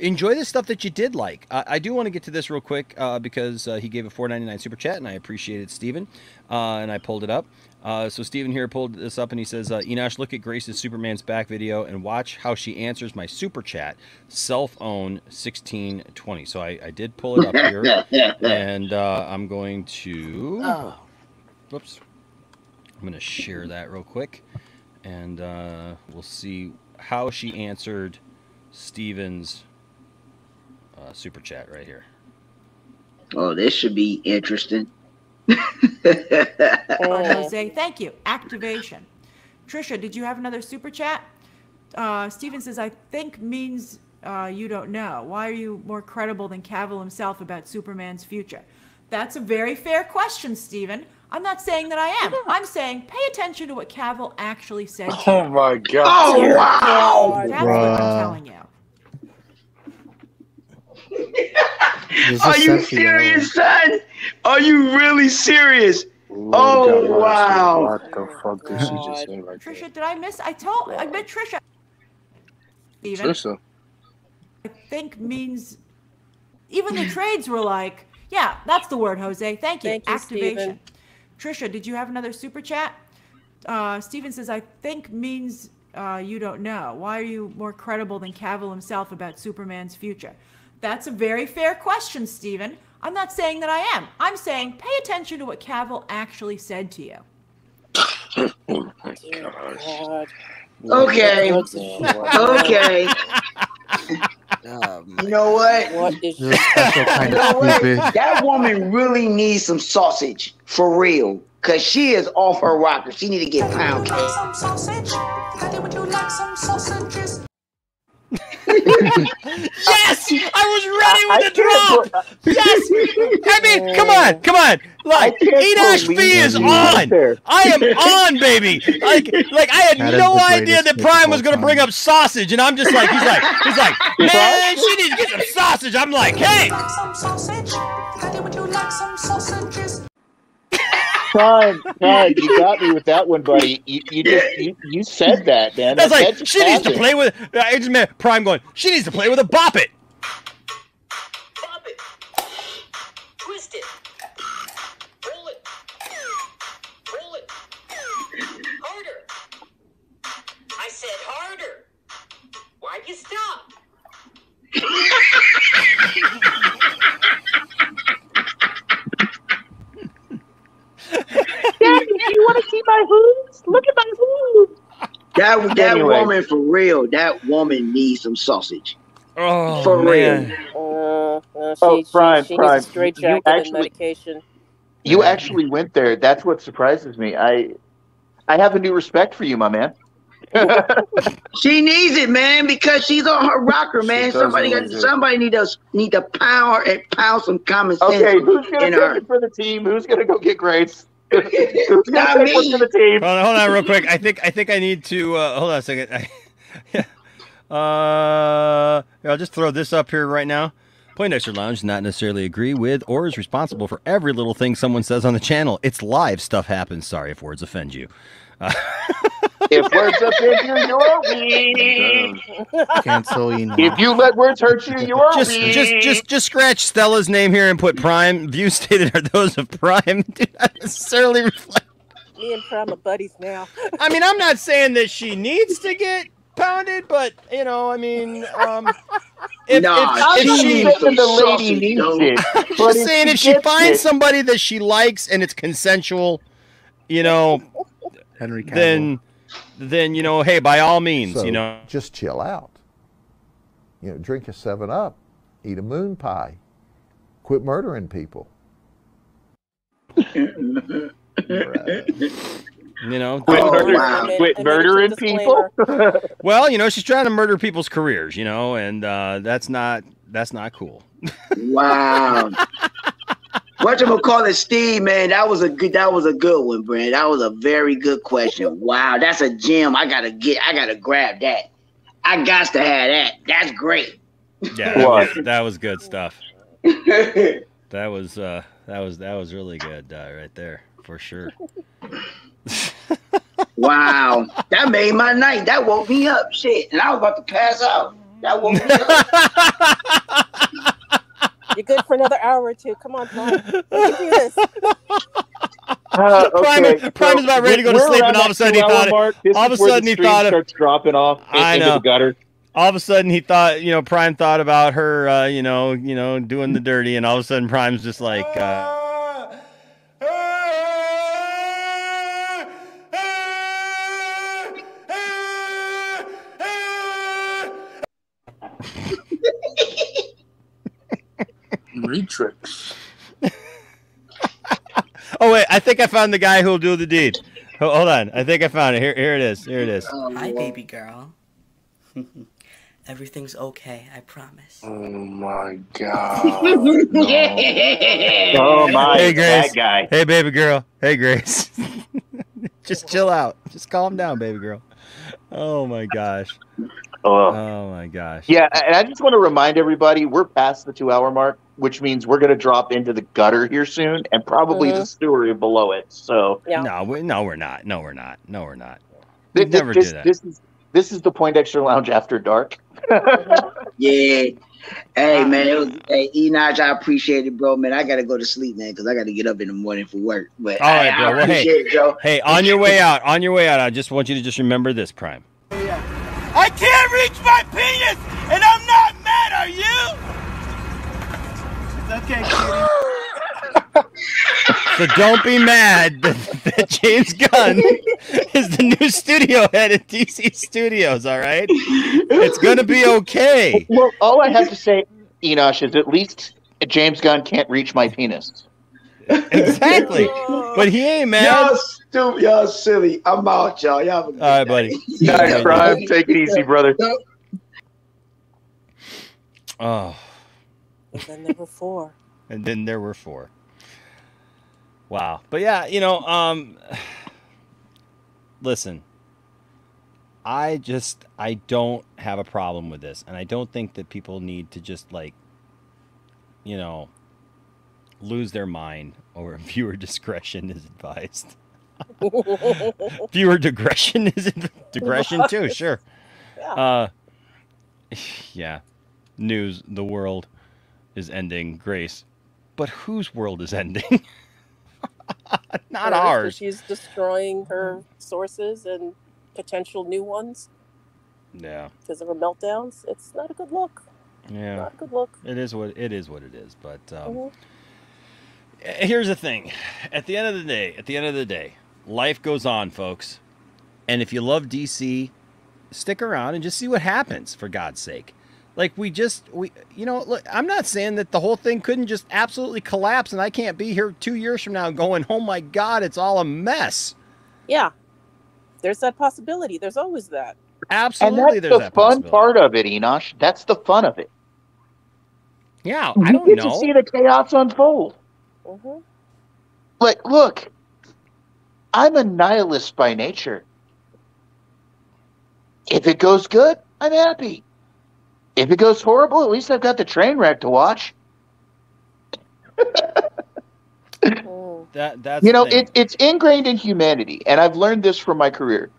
enjoy the stuff that you did like. I do want to get to this real quick because he gave a $4.99 super chat, and I appreciate it, Steven. And I pulled it up. So Steven here pulled this up, and he says, Enosh, look at Grace's Superman's back video and watch how she answers my super chat, self-own 1620. So I did pull it up here, and I'm going to... Whoops. I'm going to share that real quick, and we'll see how she answered Steven's super chat right here. Oh, this should be interesting. Jose, thank you. Activation. Trisha, did you have another super chat? Steven says, I think means you don't know. Why are you more credible than Cavill himself about Superman's future? That's a very fair question, Steven. I'm not saying that I am. I'm saying pay attention to what Cavill actually said. Oh my God. Oh, wow. That's what I'm telling you. Are you serious, son? Are you really serious? Oh, wow. What the fuck did she just say like Trisha, that? did I miss? I met Trisha. Steven, Trisha. I think means even the trades were like, yeah, that's the word, Jose. Thank you. Activation. Steven. Trisha, did you have another super chat? Steven says, I think means you don't know. Why are you more credible than Cavill himself about Superman's future? That's a very fair question, Steven. I'm not saying that I am. I'm saying pay attention to what Cavill actually said to you. Oh my gosh. Okay. Okay. You know what? What is You know what? That woman really needs some sausage for real, cause she is off her rocker. She need to get pound cake. Some sausage? Daddy, would you like some sausages? Yes, I was ready with the drop. Yes, I mean, come on. Like Enosh B is on. I am on, baby. Like I had no idea that Prime was going to bring up sausage, and I'm just like, he's like, man, she needs to get some sausage. I'm like, hey. Some sausage? Daddy, would you like some sausages? Prime, you got me with that one, buddy. You said that, man. That's like, she needs to play with. I just meant Prime going, she needs to play with a bop it. Bop it. Twist it. Roll it. Roll it. Harder. I said harder. Why'd you stop? Daddy, do you want to see my hooves? Look at my hooves. That Anyway. woman for real. That woman needs some sausage. Oh, For man. Prime, she Prime. needs a straight You jacket actually- and medication. You actually went there. That's what surprises me. I have a new respect for you, my man. She needs it, man, because she's on her rocker, man. does need it. Somebody need to pound some common sense Okay, who's gonna in take her. it for the team? Who's gonna go get Grace? Who's Not gonna take one me. for the team? Hold on real quick. I think I need to hold on a second. I'll just throw this up here right now. Poindexter Lounge does not necessarily agree with or is responsible for every little thing someone says on the channel. It's live. Stuff happens. Sorry if words offend you. If words offend you, you're weak. Cancel Enoch. If you let words hurt you, you're weak. Just scratch Stella's name here and put Prime. Views stated are those of Prime. Do not necessarily reflect. Me and Prime are buddies now. I mean, I'm not saying that she needs to get pounded, but if she needs the lady needs it. I'm just saying, if she finds somebody that she likes and it's consensual, Henry Cavill. then hey, by all means, So, just chill out. drink a 7-Up, eat a moon pie, quit murdering people. Quit murdering people. Well, she's trying to murder people's careers, and that's not cool. Wow. Whatchamacallit, Steve, man, that was a good one, Brand. That was a very good question. Wow, that's a gem. I gotta grab that. I got to have that. That's great. Yeah, that was good stuff. That was really good right there for sure. Wow, that made my night. That woke me up. Shit, and I was about to pass out. That woke me up. You're good for another hour or two. Come on, Prime. We can do this. Prime is about ready to go to sleep, and all of a sudden he thought. All of a sudden he thought starts dropping off into the gutter. All of a sudden he thought, Prime thought about her, doing the dirty, and all of a sudden Prime's just like. Matrix. Oh wait, I think I found the guy who'll do the deed. Hold on, I think I found it. Here it is. Here it is. Hi, baby girl. Everything's okay, I promise. Oh my god. Oh my. Hey Grace. That guy. Hey baby girl. Hey Grace. Just chill out. Just calm down, baby girl. Oh my gosh. Oh my gosh. Yeah, and I just want to remind everybody we're past the 2-hour mark, which means we're going to drop into the gutter here soon, and probably the sewer below it. So no, we're not. No, we're not. We'd never do that. This is the Poindexter Lounge after dark. Yeah. Hey man, Enoch, I appreciate it, bro. Man, I gotta go to sleep, man, because I gotta get up in the morning for work. But all right, bro. I appreciate it, Joe. Hey, on your way out, I just want you to just remember this, Prime. I can't reach my penis, and I'm not mad, are you? It's okay, cutie. So don't be mad that James Gunn is the new studio head at DC Studios, all right? It's going to be okay. Well, all I have to say, Enosh, is at least James Gunn can't reach my penis. Exactly. But he ain't mad. Y'all stupid. Y'all silly. I'm out, y'all. Y'all have a good all right, buddy. All right, Prime. Take it easy, brother. Oh. And then there were 4. And then there were 4. Wow. But yeah, listen, I don't have a problem with this. And I don't think that people need to just lose their mind over viewer discretion is advised. Viewer digression is digression too, sure. Yeah. News, the world is ending, Grace. But whose world is ending? Not ours. She's destroying her sources and potential new ones. Yeah. Because of her meltdowns. It's not a good look. Yeah. Not a good look. It is what it is. But here's the thing. At the end of the day, life goes on, folks. And if you love DC, stick around and just see what happens, for God's sake. Like look, I'm not saying that the whole thing couldn't just absolutely collapse and I can't be here 2 years from now going, oh my God, it's all a mess. Yeah. There's that possibility. There's always that. Absolutely. And that's the fun part of it, Enosh. That's the fun of it. Yeah, I don't know. You get know. to see the chaos unfold. Mm-hmm. Like, look, I'm a nihilist by nature. If it goes good, I'm happy. If it goes horrible, at least I've got the train wreck to watch. That's it's ingrained in humanity, and I've learned this from my career.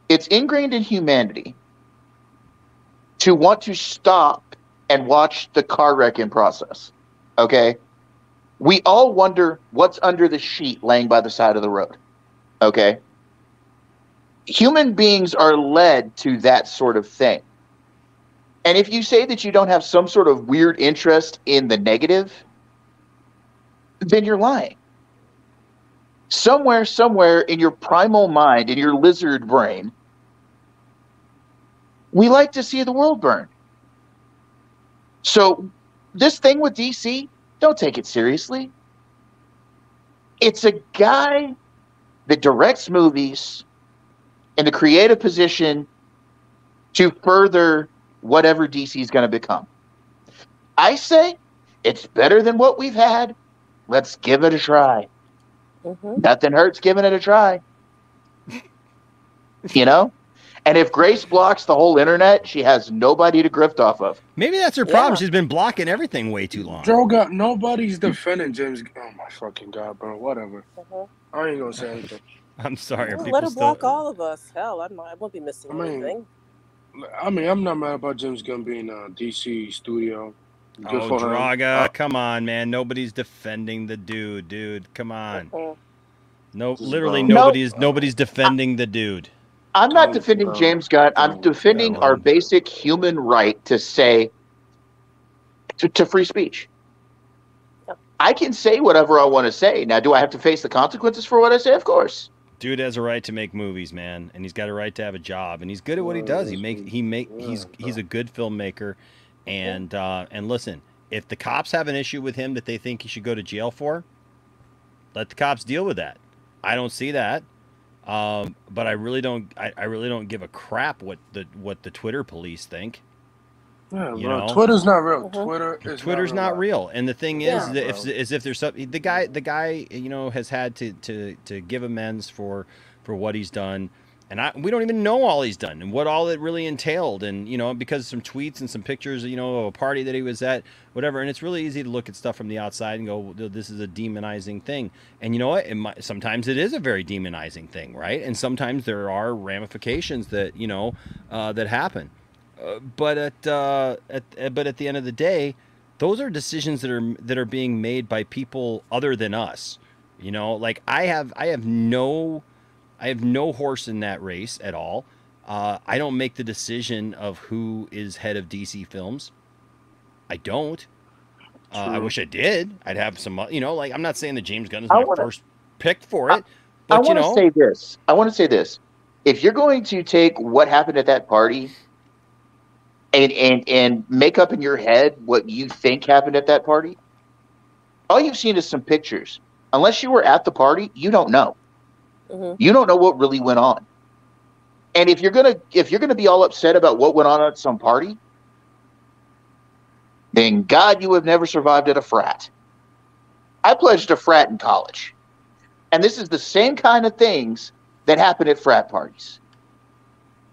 It's ingrained in humanity to want to stop and watch the car wreck in process. Okay? We all wonder what's under the sheet laying by the side of the road. Okay? Human beings are led to that sort of thing. And if you say that you don't have some sort of weird interest in the negative, then you're lying. Somewhere in your primal mind, in your lizard brain, we like to see the world burn. So this thing with DC, don't take it seriously. It's a guy that directs movies in the creative position to further whatever DC is going to become. I say it's better than what we've had. Let's give it a try. Nothing hurts giving it a try. You know? And if Grace blocks the whole internet, she has nobody to grift off of. Maybe that's her problem. She's been blocking everything way too long. Droga, nobody's defending James. Oh my fucking god, bro. Whatever. I ain't gonna say anything. I'm sorry. Let her block all of us. Hell, I won't be missing anything. I'm not mad about James Gunn being a DC studio. Good Oh, for him. Draga, come on, man. Nobody's defending the dude. Come on. No, literally nobody's defending the dude. I'm not defending James Gunn. I'm defending our basic human right to say to free speech. I can say whatever I want to say. Now, do I have to face the consequences for what I say? Of course. Dude has a right to make movies, man, and he's got a right to have a job, and he's good at what he does. He's a good filmmaker, and listen, if the cops have an issue with him that they think he should go to jail for, let the cops deal with that. I don't see that, but I really don't. I really don't give a crap what the Twitter police think. Yeah, you bro. know? Twitter's not real. Twitter's not real, and the thing is, Yeah, if there's something, the guy, you know, has had to give amends for what he's done, and we don't even know all he's done and what all it really entailed, and you know, because of some tweets and some pictures, you know, of a party that he was at, whatever, and it's really easy to look at stuff from the outside and go, well, this is a demonizing thing, and you know what? Sometimes it is a very demonizing thing, right? And sometimes there are ramifications that you know that happen. But at the end of the day, those are decisions that are being made by people other than us. You know, like I have no horse in that race at all. I don't make the decision of who is head of DC Films. I don't. I wish I did. I'd have some. You know, like I'm not saying that James Gunn is my first pick for it. But I want to say this. I want to say this. If you're going to take what happened at that party and make up in your head what you think happened at that party, all you've seen is some pictures. Unless you were at the party, you don't know. You don't know what really went on. And if you're gonna be all upset about what went on at some party, then God, you have never survived at a frat. I pledged a frat in college, and this is the same kind of things that happen at frat parties.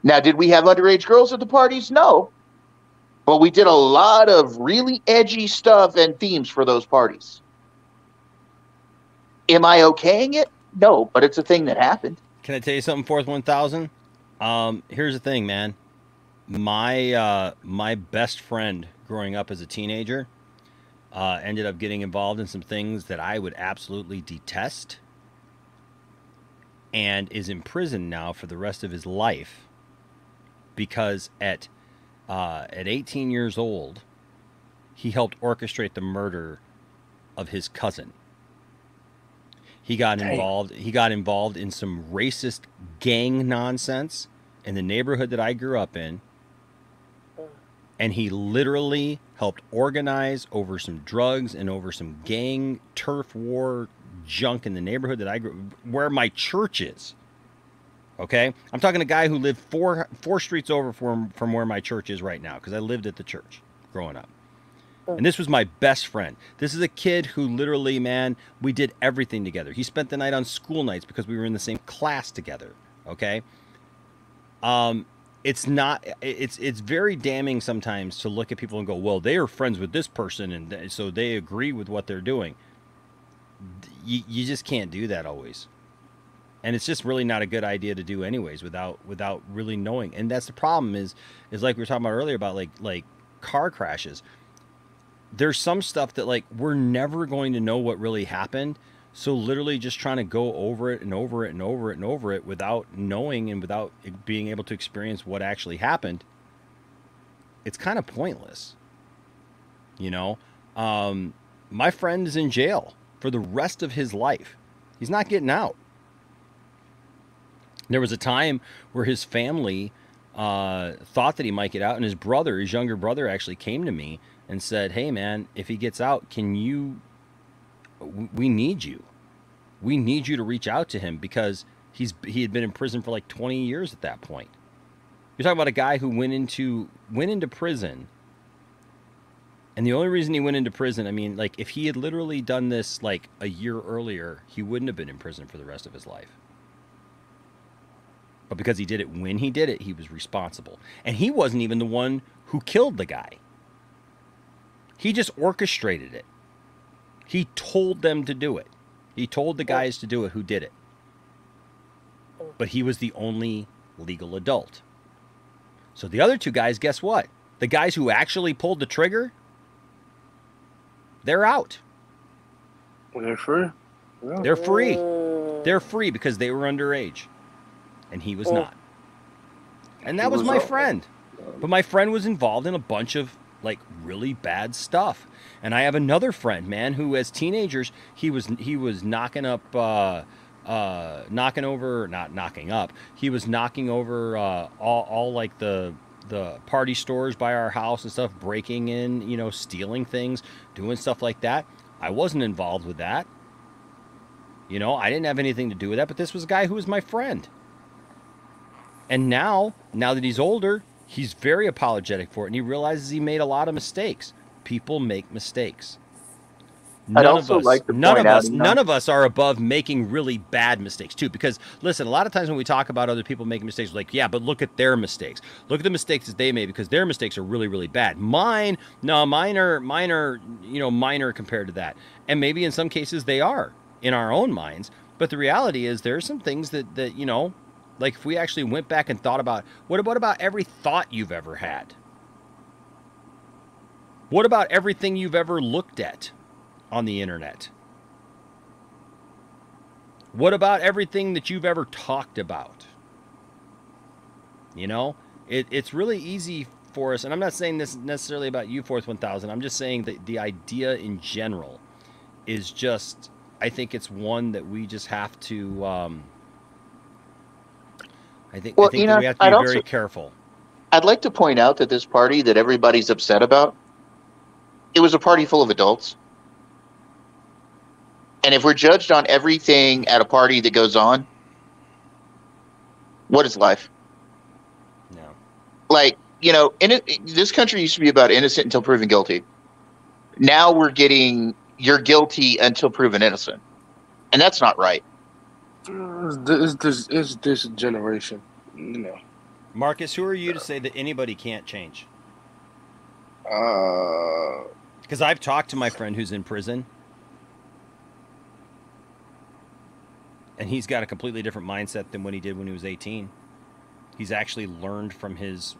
Now, did we have underage girls at the parties? No. But we did a lot of really edgy stuff and themes for those parties. Am I okaying it? No, but it's a thing that happened. Can I tell you something, Fourth 1000? Here's the thing, man. My best friend growing up as a teenager ended up getting involved in some things that I would absolutely detest, and is in prison now for the rest of his life because at 18 years old, he helped orchestrate the murder of his cousin. He got involved. He got involved in some racist gang nonsense in the neighborhood that I grew up in, and he literally helped organize over some drugs and over some gang turf war junk in the neighborhood that I grew, where my church is. Okay, I'm talking a guy who lived four streets over from where my church is right now, because I lived at the church growing up. And this was my best friend. This is a kid who literally, man, we did everything together. He spent the night on school nights because we were in the same class together. Okay. It's very damning sometimes to look at people and go, well, they are friends with this person, and so they agree with what they're doing. You just can't do that always. And it's just really not a good idea to do anyways without really knowing. And that's the problem is like we were talking about earlier about like car crashes. There's some stuff that like we're never going to know what really happened. So literally just trying to go over it and over it and over it and over it without knowing and without being able to experience what actually happened, it's kind of pointless. You know, my friend is in jail for the rest of his life. He's not getting out. There was a time where his family thought that he might get out, and his younger brother, actually came to me and said, hey, man, if he gets out, we need you. We need you to reach out to him because he had been in prison for like 20 years at that point. You're talking about a guy who went into prison. And the only reason he went into prison, I mean, like, if he had literally done this like a year earlier, he wouldn't have been in prison for the rest of his life. But because he did it when he did it, he was responsible. And he wasn't even the one who killed the guy. He just orchestrated it. He told them to do it. He told the guys to do it who did it. But he was the only legal adult. So the other two guys, guess what? The guys who actually pulled the trigger, they're out. They're free? Yeah. They're free. They're free because they were underage. And he was not. And that was my friend. But my friend was involved in a bunch of, like, really bad stuff. And I have another friend, man, who as teenagers, he was knocking up, knocking over all like the party stores by our house and stuff, breaking in, you know, stealing things, doing stuff like that. I wasn't involved with that. You know, I didn't have anything to do with that, but this was a guy who was my friend. And now that he's older, he's very apologetic for it, and he realizes he made a lot of mistakes. People make mistakes. None of us are above making really bad mistakes too. Because listen, a lot of times when we talk about other people making mistakes, we're like, yeah, but look at their mistakes. Look at the mistakes that they made because their mistakes are really, really bad. Mine are, you know, minor compared to that. And maybe in some cases they are in our own minds. But the reality is there are some things that you know, like if we actually went back and thought about, what about every thought you've ever had? What about everything you've ever looked at on the internet? What about everything that you've ever talked about? You know, it's really easy for us, and I'm not saying this necessarily about you, Fourth 1000. I'm just saying that the idea in general is just, I think it's one that we just have to, I think that we have to be very careful. I'd like to point out that this party that everybody's upset about, it was a party full of adults. And if we're judged on everything at a party that goes on, what is life? No. Like, you know, this country used to be about innocent until proven guilty. Now we're getting you're guilty until proven innocent. And that's not right. It's this generation, you know. Marcus, who are you to say that anybody can't change? Because I've talked to my friend who's in prison, and he's got a completely different mindset than what he did when he was 18. He's actually learned from his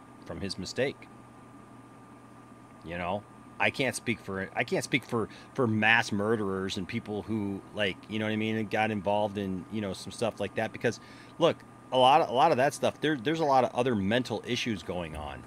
mistake. You know, I can't speak for mass murderers and people who, like, you know what I mean, and got involved in, you know, some stuff like that. Because look, a lot of that stuff, there's a lot of other mental issues going on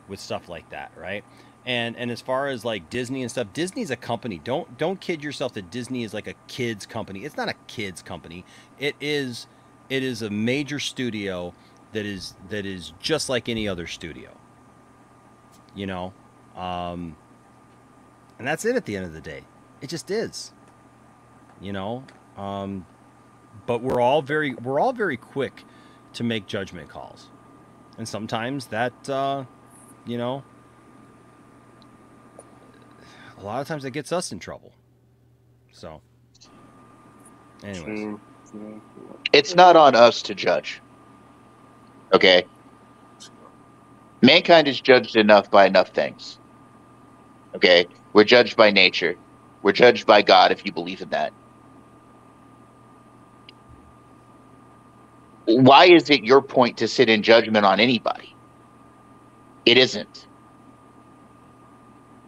with stuff like that, right? And as far as like Disney and stuff, Disney's a company. Don't kid yourself that Disney is like a kids company. It's not a kids company. It is a major studio that is just like any other studio. You know, and that's it at the end of the day. It just is. You know, but we're all very quick to make judgment calls, and sometimes that you know, a lot of times that gets us in trouble. So, anyways. It's not on us to judge. Okay? Mankind is judged enough by enough things. Okay? We're judged by nature. We're judged by God, if you believe in that. Why is it your point to sit in judgment on anybody? It isn't.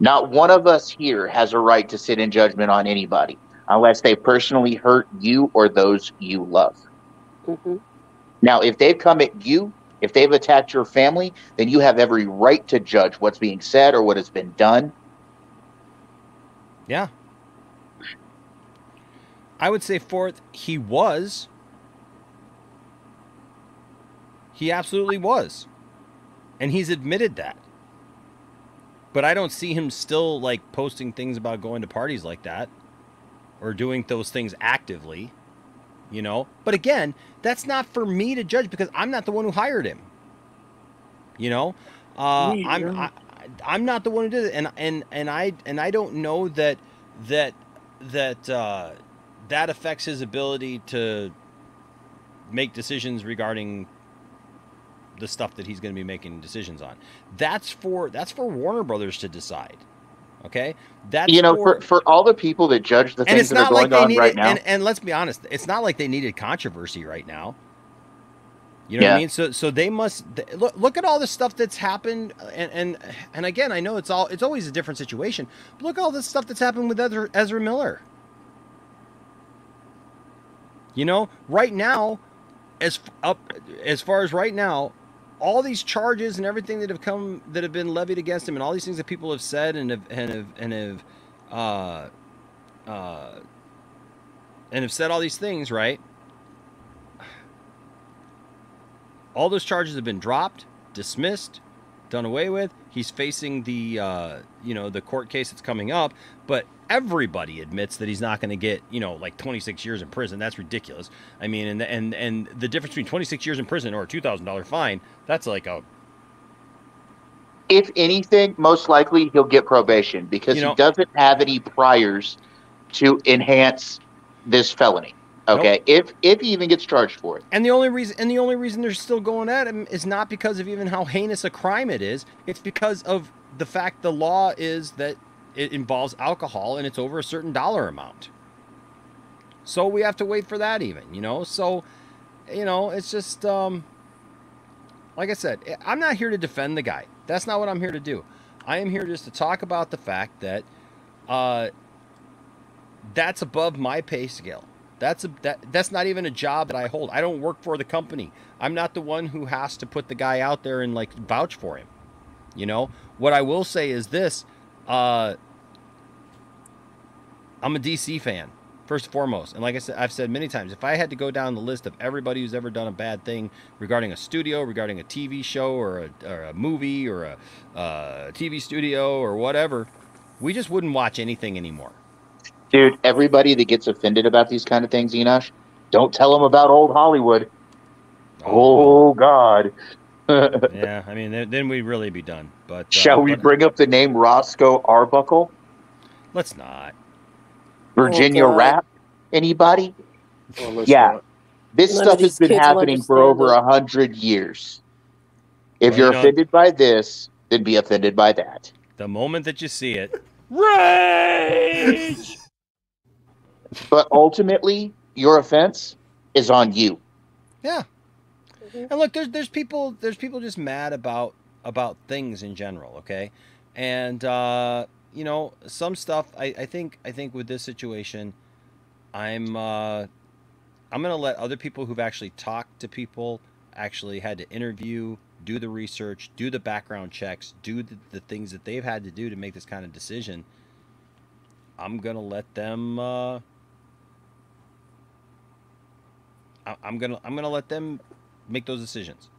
Not one of us here has a right to sit in judgment on anybody unless they personally hurt you or those you love. Mm-hmm. Now, if they've come at you, if they've attacked your family, then you have every right to judge what's being said or what has been done. Yeah. I would say, Fourth, he was. He absolutely was. And he's admitted that. But I don't see him still like posting things about going to parties like that or doing those things actively, you know. But again, that's not for me to judge because I'm not the one who hired him. You know, I'm not the one who did it, and I don't know that affects his ability to make decisions regarding the stuff that he's going to be making decisions on. That's for Warner Brothers to decide. Okay, that's for all the people that judge the things that are going on right now. And let's be honest, it's not like they needed controversy right now. You know what I mean? So they must look at all the stuff that's happened, and again, I know it's always a different situation. But look at all the stuff that's happened with Ezra Miller. You know, right now, as far as right now, all these charges and everything that have been levied against him, and all these things that people have said and have said all these things, right? All those charges have been dropped, dismissed, done away with. He's facing the the court case that's coming up, but everybody admits that he's not going to get, like 26 years in prison. That's ridiculous. I mean, and the difference between 26 years in prison or a $2,000 fine, that's like a... If anything, most likely he'll get probation because he doesn't have any priors to enhance this felony. Okay, nope. If he even gets charged for it. And the only reason they're still going at him is not because of even how heinous a crime it is. It's because of the fact the law is that it involves alcohol and it's over a certain dollar amount. So we have to wait for that even, So, it's just like I said, I'm not here to defend the guy. That's not what I'm here to do. I am here just to talk about the fact that that's above my pay scale. That's not even a job that I hold. I don't work for the company. I'm not the one who has to put the guy out there and like vouch for him. What I will say is this: I'm a DC fan first and foremost, and like I said, I've said many times, if I had to go down the list of everybody who's ever done a bad thing regarding a studio, regarding a TV show, or a movie, or a TV studio, or whatever, we just wouldn't watch anything anymore. Dude, everybody that gets offended about these kind of things, Enosh, don't tell them about old Hollywood. Oh God. Yeah, I mean, then we'd really be done. But shall we bring up the name Roscoe Arbuckle? Let's not. Virginia Rap? Anybody? Yeah. This stuff has been happening for over 100 years. If you're offended by this, then be offended by that. The moment that you see it, rage! But ultimately, your offense is on you. Yeah. And look, there's people just mad about things in general, okay? And some stuff I think with this situation, I'm gonna let other people who've actually talked to people, actually had to interview, do the research, do the background checks, do the things that they've had to do to make this kind of decision. I'm gonna let them. I'm gonna let them make those decisions,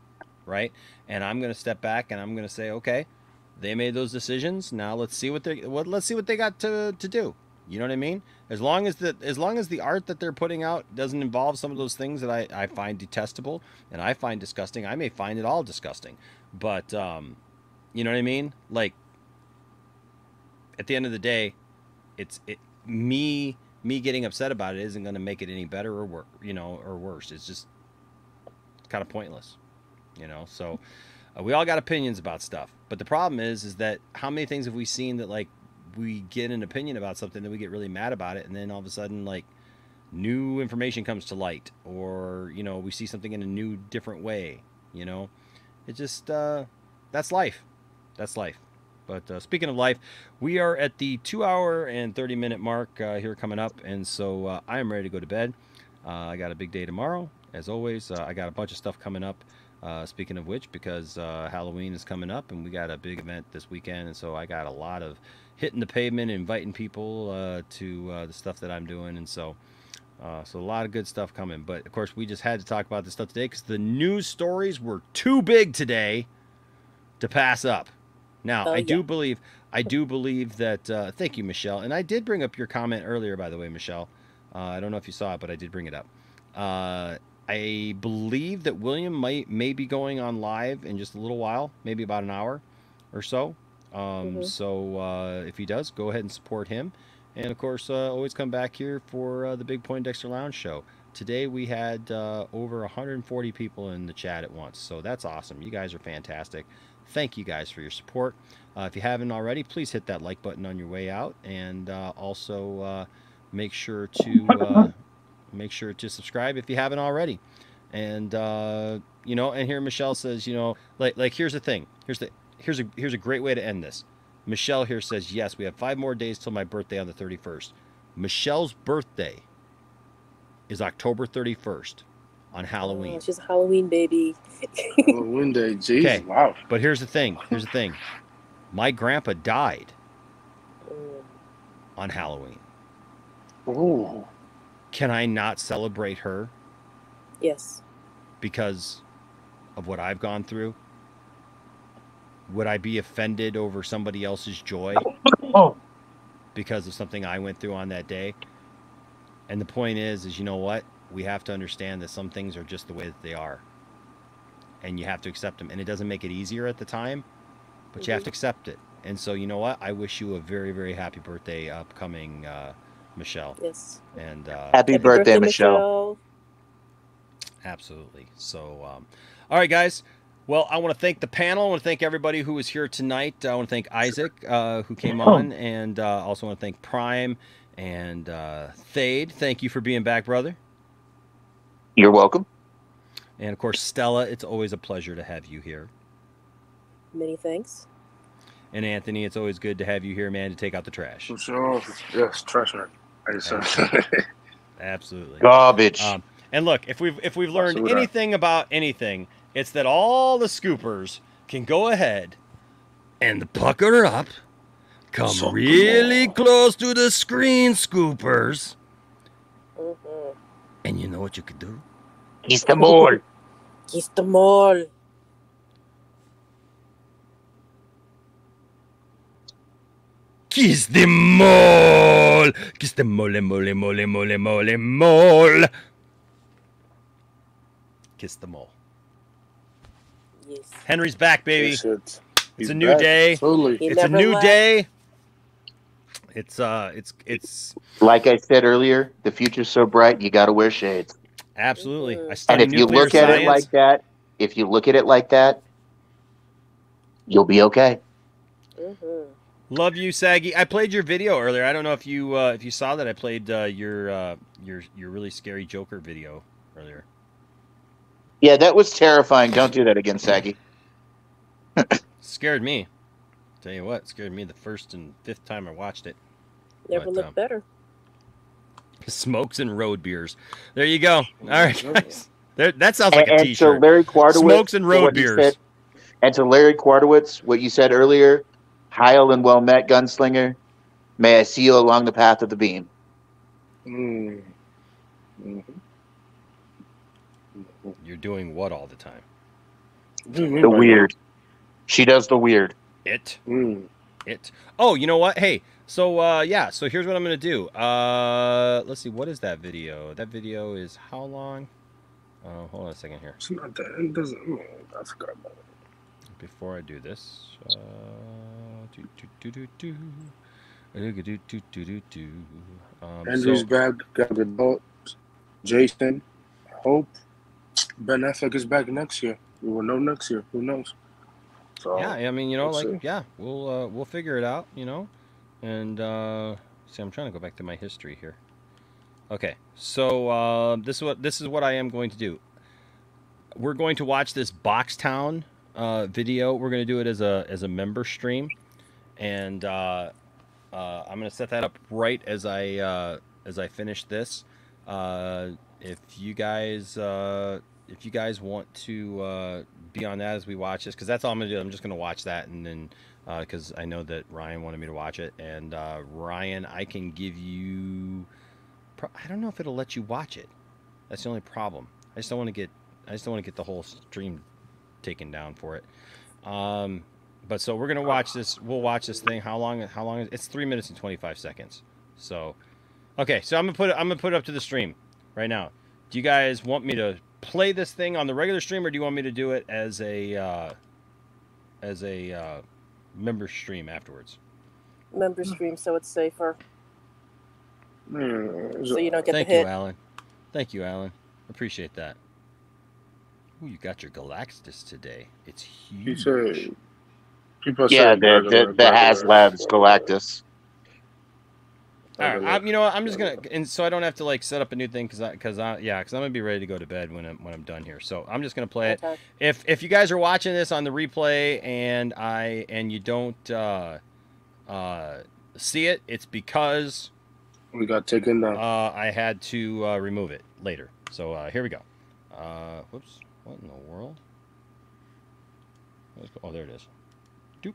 right? And I'm gonna step back and I'm gonna say, okay, they made those decisions. Now let's see what they got to do. You know what I mean? As long as the art that they're putting out doesn't involve some of those things that I find detestable and I find disgusting. I may find it all disgusting, but you know what I mean? Like, at the end of the day, me getting upset about it isn't going to make it any better or worse. It's just kind of pointless, So we all got opinions about stuff, but the problem is that how many things have we seen that like we get an opinion about something, then we get really mad about it, and then all of a sudden like new information comes to light, or we see something in a new, different way. It just that's life. But speaking of life, we are at the 2-hour and 30-minute mark here coming up, and so I am ready to go to bed. I got a big day tomorrow, as always. I got a bunch of stuff coming up. Speaking of which, because Halloween is coming up, and we got a big event this weekend, and so I got a lot of hitting the pavement, inviting people to the stuff that I'm doing, and so a lot of good stuff coming. But of course, we just had to talk about this stuff today because the news stories were too big today to pass up. Now, I do believe I do believe that. Thank you, Michelle. And I did bring up your comment earlier, by the way, Michelle. I don't know if you saw it, but I did bring it up. I believe that William may be going on live in just a little while, maybe about an hour or so. So if he does, go ahead and support him. And of course, always come back here for the Big Poindexter Lounge show. Today we had over 140 people in the chat at once, so that's awesome. You guys are fantastic. Thank you guys for your support. If you haven't already, please hit that like button on your way out, and also make sure to subscribe if you haven't already. And you know, and here Michelle says, you know, like here's the thing. Here's a great way to end this. Michelle here says, yes, we have 5 more days till my birthday on the 31st. Michelle's birthday is October 31st on Halloween. Oh, she's a Halloween baby. Halloween day, jeez, Okay, wow. but here's the thing. My grandpa died on Halloween. Oh. Can I not celebrate her? Yes. Because of what I've gone through? Would I be offended over somebody else's joy because of something I went through on that day? And the point is you know what? We have to understand that some things are just the way that they are. And you have to accept them. And it doesn't make it easier at the time, but you have to accept it. And so, you know what? I wish you a very, very happy birthday upcoming, Michelle. Yes. And happy birthday, Michelle. Absolutely. So, all right, guys. Well, I want to thank the panel. I want to thank everybody who was here tonight. I want to thank Isaac, who came on, and also want to thank Prime and Thade. Thank you for being back, brother. You're welcome. And, of course, Stella, it's always a pleasure to have you here. Many thanks. And, Anthony, it's always good to have you here, man, to take out the trash. For sure. Yes, trash man. Absolutely. Garbage. And look, if we've learned anything about anything, it's that all the scoopers can go ahead and pucker up, come really close to the screen, scoopers. And you know what you could do? Kiss them all. Kiss them all. Kiss them all. Kiss them mole, mole, mole, mole, mole, mole. Kiss them all. Yes. Henry's back, baby. Yes, it's a new day. Totally. It's a new day. It's like I said earlier, the future's so bright you gotta wear shades. Absolutely. I And study if you nuclear look at it like that, you'll be okay. Love you, Saggy. I played your video earlier. I don't know if you saw that. I played your really scary Joker video earlier. Yeah, that was terrifying. Don't do that again, Saggy. Scared me. Tell you what, scared me the first and 5th time I watched it. Never looked better. Smokes and road beers. There you go. All right, guys. That sounds like a T-shirt. To Larry Quarterwitz, Smokes and road beers. And to Larry Quarterwitz, what you said earlier, Heil and well met, gunslinger. May I see you along the path of the beam. You're doing what all the time? The weird. She does the weird. It. Oh, you know what? Hey, so yeah. So here's what I'm gonna do. Let's see. What is that video? That video is how long? Hold on a second here. It's not that. It doesn't. I forgot about it. Before I do this, Andrew's back. Got the boat. Jason. Hope. Ben Affleck is back next year. We will know next year. Who knows? So, yeah, I mean, you know, we'll like, yeah, we'll figure it out, you know, and see, I'm trying to go back to my history here. Okay, so this is what I am going to do. We're going to watch this Boxtown video. We're going to do it as a member stream, and I'm going to set that up right as I finish this. If you guys want to be on that as we watch this, because that's all I'm gonna do. I'm just gonna watch that, and then because I know that Ryan wanted me to watch it, and Ryan, I can give you. I don't know if it'll let you watch it. That's the only problem. I just don't want to get the whole stream taken down for it. But so we're gonna watch this. We'll watch this thing. How long? It's 3 minutes and 25 seconds. So, okay. So I'm gonna put it up to the stream right now. Do you guys want me to play this thing on the regular stream, or do you want me to do it as a member stream afterwards? Member stream, so it's safer. So you don't get Thank the hit. you, Alan. Thank you, Alan. Appreciate that. Ooh, you got your Galactus today. It's huge. The HasLab's Galactus. All right, you know what? I'm just gonna, and so I don't have to like set up a new thing because I'm gonna be ready to go to bed when I'm done here. So I'm just gonna play it. If you guys are watching this on the replay and you don't see it, it's because we got taken down. I had to remove it later. So here we go. Whoops! What in the world? Oh, there it is. Doop.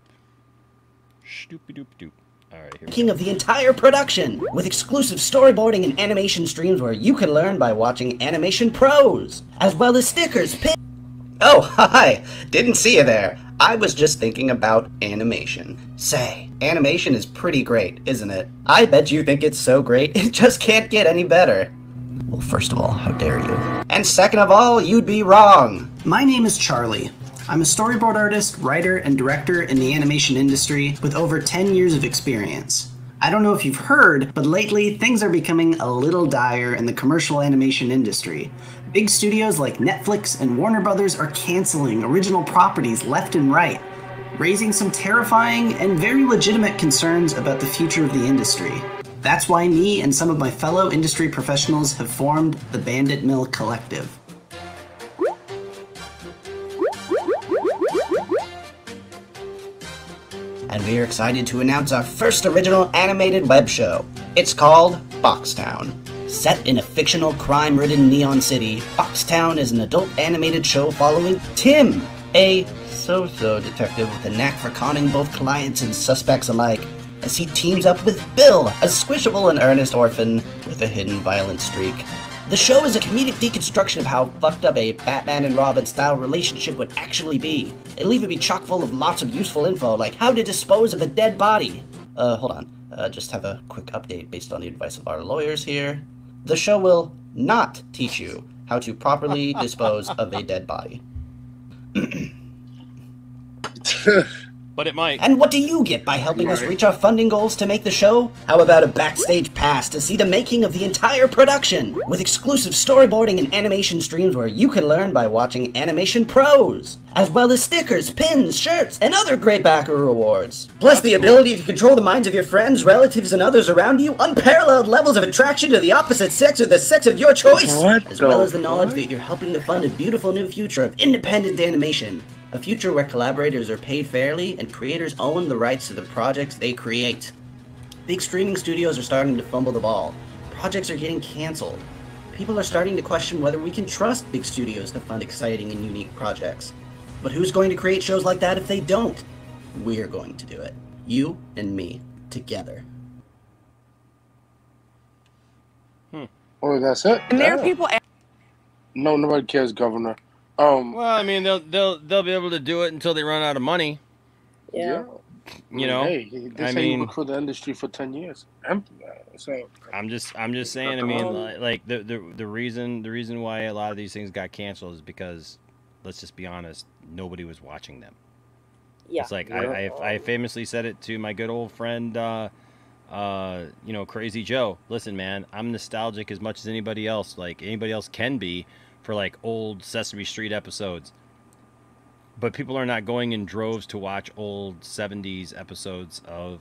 Stoopy doop doop. All right, here we King of the entire production, with exclusive storyboarding and animation streams where you can learn by watching animation pros, as well as stickers, Oh, hi! Didn't see you there. I was just thinking about animation. Say, animation is pretty great, isn't it? I bet you think it's so great, it just can't get any better. Well, first of all, how dare you? And second of all, you'd be wrong. My name is Charlie. I'm a storyboard artist, writer, and director in the animation industry with over 10 years of experience. I don't know if you've heard, but lately things are becoming a little dire in the commercial animation industry. Big studios like Netflix and Warner Brothers are canceling original properties left and right, raising some terrifying and very legitimate concerns about the future of the industry. That's why me and some of my fellow industry professionals have formed the Bandit Mill Collective. And we are excited to announce our first original animated web show. It's called Boxtown. Set in a fictional crime-ridden neon city, Boxtown is an adult animated show following Tim, a so-so detective with a knack for conning both clients and suspects alike, as he teams up with Bill, a squishable and earnest orphan with a hidden violent streak. The show is a comedic deconstruction of how fucked up a Batman and Robin style relationship would actually be. It'll even be chock full of lots of useful info, like how to dispose of a dead body. Hold on. Just have a quick update based on the advice of our lawyers here. The show will not teach you how to properly dispose of a dead body. But it might. And what do you get by helping us reach our funding goals to make the show? How about a backstage pass to see the making of the entire production, with exclusive storyboarding and animation streams where you can learn by watching animation pros, as well as stickers, pins, shirts, and other great backer rewards. Plus the ability to control the minds of your friends, relatives, and others around you, unparalleled levels of attraction to the opposite sex or the sex of your choice, as well as the knowledge that you're helping to fund a beautiful new future of independent animation. A future where collaborators are paid fairly and creators own the rights to the projects they create. Big streaming studios are starting to fumble the ball. Projects are getting canceled. People are starting to question whether we can trust big studios to fund exciting and unique projects. But who's going to create shows like that if they don't? We're going to do it. You and me, together. Oh, that's it? And there are people... No, nobody cares, Governor. Well, I mean, they'll be able to do it until they run out of money. Yeah. You know, hey, this ain't worked for the industry for 10 years. So I'm just saying. I mean, like the reason why a lot of these things got canceled is because, let's just be honest, nobody was watching them. Yeah. It's like I famously said it to my good old friend, Crazy Joe. Listen, man, I'm nostalgic as much as anybody else. Like anybody else can be. For like old Sesame Street episodes, but people are not going in droves to watch old 70s episodes of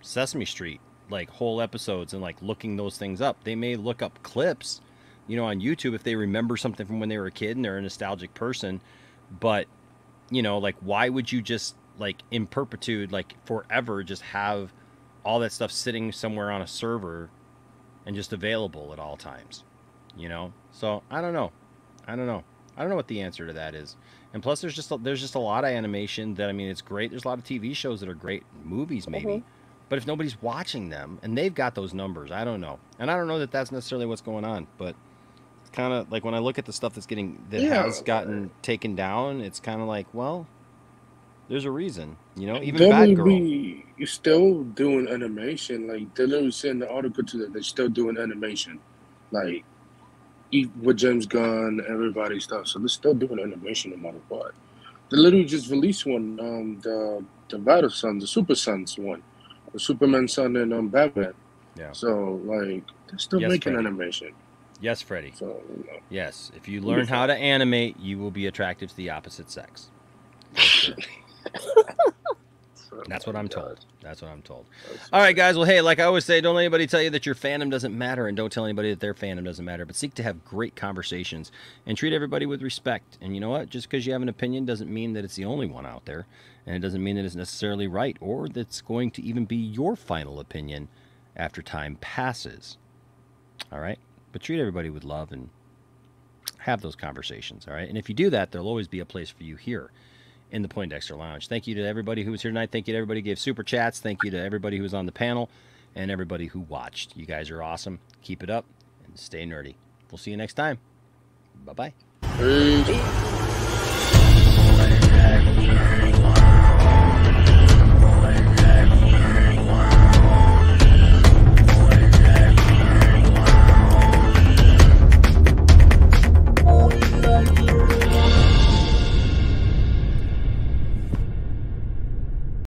Sesame Street, like whole episodes, and like looking those things up. They may look up clips, on YouTube if they remember something from when they were a kid and they're a nostalgic person, but like why would you just like in perpetuity, like forever, just have all that stuff sitting somewhere on a server and just available at all times, So I don't know. I don't know what the answer to that is. And plus, there's just a lot of animation that, I mean, it's great. There's a lot of TV shows that are great, movies maybe. But if nobody's watching them, and they've got those numbers, I don't know. And I don't know that that's necessarily what's going on. But it's kind of like when I look at the stuff has gotten taken down, it's kind of like, well, There's a reason, you know. Even WB is still doing animation. Like they literally said in the article today, they're still doing animation, like with James Gunn, everybody stuff. So they're still doing animation no matter what. They literally just released one, the Battle Sons, the Super Sons one, the Superman son and Batman. Yeah. So like they're still Yes, making Freddie. animation. Yes, Freddie. So yes, if you learn how to animate, you will be attractive to the opposite sex. For sure. That's what I'm told. That's what I'm told. All right, guys. Well, hey, like I always say, don't let anybody tell you that your fandom doesn't matter, and don't tell anybody that their fandom doesn't matter, but seek to have great conversations and treat everybody with respect. And you know what? Just because you have an opinion doesn't mean that it's the only one out there, and it doesn't mean that it's necessarily right or that's going to even be your final opinion after time passes. All right? But treat everybody with love and have those conversations, all right? And if you do that, there'll always be a place for you here in the Poindexter Lounge. Thank you to everybody who was here tonight. Thank you to everybody who gave super chats. Thank you to everybody who was on the panel and everybody who watched. You guys are awesome. Keep it up and stay nerdy. We'll see you next time. Bye-bye. Peace.